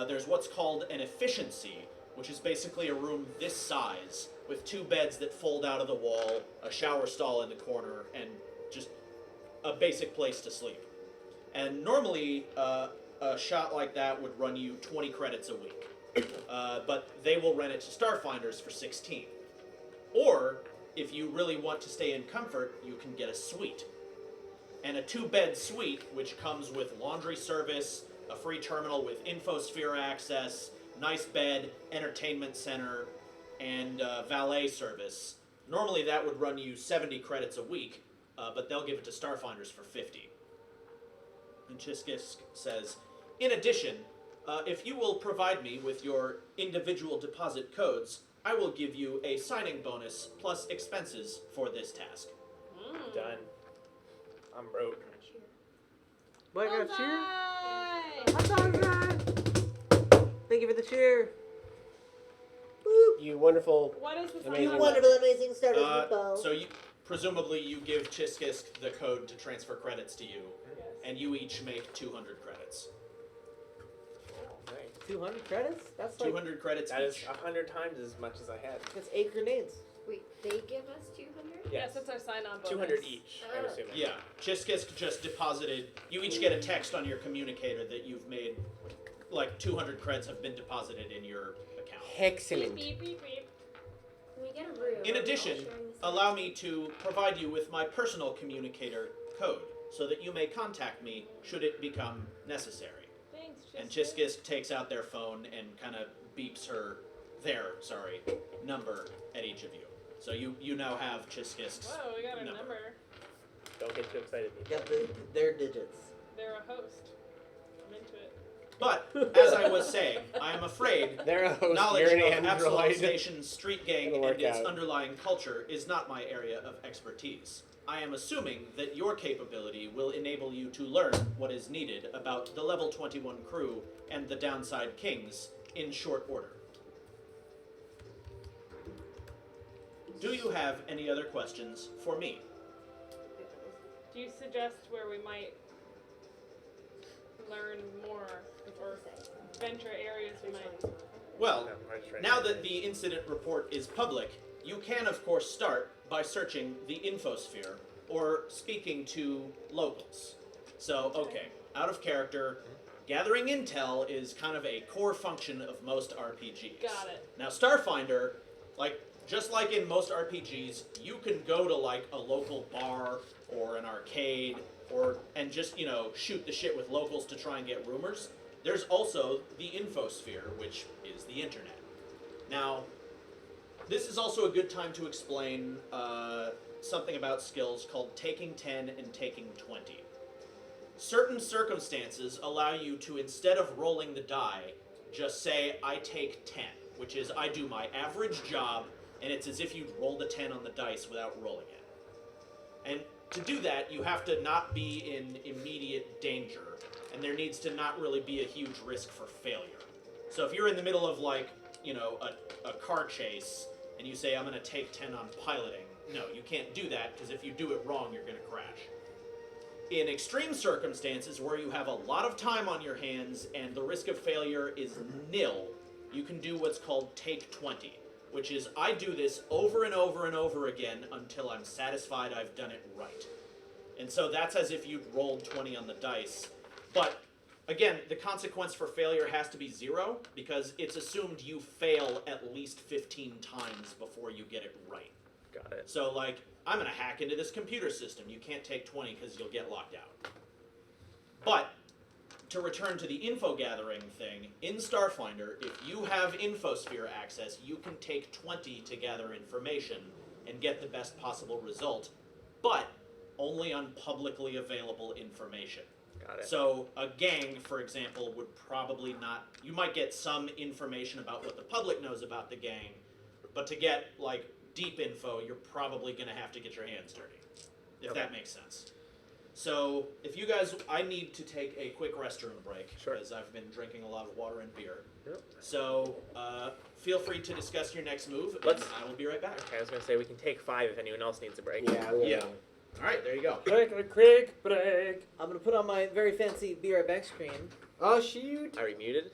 B: There's what's called an efficiency, which is basically a room this size with 2 beds that fold out of the wall, a shower stall in the corner, and just a basic place to sleep. And normally, a shot like that would run you 20 credits a week. But they will rent it to Starfinders for 16. Or, if you really want to stay in comfort, you can get a suite. And a 2-bed suite, which comes with laundry service, a free terminal with infosphere access, nice bed, entertainment center, and valet service. Normally that would run you 70 credits a week, but they'll give it to Starfinders for 50. And Chiskisk says, in addition, if you will provide me with your individual deposit codes, I will give you a signing bonus plus expenses for this task.
F: Done. I'm broke.
E: Cheer.
D: What, I got a cheer?
C: Bullseye!
D: Thank you for the cheer.
A: You wonderful.
C: What is the
A: Amazing.
C: sign-on
D: Wonderful,
C: bonus?
D: amazing starters. Meatball.
B: So presumably you give Chiskisk the code to transfer credits to you,
C: Yes.
B: and you each make 200 credits.
F: Nice.
D: 200 credits? That's like
B: 200 credits
F: That is
B: each.
F: 100 times as much as I had.
D: that's 8 grenades.
E: Wait, they give us 200?
C: Yes, that's our sign-on bonus.
F: 200 each, I'm assuming.
B: Yeah, Chiskisk just deposited. You each get a text on your communicator that you've made, like 200 creds have been deposited in your account.
A: Excellent.
C: Beep, beep, beep, beep.
E: Can we get a room?
B: In
E: Are we all
B: addition,
E: sharing the same-
B: allow me to provide you with my personal communicator code so that you may contact me should it become necessary.
C: Thanks,
B: And
C: Chiskisk.
B: Chiskisk takes out their phone and kind of beeps their number at each of you. So you now have Chiskisk's
C: Whoa, we got our
B: number.
C: number.
F: Don't get too excited.
D: Got their digits.
C: They're a host. I'm into it.
B: But, as I was saying, I am afraid
A: They're a host.
B: knowledge
A: You're
B: of
A: an
B: Absalom
A: android.
B: Station's street gang
A: It'll
B: and
A: work
B: its
A: out.
B: underlying culture is not my area of expertise. I am assuming that your capability will enable you to learn what is needed about the Level 21 crew and the Downside Kings in short order. Do you have any other questions for me?
C: Do you suggest where we might learn more or venture areas we might?
B: Well, now that the incident report is public, you can of course start by searching the infosphere or speaking to locals. So, okay, out of character, gathering intel is kind of a core function of most RPGs.
C: Got it.
B: Now, StarFinder, just like in most RPGs, you can go to like a local bar or an arcade and just, shoot the shit with locals to try and get rumors. There's also the infosphere, which is the internet. Now, this is also a good time to explain something about skills called taking 10 and taking 20. Certain circumstances allow you to, instead of rolling the die, just say, I take 10, which is I do my average job, and it's as if you'd rolled a 10 on the dice without rolling it. And to do that, you have to not be in immediate danger, and there needs to not really be a huge risk for failure. So if you're in the middle of a car chase, and you say, I'm going to take 10 on piloting, no, you can't do that, because if you do it wrong, you're going to crash. In extreme circumstances where you have a lot of time on your hands and the risk of failure is nil, you can do what's called take 20, which is I do this over and over and over again until I'm satisfied I've done it right. And so that's as if you'd rolled 20 on the dice. But again, the consequence for failure has to be 0 because it's assumed you fail at least 15 times before you get it right.
F: Got it.
B: So I'm going to hack into this computer system. You can't take 20 because you'll get locked out. But to return to the info gathering thing, in StarFinder, if you have infosphere access, you can take 20 to gather information and get the best possible result, but only on publicly available information.
F: Got it.
B: So a gang, for example, would probably not... You might get some information about what the public knows about the gang, but to get, deep info, you're probably going to have to get your hands dirty, if that makes sense. So, if you guys, I need to take a quick restroom break, because I've been drinking a lot of water and beer.
F: Yep.
B: So, feel free to discuss your next move, and I will be right back.
F: Okay, I was going to say we can take 5 if anyone else needs a break.
A: Yeah.
B: Alright, there you go.
A: Quick break.
D: I'm gonna put on my very fancy Be Right Back screen.
A: Oh, shoot.
F: Are you muted?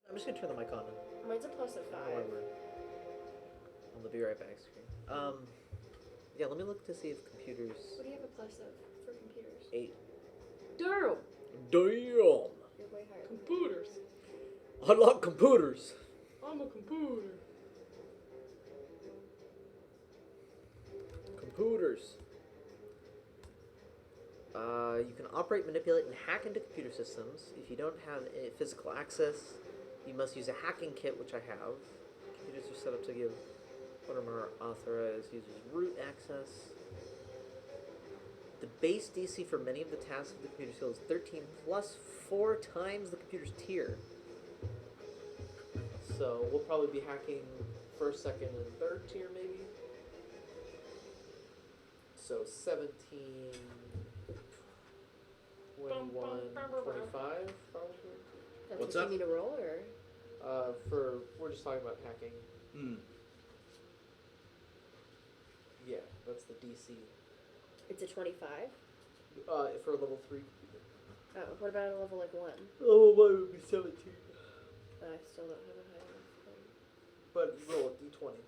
D: I'm just gonna turn the mic on.
E: Mine's a plus of 5.
D: However, on the Be Right Back screen. Yeah, let me look to see if computers.
E: What do you have a plus of for computers?
D: 8.
E: Duro!
D: Damn!
E: You're way higher.
C: Computers.
D: I like computers.
C: I'm a computer.
D: Computers. You can operate, manipulate, and hack into computer systems. If you don't have physical access, you must use a hacking kit, which I have. Computers are set up to give one or more authorized users root access. The base DC for many of the tasks of the computer skill is 13 plus 4 times the computer's tier. So we'll probably be hacking first, second, and third tier maybe. So 17, 21, 25 probably.
E: That's
B: What's
E: what
B: up?
E: you need to roll, or?
D: We're just talking about hacking.
B: Hmm.
D: Yeah, that's the DC.
E: It's a 25.
D: For a level 3.
E: Oh, what about a level like 1?
D: Oh, what would be 17?
E: I still don't have a high enough.
D: But roll a D20.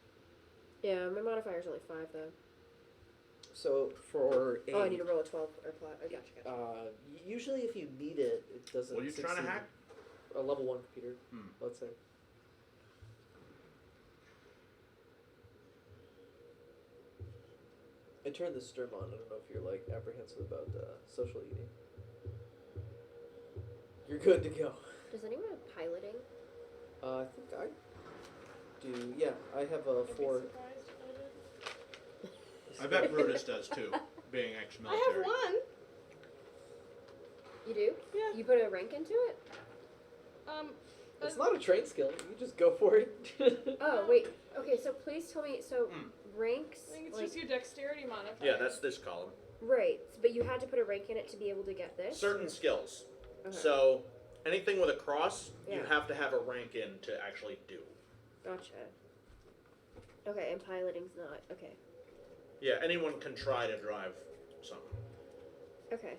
E: Yeah, my modifier's only 5 though.
D: So for a
E: Oh, I need to roll a 12 or flat. Oh, gotcha.
D: Usually if you need it, it doesn't.
B: What are you trying to
D: succeed.
B: hack?
D: A level 1 computer,
B: Hmm.
D: let's say. I turned the sturm on. I don't know if you're like apprehensive about social eating. You're good to go.
E: Does anyone have piloting?
D: I think I do. Yeah, I have a 4.
B: I bet Brutus does too, being
C: I
B: ex-military.
C: have one.
E: You do?
C: Yeah.
E: You put a rank into it?
D: It's not a train skill. You just go for it.
E: Oh, wait. Okay, so please tell me. So
B: Hmm.
E: ranks.
C: I think it's
E: like,
C: just your dexterity modifier.
B: Yeah, that's this column.
E: right, but you had to put a rank in it to be able to get this.
B: Certain skills.
E: Okay.
B: So anything with a cross, you
E: Yeah.
B: have to have a rank in to actually do.
E: Gotcha. Okay, and piloting's not. Okay.
B: Yeah, anyone can try to drive something.
E: Okay.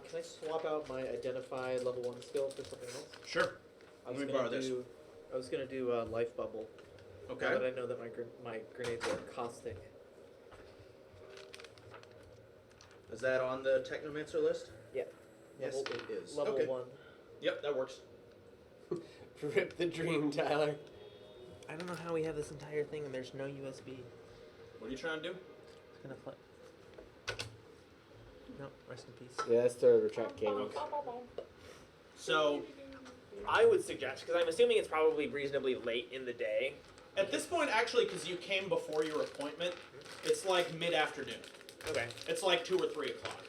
D: Can I swap out my identify level 1 skill for something else?
B: Sure.
D: I
B: Let me borrow this.
D: I was gonna do life bubble.
B: Okay.
D: Now that I know that my grenades are caustic.
B: Is that on the Technomancer list?
D: Yeah.
B: Yes,
D: Level-
B: it is.
D: Level
B: Okay.
D: 1.
B: Yep, that works.
A: Rip the dream, Tyler.
F: I don't know how we have this entire thing and there's no USB.
B: What are you trying to do?
F: It's gonna play. No, rest in peace.
A: Yeah, that's the retract game.
B: Okay. So,
F: I would suggest, because I'm assuming it's probably reasonably late in the day.
B: at this point, actually, because you came before your appointment, it's like mid-afternoon.
F: Okay.
B: It's like 2 or 3 o'clock.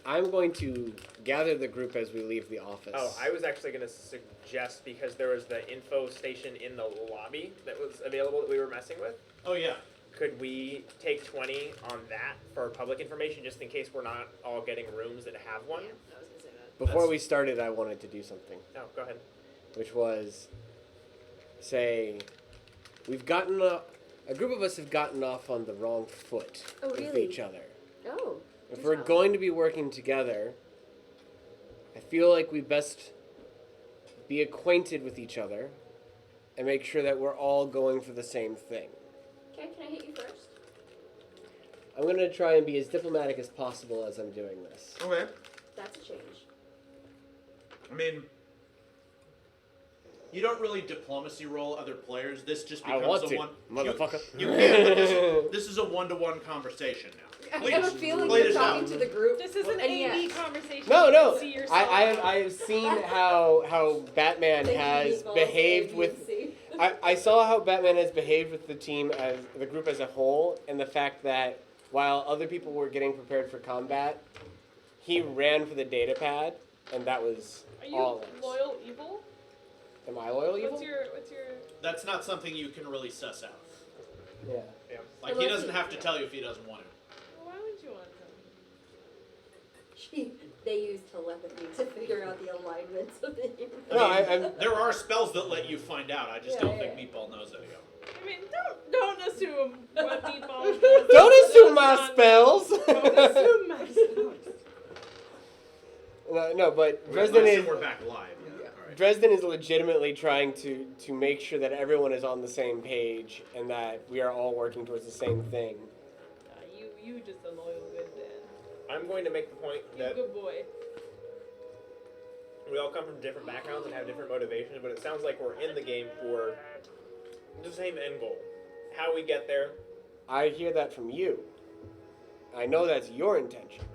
A: I'm going to gather the group as we leave the office.
F: Oh, I was actually going to suggest, because there was the info station in the lobby that was available that we were messing with.
B: Oh, yeah.
F: Could we take 20 on that for public information, just in case we're not all getting rooms that have one?
E: Yeah, I was gonna say that.
A: Before
B: That's-
A: we started, I wanted to do something,
F: No, go ahead.
A: which was say we've gotten a group of us have gotten off on the wrong foot
E: Oh,
A: with
E: really?
A: each other.
E: Oh.
A: If
E: do
A: we're
E: tell.
A: going to be working together, I feel like we best be acquainted with each other and make sure that we're all going for the same thing.
E: Okay, can I hit you first?
A: I'm going to try and be as diplomatic as possible as I'm doing this.
B: Okay.
E: That's a change.
B: I mean, you don't really diplomacy roll other players. This just
A: I
B: becomes
A: want
B: a
A: to,
B: one.
A: motherfucker.
B: You can, but this is a one-to-one conversation now.
E: I have a feeling
B: play
E: you're
B: this
E: talking
B: out.
E: to the group.
C: This is an
E: And
C: AD
E: yes.
C: conversation.
A: No,
C: You
A: no.
C: can see yourself.
A: I've seen how Batman
E: Thank you,
A: has
E: Meatballs,
A: behaved
E: A, B,
A: with.
E: and C.
A: I saw how Batman has behaved with the team as the group as a whole, and the fact that while other people were getting prepared for combat, he ran for the data pad, and that was
C: Are you
A: all. it was.
C: loyal evil?
A: Am I loyal evil?
C: What's your
B: That's not something you can really suss out.
A: Yeah.
B: Like, he doesn't have to tell you if he doesn't want to.
C: why would you want to?
E: They use telepathy to figure out the alignments of the
A: No, I'm.
B: There are spells that let you find out. I just
E: Yeah,
B: don't
E: yeah.
B: think Meatball knows any of them.
C: I mean, don't assume what Meatball does.
A: Don't assume my
C: Does not-
A: spells.
C: Don't assume my spells.
A: No, but
B: I
A: Dresden
B: assume
A: is.
B: we're back live. Yeah. All right.
A: Dresden is legitimately trying to make sure that everyone is on the same page and that we are all working towards the same thing.
C: You just a loyal good dad.
F: I'm going to make the point
C: You
F: that
C: good boy.
F: we all come from different backgrounds and have different motivations, but it sounds like we're in the game for the same end goal. How we get there.
A: I hear that from you. I know that's your intention.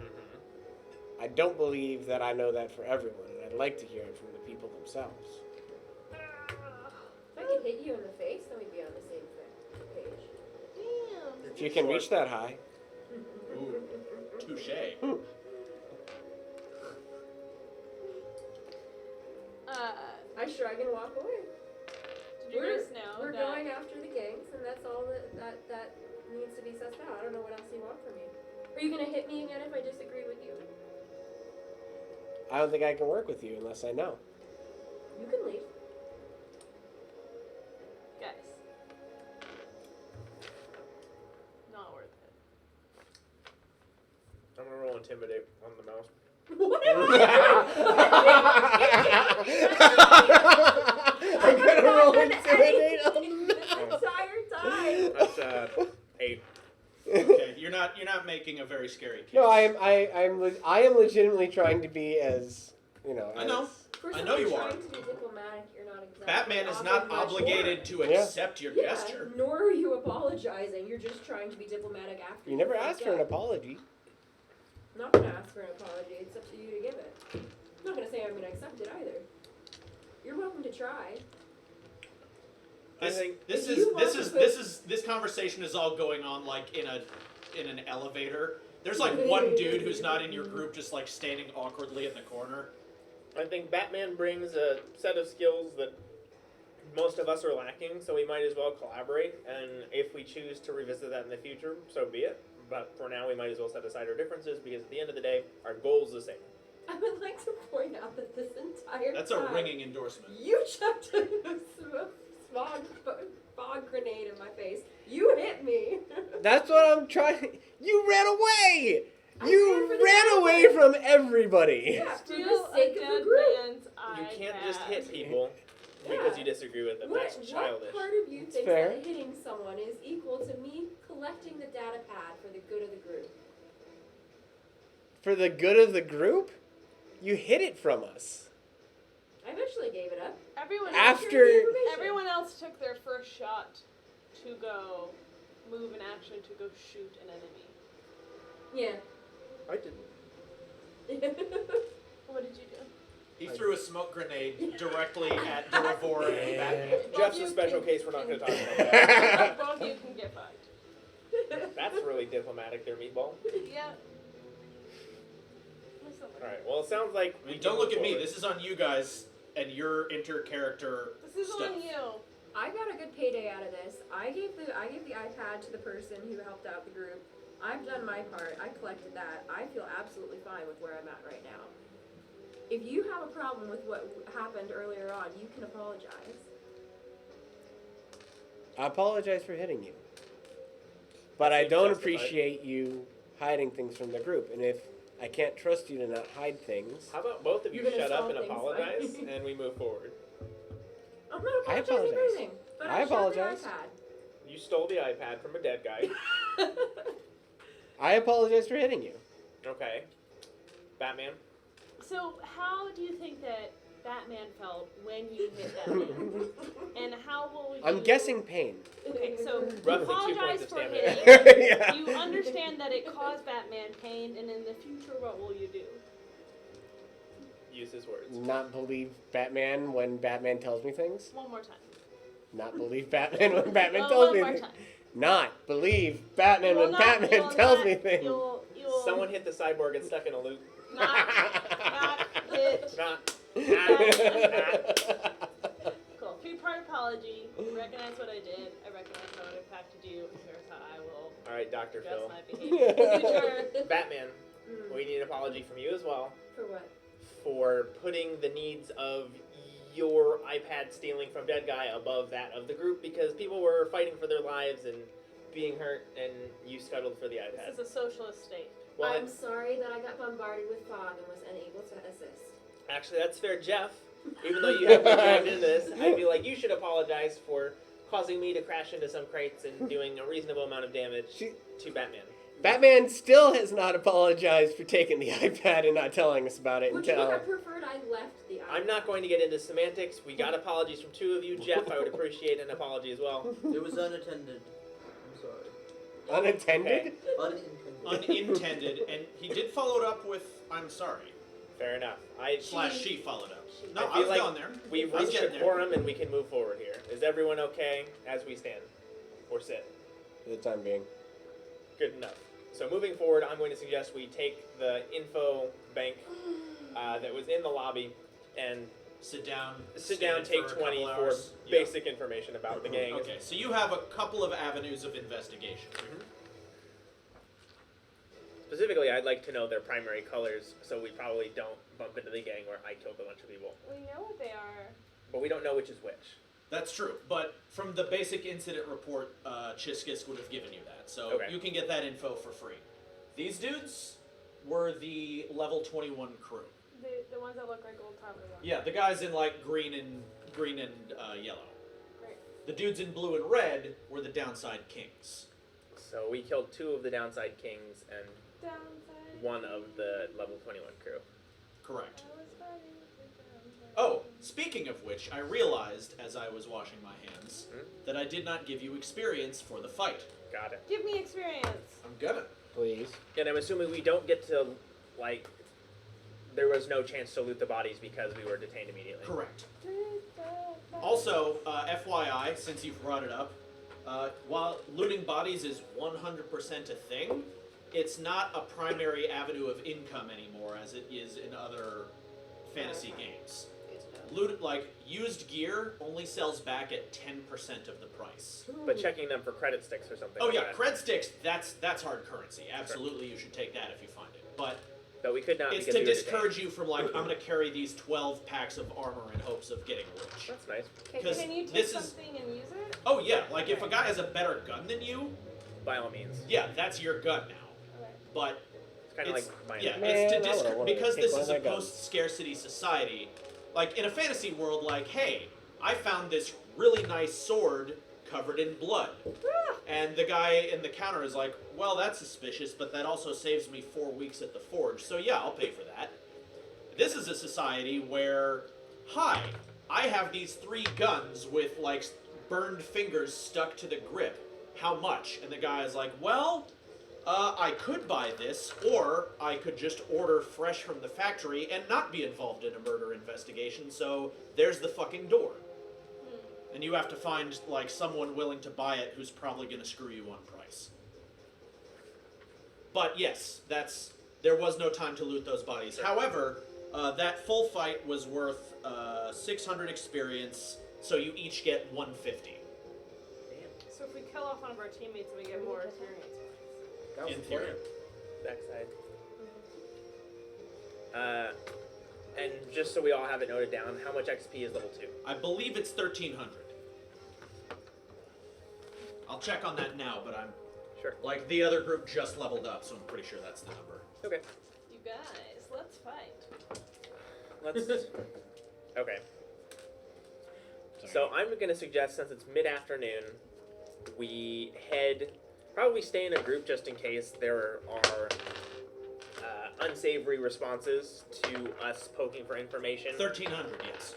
A: I don't believe that I know that for everyone, and I'd like to hear it from the people themselves.
E: If I could hit you in the face, then we'd be on the same page.
C: Damn.
A: If you can reach that high.
B: Ooh. Touche.
E: I shrug and walk away.
C: Did you guys know
E: We're
C: that
E: going after the gangs, and that's all that needs to be sussed out. I don't know what else you want from me. Are you gonna hit me again if I disagree with you?
A: I don't think I can work with you unless I know.
E: You can leave.
C: guys? Not worth it.
F: I'm gonna roll intimidate on the mouse.
E: What am I
A: I'm gonna roll
E: done
A: intimidate on
E: anything this entire time.
F: That's 8.
B: Okay, you're not making a very scary case.
A: No, I am legitimately trying to be as, you know.
B: I know.
E: For
B: I know you
E: someone
B: are.
E: trying to be diplomatic, you're not exactly
B: Batman is not
E: offering much
B: obligated to
A: Yeah.
B: accept your
E: more.
B: gesture.
E: Yeah, nor are you apologizing. You're just trying to be diplomatic after.
A: You never
E: fucked
A: asked for an
E: up.
A: apology.
E: I'm not gonna ask for an apology. It's up to you to give it. I'm not gonna say I'm gonna accept it either. You're welcome to try.
F: I think
B: This
E: If you want to put-
B: this conversation is all going on like in an elevator. There's like one dude who's not in your group just like standing awkwardly in the corner.
F: I think Batman brings a set of skills that most of us are lacking, so we might as well collaborate. And if we choose to revisit that in the future, so be it. But for now, we might as well set aside our differences because at the end of the day, our goal's the same.
E: I would like to point out that this entire
B: That's a
E: time
B: ringing endorsement.
E: you chucked a fog grenade in my face. You hit me.
A: That's what I'm trying. You ran away.
E: I
A: You
E: ran for the
A: ran away
E: bathroom.
A: from everybody.
E: Yeah, for
C: Steal
E: the
C: a
E: sake of
C: dead
E: the group.
C: man's
F: You can't just
C: iPad.
F: hit people because you disagree with them. That's childish.
E: What part of you
A: It's
E: thinks
A: fair.
E: that hitting someone is equal to me collecting the data pad for the good of the group?
A: For the good of the group, you hid it from us.
E: I eventually gave it up.
C: Everyone
A: After-
C: everyone else took their first shot to go move in action to go shoot an enemy.
E: Yeah.
F: I didn't.
C: What did you do?
B: He threw a smoke grenade directly at Durivor and Batman.
F: Jeff's
C: you
F: a special
C: can-
F: case. We're not going to talk about
C: Both
F: that.
C: of you can get fucked.
F: That's really diplomatic there, Meatball.
C: Yeah. Listen,
F: All right. Well, it sounds like we
B: Don't
F: can
B: look
F: move
B: at me.
F: forward.
B: This is on you guys and your inter-character
C: This is
B: stuff.
C: on you.
E: I got a good payday out of this. I gave the iPad to the person who helped out the group. I've done my part. I collected that. I feel absolutely fine with where I'm at right now. If you have a problem with what happened earlier on, you can apologize.
A: I apologize for hitting you. But I
F: Seems
A: don't
F: justified.
A: appreciate you hiding things from the group. And if I can't trust you to not hide things,
F: How about both of you
E: You're gonna
F: shut up
E: solve
F: and
E: things by-
F: apologize, and we move forward?
E: I'm not
A: I
E: apologizing for
A: apologize.
E: anything. But
A: I
E: I shot the
A: apologize.
F: You stole the iPad from a dead guy.
E: iPad.
A: I apologize for hitting you.
F: Okay. Batman.
C: So, how do you think that Batman felt when you hit that man? And how will you...
A: I'm guessing pain.
C: Okay, so you
F: Roughly 2
C: apologize
F: points of
C: for
F: stamina.
C: hitting.
A: Yeah.
C: You understand that it caused Batman pain, and in the future, what will you do?
F: Use his words.
A: Not believe Batman when Batman tells me things.
C: One more time.
A: Not believe Batman when Batman
C: Well,
A: tells
C: one
A: me
C: more
A: things.
C: time.
A: Not believe Batman
C: You will
A: when
C: not-
A: Batman
C: you will
A: tells
C: not-
A: me things.
C: You will
F: Someone hit the cyborg and stuck in a loop.
C: not hit.
F: Not.
C: Cool. 3-part apology. I recognize what I did. I recognize how it impacted you. And here's how I will
F: All right, Dr.
C: address
F: Phil.
C: my behavior in the future.
F: Batman, we need an apology from you as well
E: For what?
F: for putting the needs of your iPad stealing from dead guy above that of the group because people were fighting for their lives and being hurt, and you scuttled for the iPad.
C: This is a socialist state.
F: Well,
E: I'm sorry that I got bombarded with fog and was unable to assist.
F: actually, that's fair, Jeff. Even though you have been dragged into this, I feel like you should apologize for causing me to crash into some crates and doing a reasonable amount of damage to Batman.
A: Batman still has not apologized for taking the iPad and not telling us about it
E: Would you
A: until.
E: have preferred I left the iPad?
F: I'm not going to get into semantics. We got apologies from 2 of you. Jeff, I would appreciate an apology as well.
G: It was unattended. I'm sorry.
A: Unattended?
G: Unintended.
B: Unintended, and he did follow it up with "I'm sorry."
F: Fair enough.
B: She followed up. No,
F: I
B: I
F: feel
B: was
F: like
B: down there.
F: We've
B: I was
F: reached a
B: getting there.
F: quorum and we can move forward here. Is everyone okay as we stand? Or sit?
A: For the time being.
F: Good enough. So moving forward, I'm going to suggest we take the info bank that was in the lobby and
B: Sit down,
F: take
B: for a
F: 20
B: couple
F: for
B: hours.
F: basic information about the gang.
B: Okay, so you have a couple of avenues of investigation.
F: Specifically, I'd like to know their primary colors, so we probably don't bump into the gang where I killed a bunch of people.
C: We know what they are.
F: But we don't know which is which.
B: That's true, but from the basic incident report, Chiskis would have given you that, so
F: Okay.
B: you can get that info for free. These dudes were the level 21 crew.
C: The ones that look like old Tyler ones.
B: Yeah, the guys in like green and yellow.
C: Great.
B: The dudes in blue and red were the downside kings.
F: So we killed 2 of the downside kings and
C: Downside.
F: 1 of the level 21 crew.
B: Correct.
C: I was fighting with the downside.
B: Oh, speaking of which, I realized as I was washing my hands
F: Hmm?
B: that I did not give you experience for the fight.
F: Got it.
C: Give me experience.
B: I'm gonna.
A: Please.
F: And I'm assuming we don't get to, like, there was no chance to loot the bodies because we were detained immediately.
B: Correct. Also, FYI, since you've brought it up, while looting bodies is 100% a thing, it's not a primary avenue of income anymore as it is in other fantasy games. Used gear only sells back at 10% of the price.
F: But checking them for credit sticks or something.
B: Oh
F: like
B: yeah,
F: that.
B: cred sticks, that's hard currency. Absolutely, you should take that if you find it. But
F: But we could not
B: it's
F: because
B: to
F: we were
B: discourage you from like, I'm going to carry these 12 packs of armor in hopes of getting rich.
F: detained. That's nice.
E: Okay,
B: Because
C: Can you take
B: this is-
C: something and use it?
B: Oh yeah, like if a guy has a better gun than you,
F: By all means.
B: yeah, that's your gun now.
C: Okay.
B: But
F: It's kind of like mine.
B: yeah,
A: Man,
B: it's to
A: I would've
B: discourage
A: wanted to
B: because
A: take
B: this
A: one
B: is
A: of
B: a
A: my guns.
B: post-scarcity society. Like in a fantasy world, like, hey, I found this really nice sword covered in blood, and the guy in the counter is like, well, that's suspicious, but that also saves me 4 weeks at the forge, so yeah, I'll pay for that. This is a society where, hi, I have these 3 guns with like burned fingers stuck to the grip. How much? And the guy is like, well, I could buy this, or I could just order fresh from the factory and not be involved in a murder investigation, so there's the fucking door. And you have to find, like, someone willing to buy it who's probably going to screw you on price. But yes, there was no time to loot those bodies. However, that full fight was worth 600 experience, so you each get 150.
C: So if we kill off one of our teammates, we get more experience points.
G: That was
B: In
G: the
B: theory.
G: plan.
F: Backside. And just so we all have it noted down, how much XP is level 2?
B: I believe it's 1300. I'll check on that now, but I'm
F: Sure.
B: like the other group just leveled up, so I'm pretty sure that's the number.
F: Okay.
C: You guys, let's fight.
F: Let's. Okay. So I'm going to suggest, since it's mid-afternoon, we probably stay in a group just in case there are unsavory responses to us poking for information.
B: 1300, yes.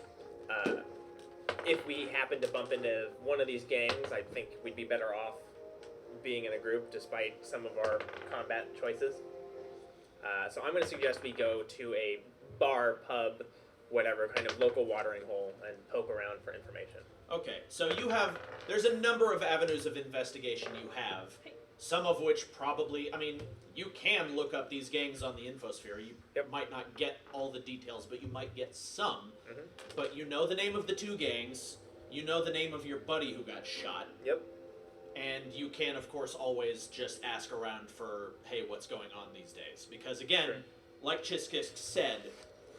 F: If we happen to bump into one of these gangs, I think we'd be better off being in a group despite some of our combat choices. So I'm going to suggest we go to a bar, pub, whatever, kind of local watering hole and poke around for information.
B: Okay, so there's a number of avenues of investigation you have, some of which probably, I mean, you can look up these gangs on the infosphere. You
F: Yep.
B: might not get all the details, but you might get some.
F: Mhm.
B: But you know the name of the 2 gangs, you know the name of your buddy who got shot,
F: Yep.
B: and you can, of course, always just ask around for, hey, what's going on these days? Because, again,
F: Sure.
B: like Chiskisk said,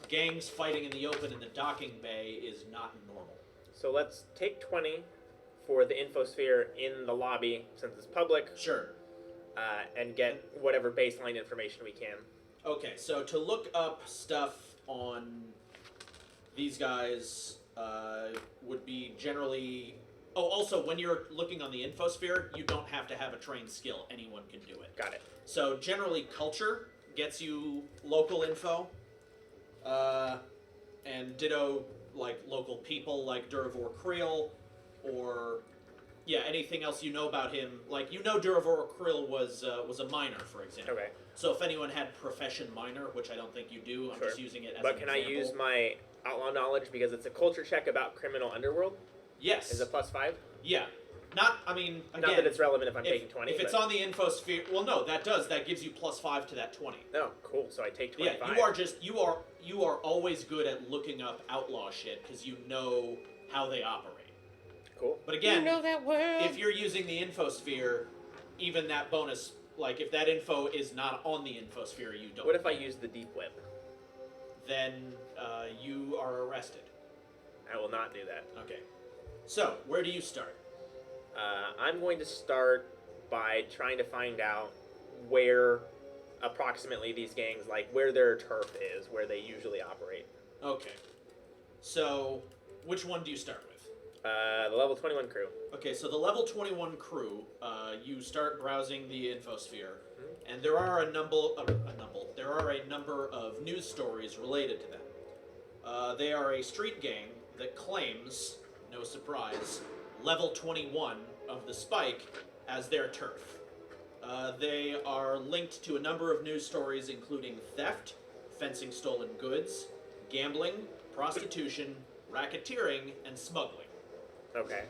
B: gangs fighting in the open in the docking bay is not normal.
F: So let's take 20 for the infosphere in the lobby, since it's public,
B: Sure.
F: and get whatever baseline information we can.
B: Okay, so to look up stuff on these guys would be generally... Oh, also, when you're looking on the infosphere, you don't have to have a trained skill. Anyone can do it.
F: Got it.
B: So generally, culture gets you local info, and ditto, like, local people, like Durivor Creel, or... Yeah, anything else you know about him. Like, you know Durivor Creel was a miner, for example.
F: Okay.
B: So if anyone had profession miner, which I don't think you do, I'm
F: Sure.
B: just using it as
F: But
B: an
F: can
B: example.
F: I use my outlaw knowledge because it's a culture check about criminal underworld?
B: Yes.
F: Is it +5?
B: Yeah. I mean, again,
F: Not that it's relevant if I'm
B: if,
F: taking 20.
B: if it's
F: but...
B: on the infosphere, well, no, that gives you +5 to that 20.
F: Oh, cool. So I take 25.
B: Yeah, you are always good at looking up outlaw shit because you know how they operate.
F: Cool.
B: But again,
A: You know that word.
B: if you're using the infosphere, even that bonus, like if that info is not on the infosphere, you don't.
F: What if I
B: get it.
F: use the deep whip?
B: Then you are arrested.
F: I will not do that.
B: Okay. So where do you start?
F: I'm going to start by trying to find out where approximately these gangs, like where their turf is, where they usually operate.
B: Okay. So which one do you start with?
F: The level 21 crew.
B: Okay, so the level 21 crew, you start browsing the infosphere, and there are a number of news stories related to them. They are a street gang that claims, no surprise, level 21 of the Spike as their turf. They are linked to a number of news stories including theft, fencing stolen goods, gambling, prostitution, racketeering, and smuggling.
F: Okay.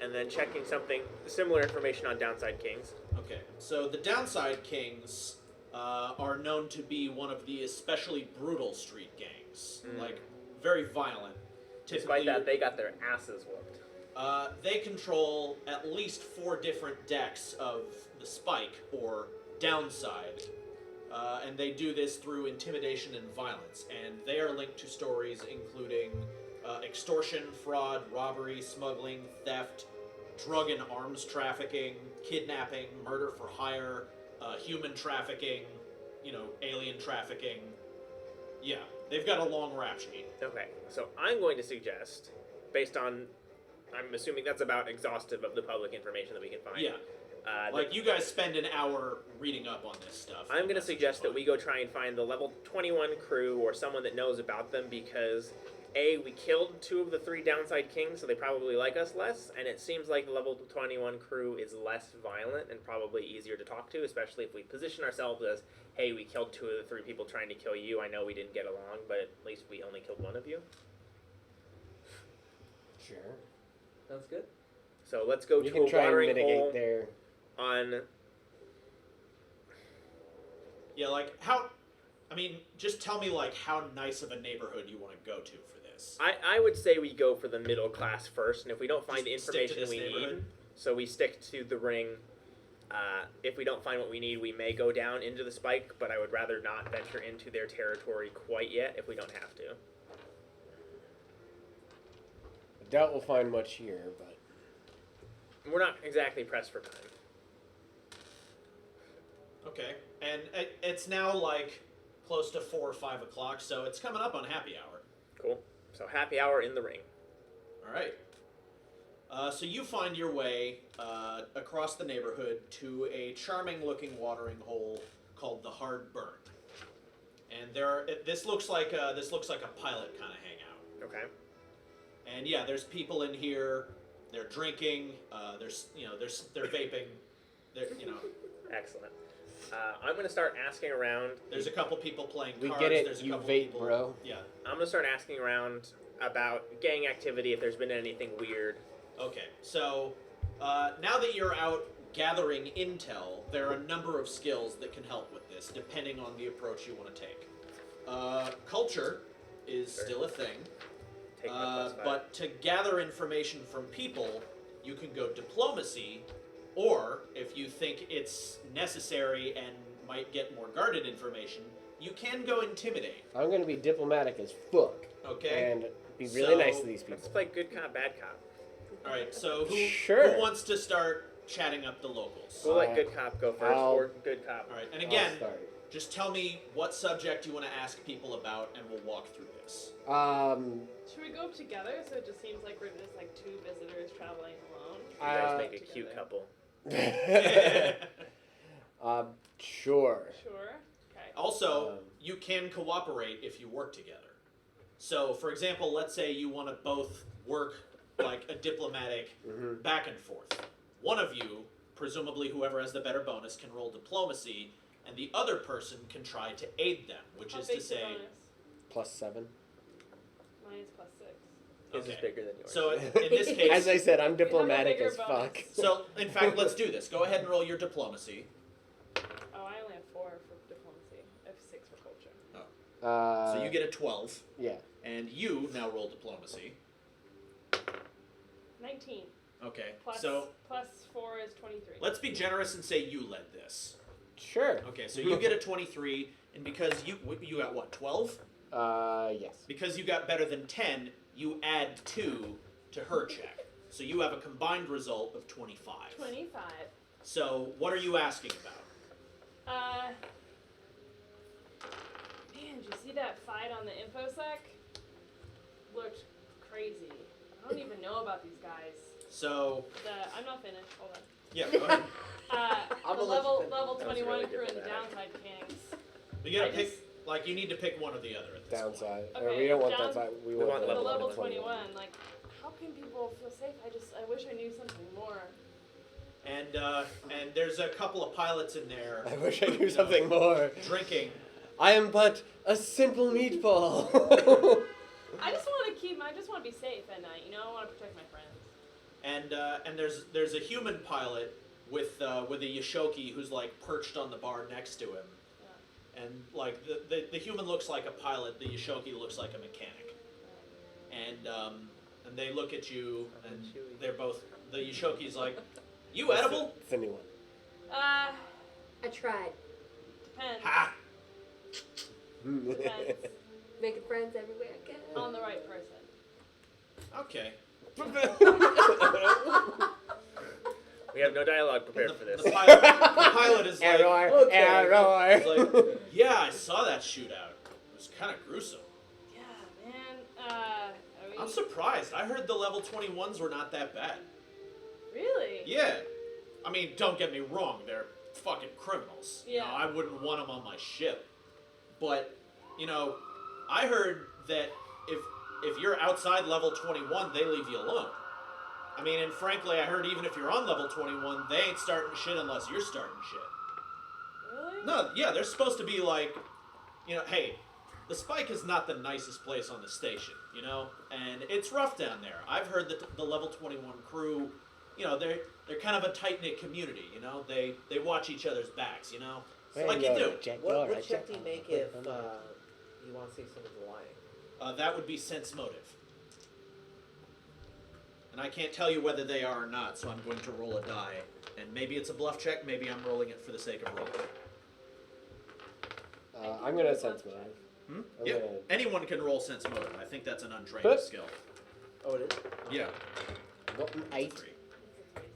F: And then checking something, similar information on Downside Kings.
B: Okay, so the Downside Kings are known to be one of the especially brutal street gangs. Like, very violent.
F: Despite that, they got their asses whooped.
B: They control at least 4 different decks of the Spike, or Downside. And they do this through intimidation and violence. And they are linked to stories including extortion, fraud, robbery, smuggling, theft, drug and arms trafficking, kidnapping, murder for hire, human trafficking, alien trafficking. Yeah, they've got a long rap sheet.
F: Okay, so I'm going to suggest, based on, I'm assuming that's about exhaustive of the public information that we can find.
B: Yeah. Like, you guys spend an hour reading up on this stuff.
F: I'm going to suggest that we go try and find the level 21 crew or someone that knows about them because, A, we killed 2 of the 3 Downside Kings, so they probably like us less, and it seems like the level 21 crew is less violent and probably easier to talk to, especially if we position ourselves as, hey, we killed 2 of the 3 people trying to kill you. I know we didn't get along, but at least we only killed 1 of you.
A: Sure.
G: Sounds good.
F: So let's go
A: You
F: to
A: can
F: a
A: try and
F: watering
A: mitigate
F: hole
A: their.
F: on...
B: Yeah, like, just tell me, like, how nice of a neighborhood you want to go to for this.
F: I would say we go for the middle class first, and if we don't find
B: Just
F: the
B: stick to
F: information
B: this
F: we need,
B: neighborhood?
F: so we stick to the ring. If we don't find what we need, we may go down into the Spike, but I would rather not venture into their territory quite yet if we don't have to.
A: I doubt we'll find much here, but.
F: We're not exactly pressed for time.
B: Okay, and it's now, like, close to 4 or 5 o'clock, so it's coming up on happy hour.
F: Cool. So happy hour in the ring.
B: All right. So you find your way across the neighborhood to a charming-looking watering hole called the Hard Burn, and this looks like a pilot kind of hangout.
F: Okay.
B: And yeah, there's people in here. They're drinking. They're vaping.
F: Excellent. I'm going to start asking around.
B: There's a couple people playing
A: We
B: cards.
A: get it,
B: There's a
A: you
B: couple
A: vape,
B: people,
A: bro.
B: Yeah.
F: I'm going to start asking around about gang activity, if there's been anything weird.
B: Okay, so now that you're out gathering intel, there are a number of skills that can help with this, depending on the approach you want to take. Culture is still a thing,
F: Take my +5.
B: but to gather information from people, you can go diplomacy, or if you think it's necessary and might get more guarded information, you can go intimidate.
A: I'm gonna be diplomatic as fuck.
B: Okay.
A: And be really
B: So-
A: nice to these people.
F: Let's play good cop, bad cop.
B: All right, so who
A: Sure.
B: wants to start chatting up the locals?
F: We'll let good cop go first,
A: I'll-
F: or good cop.
B: All right, and
A: I'll
B: again,
A: start.
B: just tell me what subject you want to ask people about, and we'll walk through this.
C: Should we go up together so it just seems like we're just like 2 visitors traveling alone?
F: You guys make a
C: together.
F: cute couple.
A: Sure.
C: Sure. Okay.
B: Also, you can cooperate if you work together. So, for example, let's say you want to both work like a diplomatic back and forth. One of you, presumably whoever has the better bonus, can roll diplomacy, and the other person can try to aid them, which
C: How
B: is to
C: big's the
B: say,
C: bonus?
A: +7.
C: Mine is +6.
F: His is bigger than yours.
B: So in this case,
A: As I said, I'm diplomatic
C: bigger
A: as
C: bonus.
A: fuck.
B: so in fact, let's do this. Go ahead and roll your diplomacy.
C: Oh, I only have 4 for diplomacy. I have 6 for culture.
B: So you get a 12,
A: Yeah.
B: and you now roll diplomacy.
C: 19.
B: Okay.
C: Plus,
B: So
C: plus 4 is 23.
B: let's be generous and say you led this.
A: Sure.
B: Okay. So you get a 23, and because you got what 12?
A: Yes.
B: Because you got better than 10, you add 2 to her check. So you have a combined result of 25.
C: 25.
B: So what are you asking about?
C: Man, did you see that fight on the infosec? Looked crazy. I don't even know about these guys.
B: So
C: I'm not finished. Hold on.
B: yeah, go ahead.
G: I'm
C: The
G: gonna let you
C: level
G: finish.
C: 21
F: really
C: crew and the
F: diplomatic.
C: downside mechanics.
B: You gotta
C: I
B: pick.
C: just-
B: Like you need to pick one or the other at this point.
A: Downside.
C: Okay,
A: we don't want
C: down-
A: downside. We
F: we
A: want
F: want
C: The
F: level
C: level
A: 21.
C: 21, like, how can people feel safe? I wish I knew something more.
B: And there's a couple of pilots in there
A: I wish I knew something more.
B: drinking.
A: I am but a simple meatball.
C: I just want to be safe at night, you know? I want to protect my friends.
B: And there's a human pilot with a Yashoki who's like perched on the bar next to him. And like the human looks like a pilot, the Yashoki looks like a mechanic. And they look at you and they're both the Yashoki's like, "You edible?"
A: It's a new one.
E: I tried.
C: Depends.
B: Ha!
C: Depends
E: Making friends everywhere I can.
C: on the right person.
B: Okay.
F: We have no dialogue
B: And
F: prepared for this.
B: the pilot is like,
A: Error.
G: okay.
A: Error.
B: he's like, "Yeah, I saw that shootout. It was kind of gruesome."
C: Yeah, man. Are we...
B: I'm surprised. I heard the level 21s were not that bad.
C: Really?
B: Yeah. I mean, don't get me wrong. They're fucking criminals. You know,
C: Yeah.
B: I wouldn't want them on my ship. But, you know, I heard that if you're outside level 21, they leave you alone. I mean, and frankly, I heard even if you're on level 21, they ain't starting shit unless you're starting shit.
C: Really?
B: No, yeah, they're supposed to be like, you know, hey, the Spike is not the nicest place on the station, you know? And it's rough down there. I've heard that the level 21 crew, you know, they're kind of a tight-knit community, you know? They watch each other's backs, you know? Like you do.
G: What check do you make if you want to see someone's lying?
B: That would be sense motive. And I can't tell you whether they are or not, so I'm going to roll a die. And maybe it's a bluff check, maybe I'm rolling it for the sake of rolling.
A: I'm gonna sense motive.
B: Hmm?
A: I'm
B: Yeah,
A: gonna-
B: anyone can roll sense motive. I think that's an untrained
A: But-
B: skill.
G: Oh, it is?
B: Yeah.
A: Got an 8.
B: 3.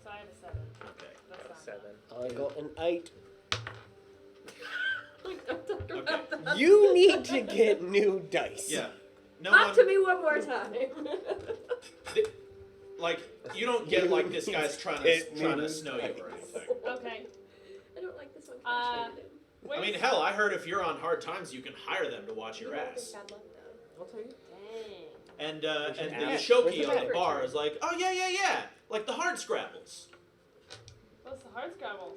C: So I have a 7.
B: Okay.
C: That's not
F: 7.
A: I got an 8.
C: Don't talk about that.
A: You need to get new dice.
B: Yeah. No
E: Talk
B: one,
E: to me one more time.
B: like, you don't get like this guy's trying to snow you or anything.
C: Okay.
E: I don't like this one.
B: I mean, hell, I heard if you're on hard times, you can hire them to watch your ass.
E: Bad luck though.
G: I'll tell you.
C: Dang.
B: And the
F: ask.
B: Yashoki
A: Where's
B: on
A: the
B: the bar is like, "Oh yeah, like the hard scrabbles."
C: What's the hard scrabbles?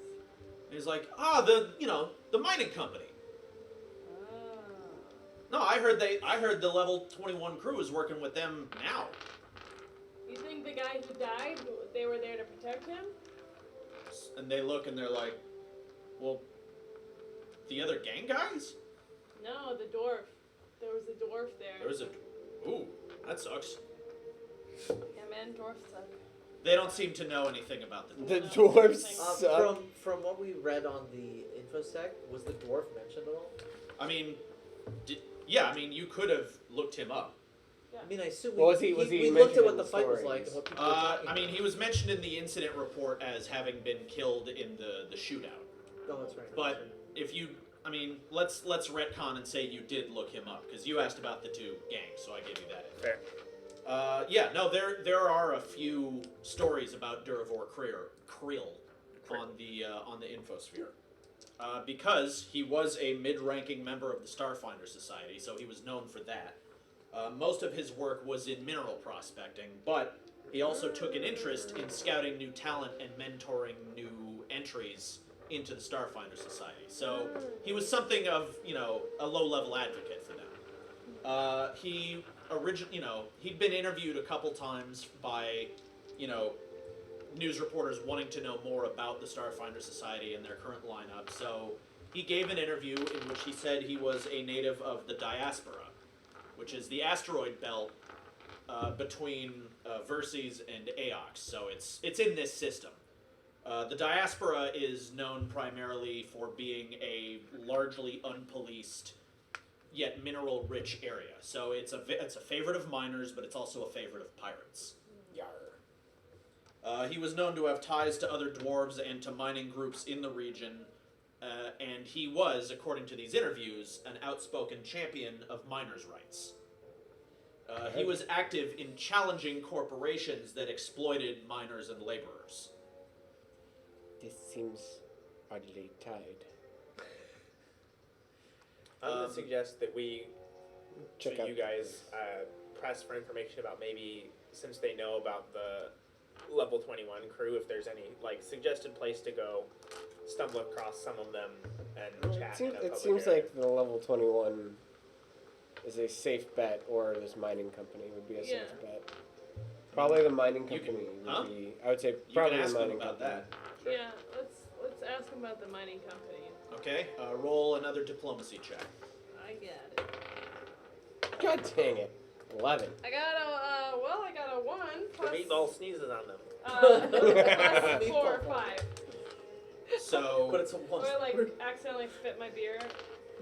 B: And he's like, the mining company.
C: Oh.
B: No, I heard the level 21 crew is working with them now.
C: You think the guy who died, they were there to protect him?
B: And they look and they're like, "Well, the other gang guys?
C: No, the dwarf. There was a dwarf there.
B: There was a ooh, that sucks."
C: Yeah, man, dwarfs suck.
B: They don't seem to know anything about the
A: The
B: dwarf.
A: dwarves
G: Um,
A: suck.
G: from what we read on the infosec, was the dwarf mentioned at all?
B: I mean, you could have looked him up.
G: I mean, I assume
A: Well, was he
G: we looked
A: mentioned
G: at what
A: in
G: the
A: the
G: fight was
A: stories?
G: like and what people were talking
B: I mean,
G: about.
B: he was mentioned in the incident report as having been killed in the shootout.
G: Oh, that's right.
B: But if you, let's retcon and say you did look him up because you asked about the two gangs, so I gave you that.
F: Fair.
B: There are a few stories about Durivor Creel on the Infosphere. Because he was a mid-ranking member of the StarFinder Society, so he was known for that. Most of his work was in mineral prospecting, but he also took an interest in scouting new talent and mentoring new entries into the StarFinder Society. So he was something of, a low-level advocate for them. He he'd been interviewed a couple times by, news reporters wanting to know more about the StarFinder Society and their current lineup. So he gave an interview in which he said he was a native of the Diaspora, which is the asteroid belt between Verces and Aox. So it's in this system. The Diaspora is known primarily for being a largely unpoliced yet mineral-rich area. So it's a favorite of miners, but it's also a favorite of pirates. He was known to have ties to other dwarves and to mining groups in the region, and he was, according to these interviews, an outspoken champion of miners' rights. He was active in challenging corporations that exploited miners and laborers.
A: This seems oddly tied.
F: I'm going to suggest that we,
A: Check
F: to
A: out
F: you guys, press for information about maybe, since they know about the level 21 crew, if there's any suggested place to go, stumble across some of them and chat.
A: It seems like the level 21 is a safe bet, or this mining company would be a safe bet. Probably the mining company would be. I would say probably
B: you can ask
A: the
B: him
A: mining
B: about
A: company.
B: that.
C: Yeah, let's ask him about the mining company.
B: Okay, roll another diplomacy check.
C: I get it.
A: God dang it! 11.
C: I got a 1
F: The
C: plus.
F: meatball sneezes on them.
C: Plus 4 or 5.
B: So
G: But it's a one.
C: Or accidentally spit my beer.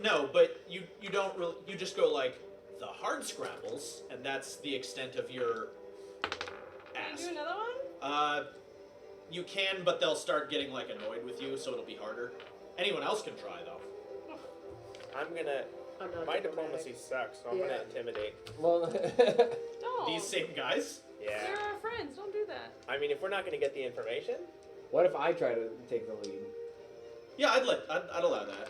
B: no, but you don't really. You just go the hard scrabbles, and that's the extent of your
C: Can
B: ask.
C: you do another one?
B: You can, but they'll start getting annoyed with you, so it'll be harder. Anyone else can try though.
F: I'm gonna.
G: I'm not
F: My
G: diplomatic.
F: diplomacy sucks, so I'm
G: Yeah.
F: gonna intimidate.
A: Well,
C: Don't.
B: These same guys.
F: Yeah.
C: They're our friends. Don't do that.
F: I mean, if we're not gonna get the information,
A: what if I try to take the lead?
B: Yeah, I'd allow that.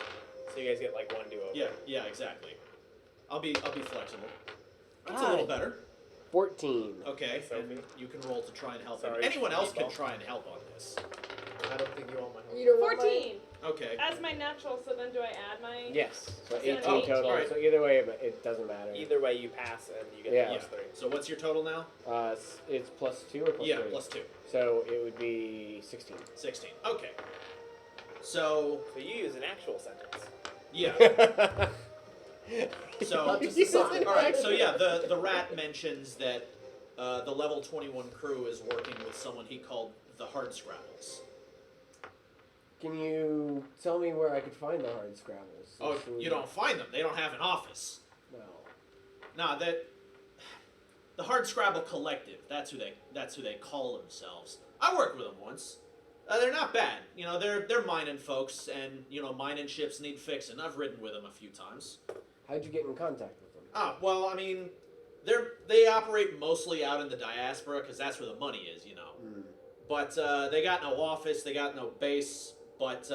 F: so you guys get one do-over.
B: Yeah, exactly. I'll be flexible. That's a little better.
A: 14.
B: Okay,
F: Sophie?
B: and you can roll to try and help
F: Sorry,
B: him. Anyone else can
F: meatball.
B: try and help on this.
G: I don't think you want my help.
E: You don't want
C: 14.
B: Okay.
C: As my natural, so then do I add my?
A: Yes. So
C: That's
A: 18
C: an
A: total.
C: 18.
B: Alright.
A: So either way, it doesn't matter.
F: Either way, you pass and you get
A: Yeah.
F: the +3.
B: So what's your total now?
A: It's plus 2 or plus
B: Yeah,
A: 3?
B: +2.
A: So it would be 16.
B: 16. Okay. So
F: So you use an actual sentence.
B: yeah. So
G: Not just a sign.
B: all right. So yeah, the rat mentions that the level 21 crew is working with someone he called the Hard Scrabbles.
A: Can you tell me where I could find the hard scrabbles?
B: Oh, you don't find them. They don't have an office.
A: No.
B: Nah, the Hard Scrabble Collective. That's who they call themselves. I worked with them once. They're not bad. They're mining folks, and mining ships need fixing. I've ridden with them a few times.
A: How'd you get in contact with them?
B: Well, I mean, they operate mostly out in the diaspora because that's where the money is, But they got no office, they got no base. But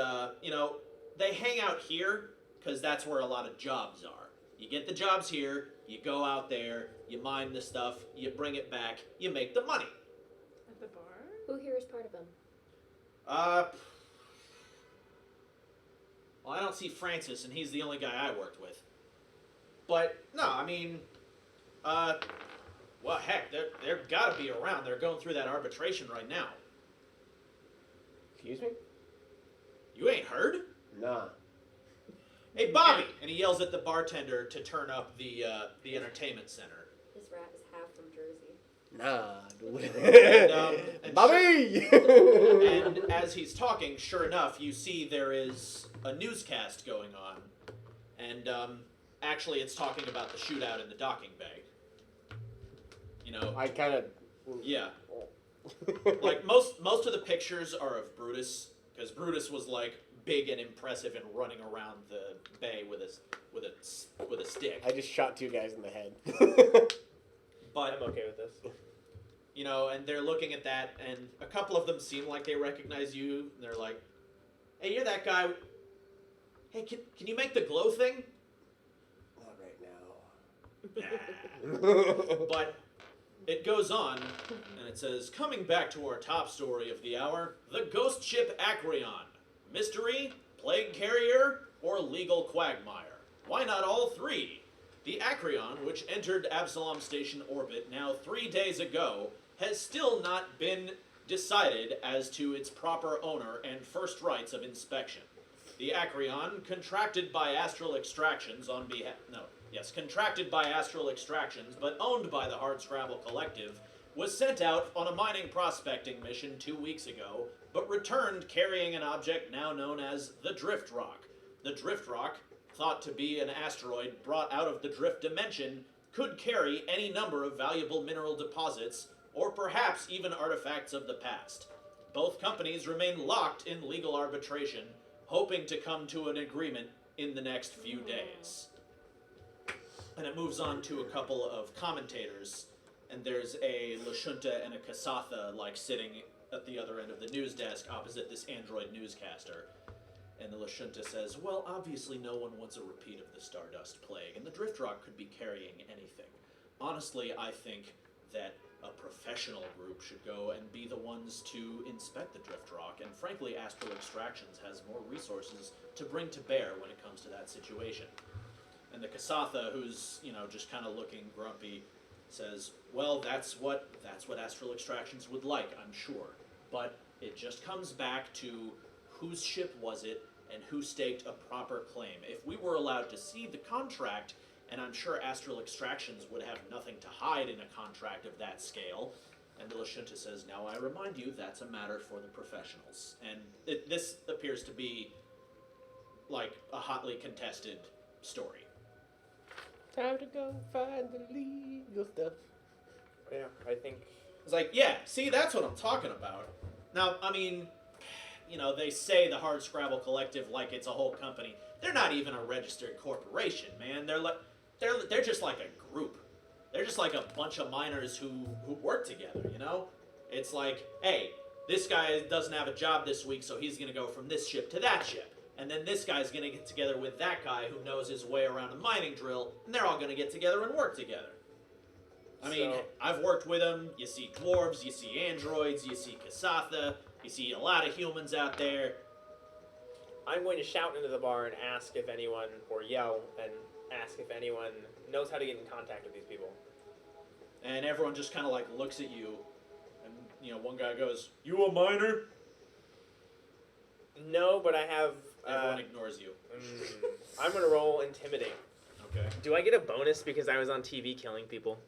B: they hang out here because that's where a lot of jobs are. You get the jobs here, you go out there, you mine the stuff, you bring it back, you make the money.
C: At the bar?
E: Who here is part of them?
B: Well, I don't see Francis, and he's the only guy I worked with. But no, I mean, well, heck, they're gotta be around. They're going through that arbitration right now.
A: Excuse me?
B: You ain't heard?
A: Nah.
B: Hey, Bobby! And he yells at the bartender to turn up the entertainment center.
E: This rat is half from Jersey.
A: Nah.
B: And
A: Bobby!
B: And as he's talking, sure enough, you see there is a newscast going on. And actually, it's talking about the shootout in the docking bay.
A: I kind of...
B: Yeah. Most of the pictures are of Brutus, because Brutus was big and impressive and running around the bay with a stick.
A: I just shot 2 guys in the head.
B: But
F: I'm okay with this.
B: and they're looking at that, and a couple of them seem like they recognize you. And they're like, "Hey, you're that guy. Hey, can you make the glow thing?"
A: Not right now.
B: Nah. But it goes on, and it says, "Coming back to our top story of the hour, the ghost ship Acreon. Mystery, plague carrier, or legal quagmire? Why not all three? The Acreon, which entered Absalom Station orbit now 3 days ago, has still not been decided as to its proper owner and first rights of inspection. The Acreon, contracted by Astral Extractions on behalf... No, yes, contracted by Astral Extractions, but owned by the Hardscrabble Collective, was sent out on a mining prospecting mission 2 weeks ago, but returned carrying an object now known as the Drift Rock. The Drift Rock, thought to be an asteroid brought out of the Drift Dimension, could carry any number of valuable mineral deposits, or perhaps even artifacts of the past. Both companies remain locked in legal arbitration, hoping to come to an agreement in the next few days. And it moves on to a couple of commentators, and there's a Lashunta and a Kasatha, like, sitting at the other end of the news desk opposite this android newscaster. And the Lashunta says, well, obviously no one wants a repeat of the Stardust Plague, and the Drift Rock could be carrying anything. Honestly, I think that a professional group should go and be the ones to inspect the Drift Rock, and frankly, Astral Extractions has more resources to bring to bear when it comes to that situation. And the Kasatha, who's, just kind of looking grumpy, says, well, that's what Astral Extractions would like, I'm sure. But it just comes back to whose ship was it and who staked a proper claim. If we were allowed to see the contract, and I'm sure Astral Extractions would have nothing to hide in a contract of that scale. And the Lashunta says, now I remind you, that's a matter for the professionals. And this appears to be like a hotly contested story.
A: Time to go find the legal stuff.
F: Yeah, I think.
B: It's like, yeah, see, that's what I'm talking about. Now, I mean, they say the Hardscrabble Collective like it's a whole company. They're not even a registered corporation, man. They're just like a group. They're just like a bunch of miners who work together, It's like, hey, this guy doesn't have a job this week, so he's going to go from this ship to that ship. And then this guy's going to get together with that guy who knows his way around a mining drill, and they're all going to get together and work together. I mean, I've worked with them. You see dwarves, you see androids, you see Kasatha, you see a lot of humans out there.
F: I'm going to shout into the bar and ask if anyone, or yell and ask if anyone knows how to get in contact with these people.
B: And everyone just kind of like looks at you, and one guy goes, "You a miner?"
F: No, but I have.
B: Everyone ignores you.
F: I'm gonna roll intimidate.
B: Okay.
F: Do I get a bonus because I was on TV killing people?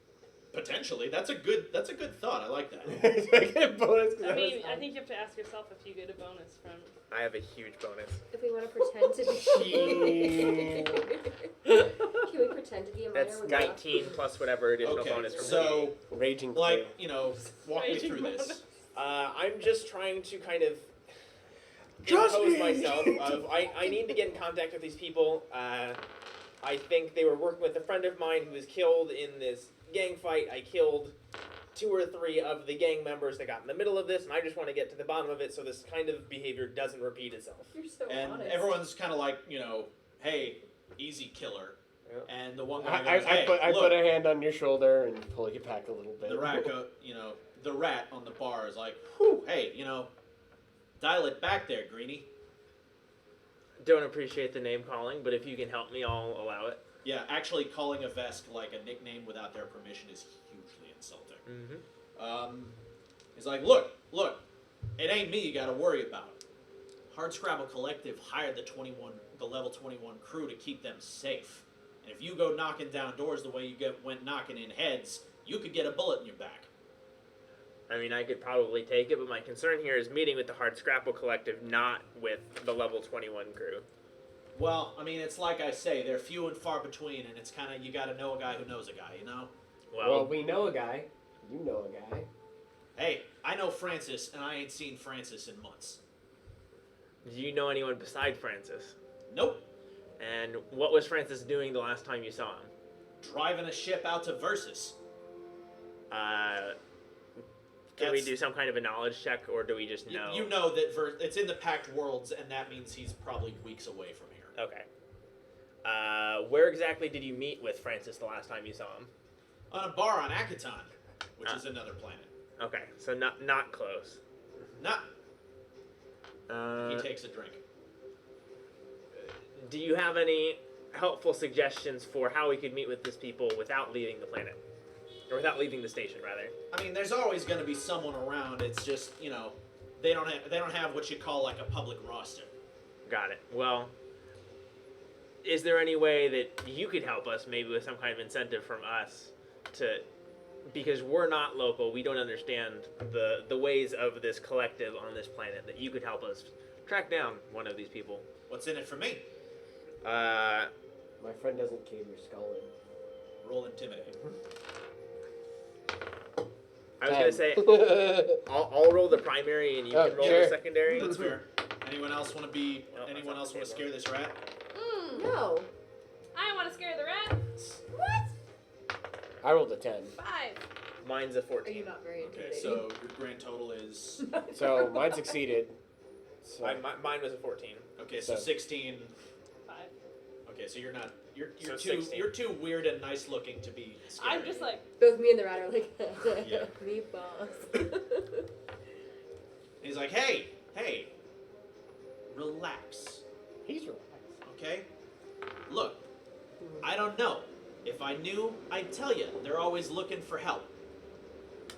B: Potentially, that's a good thought. I like that.
A: I get a bonus.
C: I mean, I think you have to ask yourself if you get a bonus from.
F: I have a huge bonus.
E: If we want to pretend to be. Can we pretend to be a miner?
F: That's 19 plus whatever additional bonus from
B: so
A: raging.
B: like walk me through this.
F: I'm just trying to kind of
A: Trust
F: impose
A: me.
F: myself. I need to get in contact with these people. I think they were working with a friend of mine who was killed in this gang fight. I killed 2 or 3 of the gang members that got in the middle of this, and I just want to get to the bottom of it so this kind of behavior doesn't repeat itself.
E: You're so
B: And
E: honest.
B: everyone's kind of like, hey, easy killer.
F: Yeah.
B: And the one guy goes,
A: I
B: hey,
A: put
B: look,
A: a hand on your shoulder and pull you back a little bit.
B: the rat on the bar is like, whew, hey, dial it back there, Greenie.
F: Don't appreciate the name calling, but if you can help me, I'll allow it.
B: Yeah, actually calling a Vesk like a nickname without their permission is hugely insulting.
F: Mm-hmm.
B: He's like, look, it ain't me you gotta worry about. Hardscrabble Collective hired the level 21 crew to keep them safe. And if you go knocking down doors the way you went knocking in heads, you could get a bullet in your back.
F: I mean, I could probably take it, but my concern here is meeting with the Hardscrabble Collective, not with the level 21 crew.
B: Well, I mean, it's like I say, they're few and far between, and it's kind of, you gotta know a guy who knows a guy,
A: Well, we know a guy. You know a guy.
B: Hey, I know Francis, and I ain't seen Francis in months.
F: Do you know anyone beside Francis?
B: Nope.
F: And what was Francis doing the last time you saw him?
B: Driving a ship out to Versus.
F: Can we do some kind of a knowledge check, or do we just know?
B: You know that it's in the Pact Worlds, and that means he's probably weeks away from here.
F: Okay. Where exactly did you meet with Francis the last time you saw him?
B: On a bar on Akaton, which is another planet.
F: Okay, so not close.
B: Nah,
F: Uh,
B: he takes a drink.
F: Do you have any helpful suggestions for how we could meet with these people without leaving the planet, or without leaving the station, rather.
B: I mean, there's always going to be someone around. It's just, they don't have what you call like a public roster.
F: Got it. Well, is there any way that you could help us, maybe with some kind of incentive from us, because we're not local, we don't understand the ways of this collective on this planet, that you could help us track down one of these people?
B: What's in it for me?
A: My friend doesn't cave your skull in.
B: Roll intimidate.
F: I was gonna say, I'll roll the primary and you can roll
A: sure.
F: the secondary.
B: That's fair. Anyone else want to
F: No,
B: Anyone
F: that's
B: else
F: on
B: want
F: the
B: to scare this rat?
E: No.
C: I want to scare the rat.
E: What?
A: I rolled a 10.
C: 5.
F: Mine's a
E: Are
F: 14.
E: you not very
B: Okay,
E: intimidating?
B: so your grand total is
A: So mine succeeded. So
F: Mine was a 14.
B: okay. So
A: So-
B: 16.
C: 5.
B: Okay, so you're not. You're
F: So
B: too
F: 16.
B: you're too weird and nice looking to be scary.
C: I'm just like,
E: Both me and the rat are like,
B: Yeah.
E: me boss.
B: He's like, hey, relax.
A: he's relaxed.
B: Okay? Look, I don't know. If I knew, I'd tell you. They're always looking for help.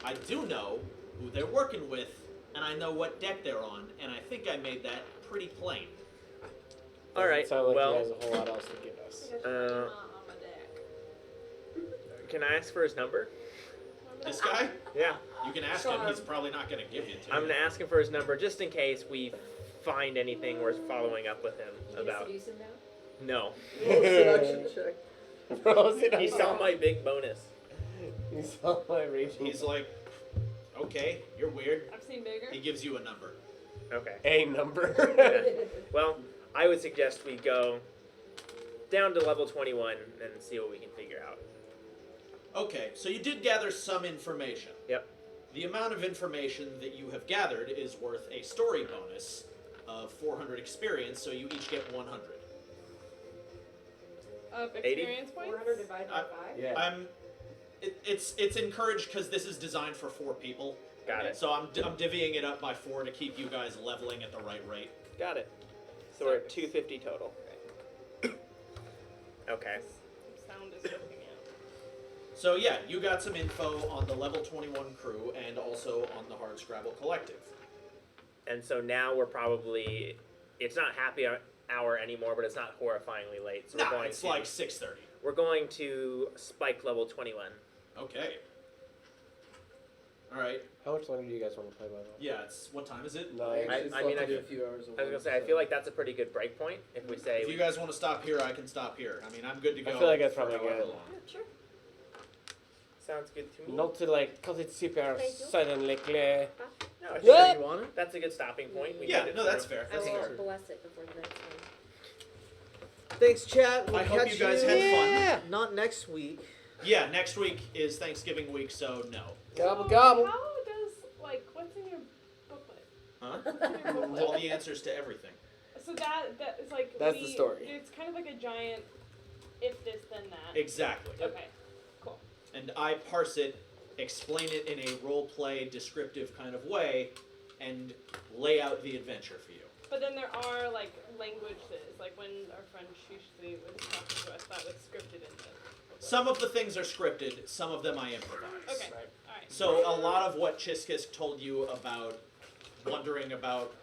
B: I do know who they're working with, and I know what deck they're on, and I think I made that pretty plain.
F: All right.
A: Sound like
F: Well,
A: he has a whole lot else to give us.
C: on my deck.
F: can I ask for his number?
B: This guy,
F: Yeah.
B: you can ask him. He's probably not going to give it to
F: I'm
B: you.
F: gonna ask him for his number just in case we find anything worth following up with him
E: You gonna
F: about.
E: seduce him now?
F: No.
G: Seduction check.
F: He saw my big bonus.
A: He saw my raging.
B: He's like, okay, you're weird.
C: I've seen bigger.
B: He gives you a number.
F: Okay.
A: a number.
F: Well, I would suggest we go down to level 21 and see what we can figure out.
B: Okay, so you did gather some information.
F: Yep.
B: The amount of information that you have gathered is worth a story bonus of 400 experience, so you each get 100.
C: Of
F: 80?
C: experience points.
E: 400 divided by 5?
A: Yeah.
B: It's encouraged because this is designed for 4 people.
F: Got it.
B: So I'm divvying it up by 4 to keep you guys leveling at the right rate.
F: Got it. So we're at 250 total. Okay.
C: Sound is working out.
B: So yeah, you got some info on the level 21 crew and also on the Hardscrabble Collective.
F: And so now we're probably, it's not happy hour anymore, but it's not horrifyingly late. So
B: No,
F: we're going
B: it's
F: to,
B: like 6:30.
F: we're going to spike level 21.
B: Okay. All right.
A: How much longer do you guys want to play by the way?
B: Yeah, it's what time is it?
A: Nine.
F: I mean, I
G: do a
F: feel-
G: few hours.
F: I was gonna say, I feel like that's a pretty good break point if we say.
B: If you guys want to stop here, I can stop here. I mean, I'm good to go.
A: I feel like that's
B: for
A: probably
B: however
A: good.
B: long.
E: Sure.
F: Sounds good to me.
A: Not to like, cause it's super
E: Thank you.
A: suddenly clear.
F: No, I
A: Yeah.
F: think
G: You want it?
F: that's a good stopping point. We
B: Yeah,
F: made it
B: no, that's
F: through.
B: fair.
E: I
B: That's
E: will
B: fair.
E: bless it before the next one.
G: Thanks, chat. We'll
B: I hope
G: catch
B: you guys had fun.
A: Yeah.
G: Not next week.
B: Yeah, next week is Thanksgiving week, so no.
A: Gobble
C: So
A: gobble.
C: How does, like, what's in your booklet?
B: Huh?
C: What's in your booklet?
B: All the answers to everything.
C: So that is like
A: That's the story.
C: It's kind of like a giant if this then that.
B: Exactly.
C: Okay, cool.
B: And I parse it, explain it in a role play, descriptive kind of way, and lay out the adventure for you.
C: But then there are like languages, like when our friend Shushli was talking to us, that was scripted in the booklet.
B: Some of the things are scripted, some of them I improvise.
C: Okay, alright.
B: So a lot of what Chiskisk told you about wondering about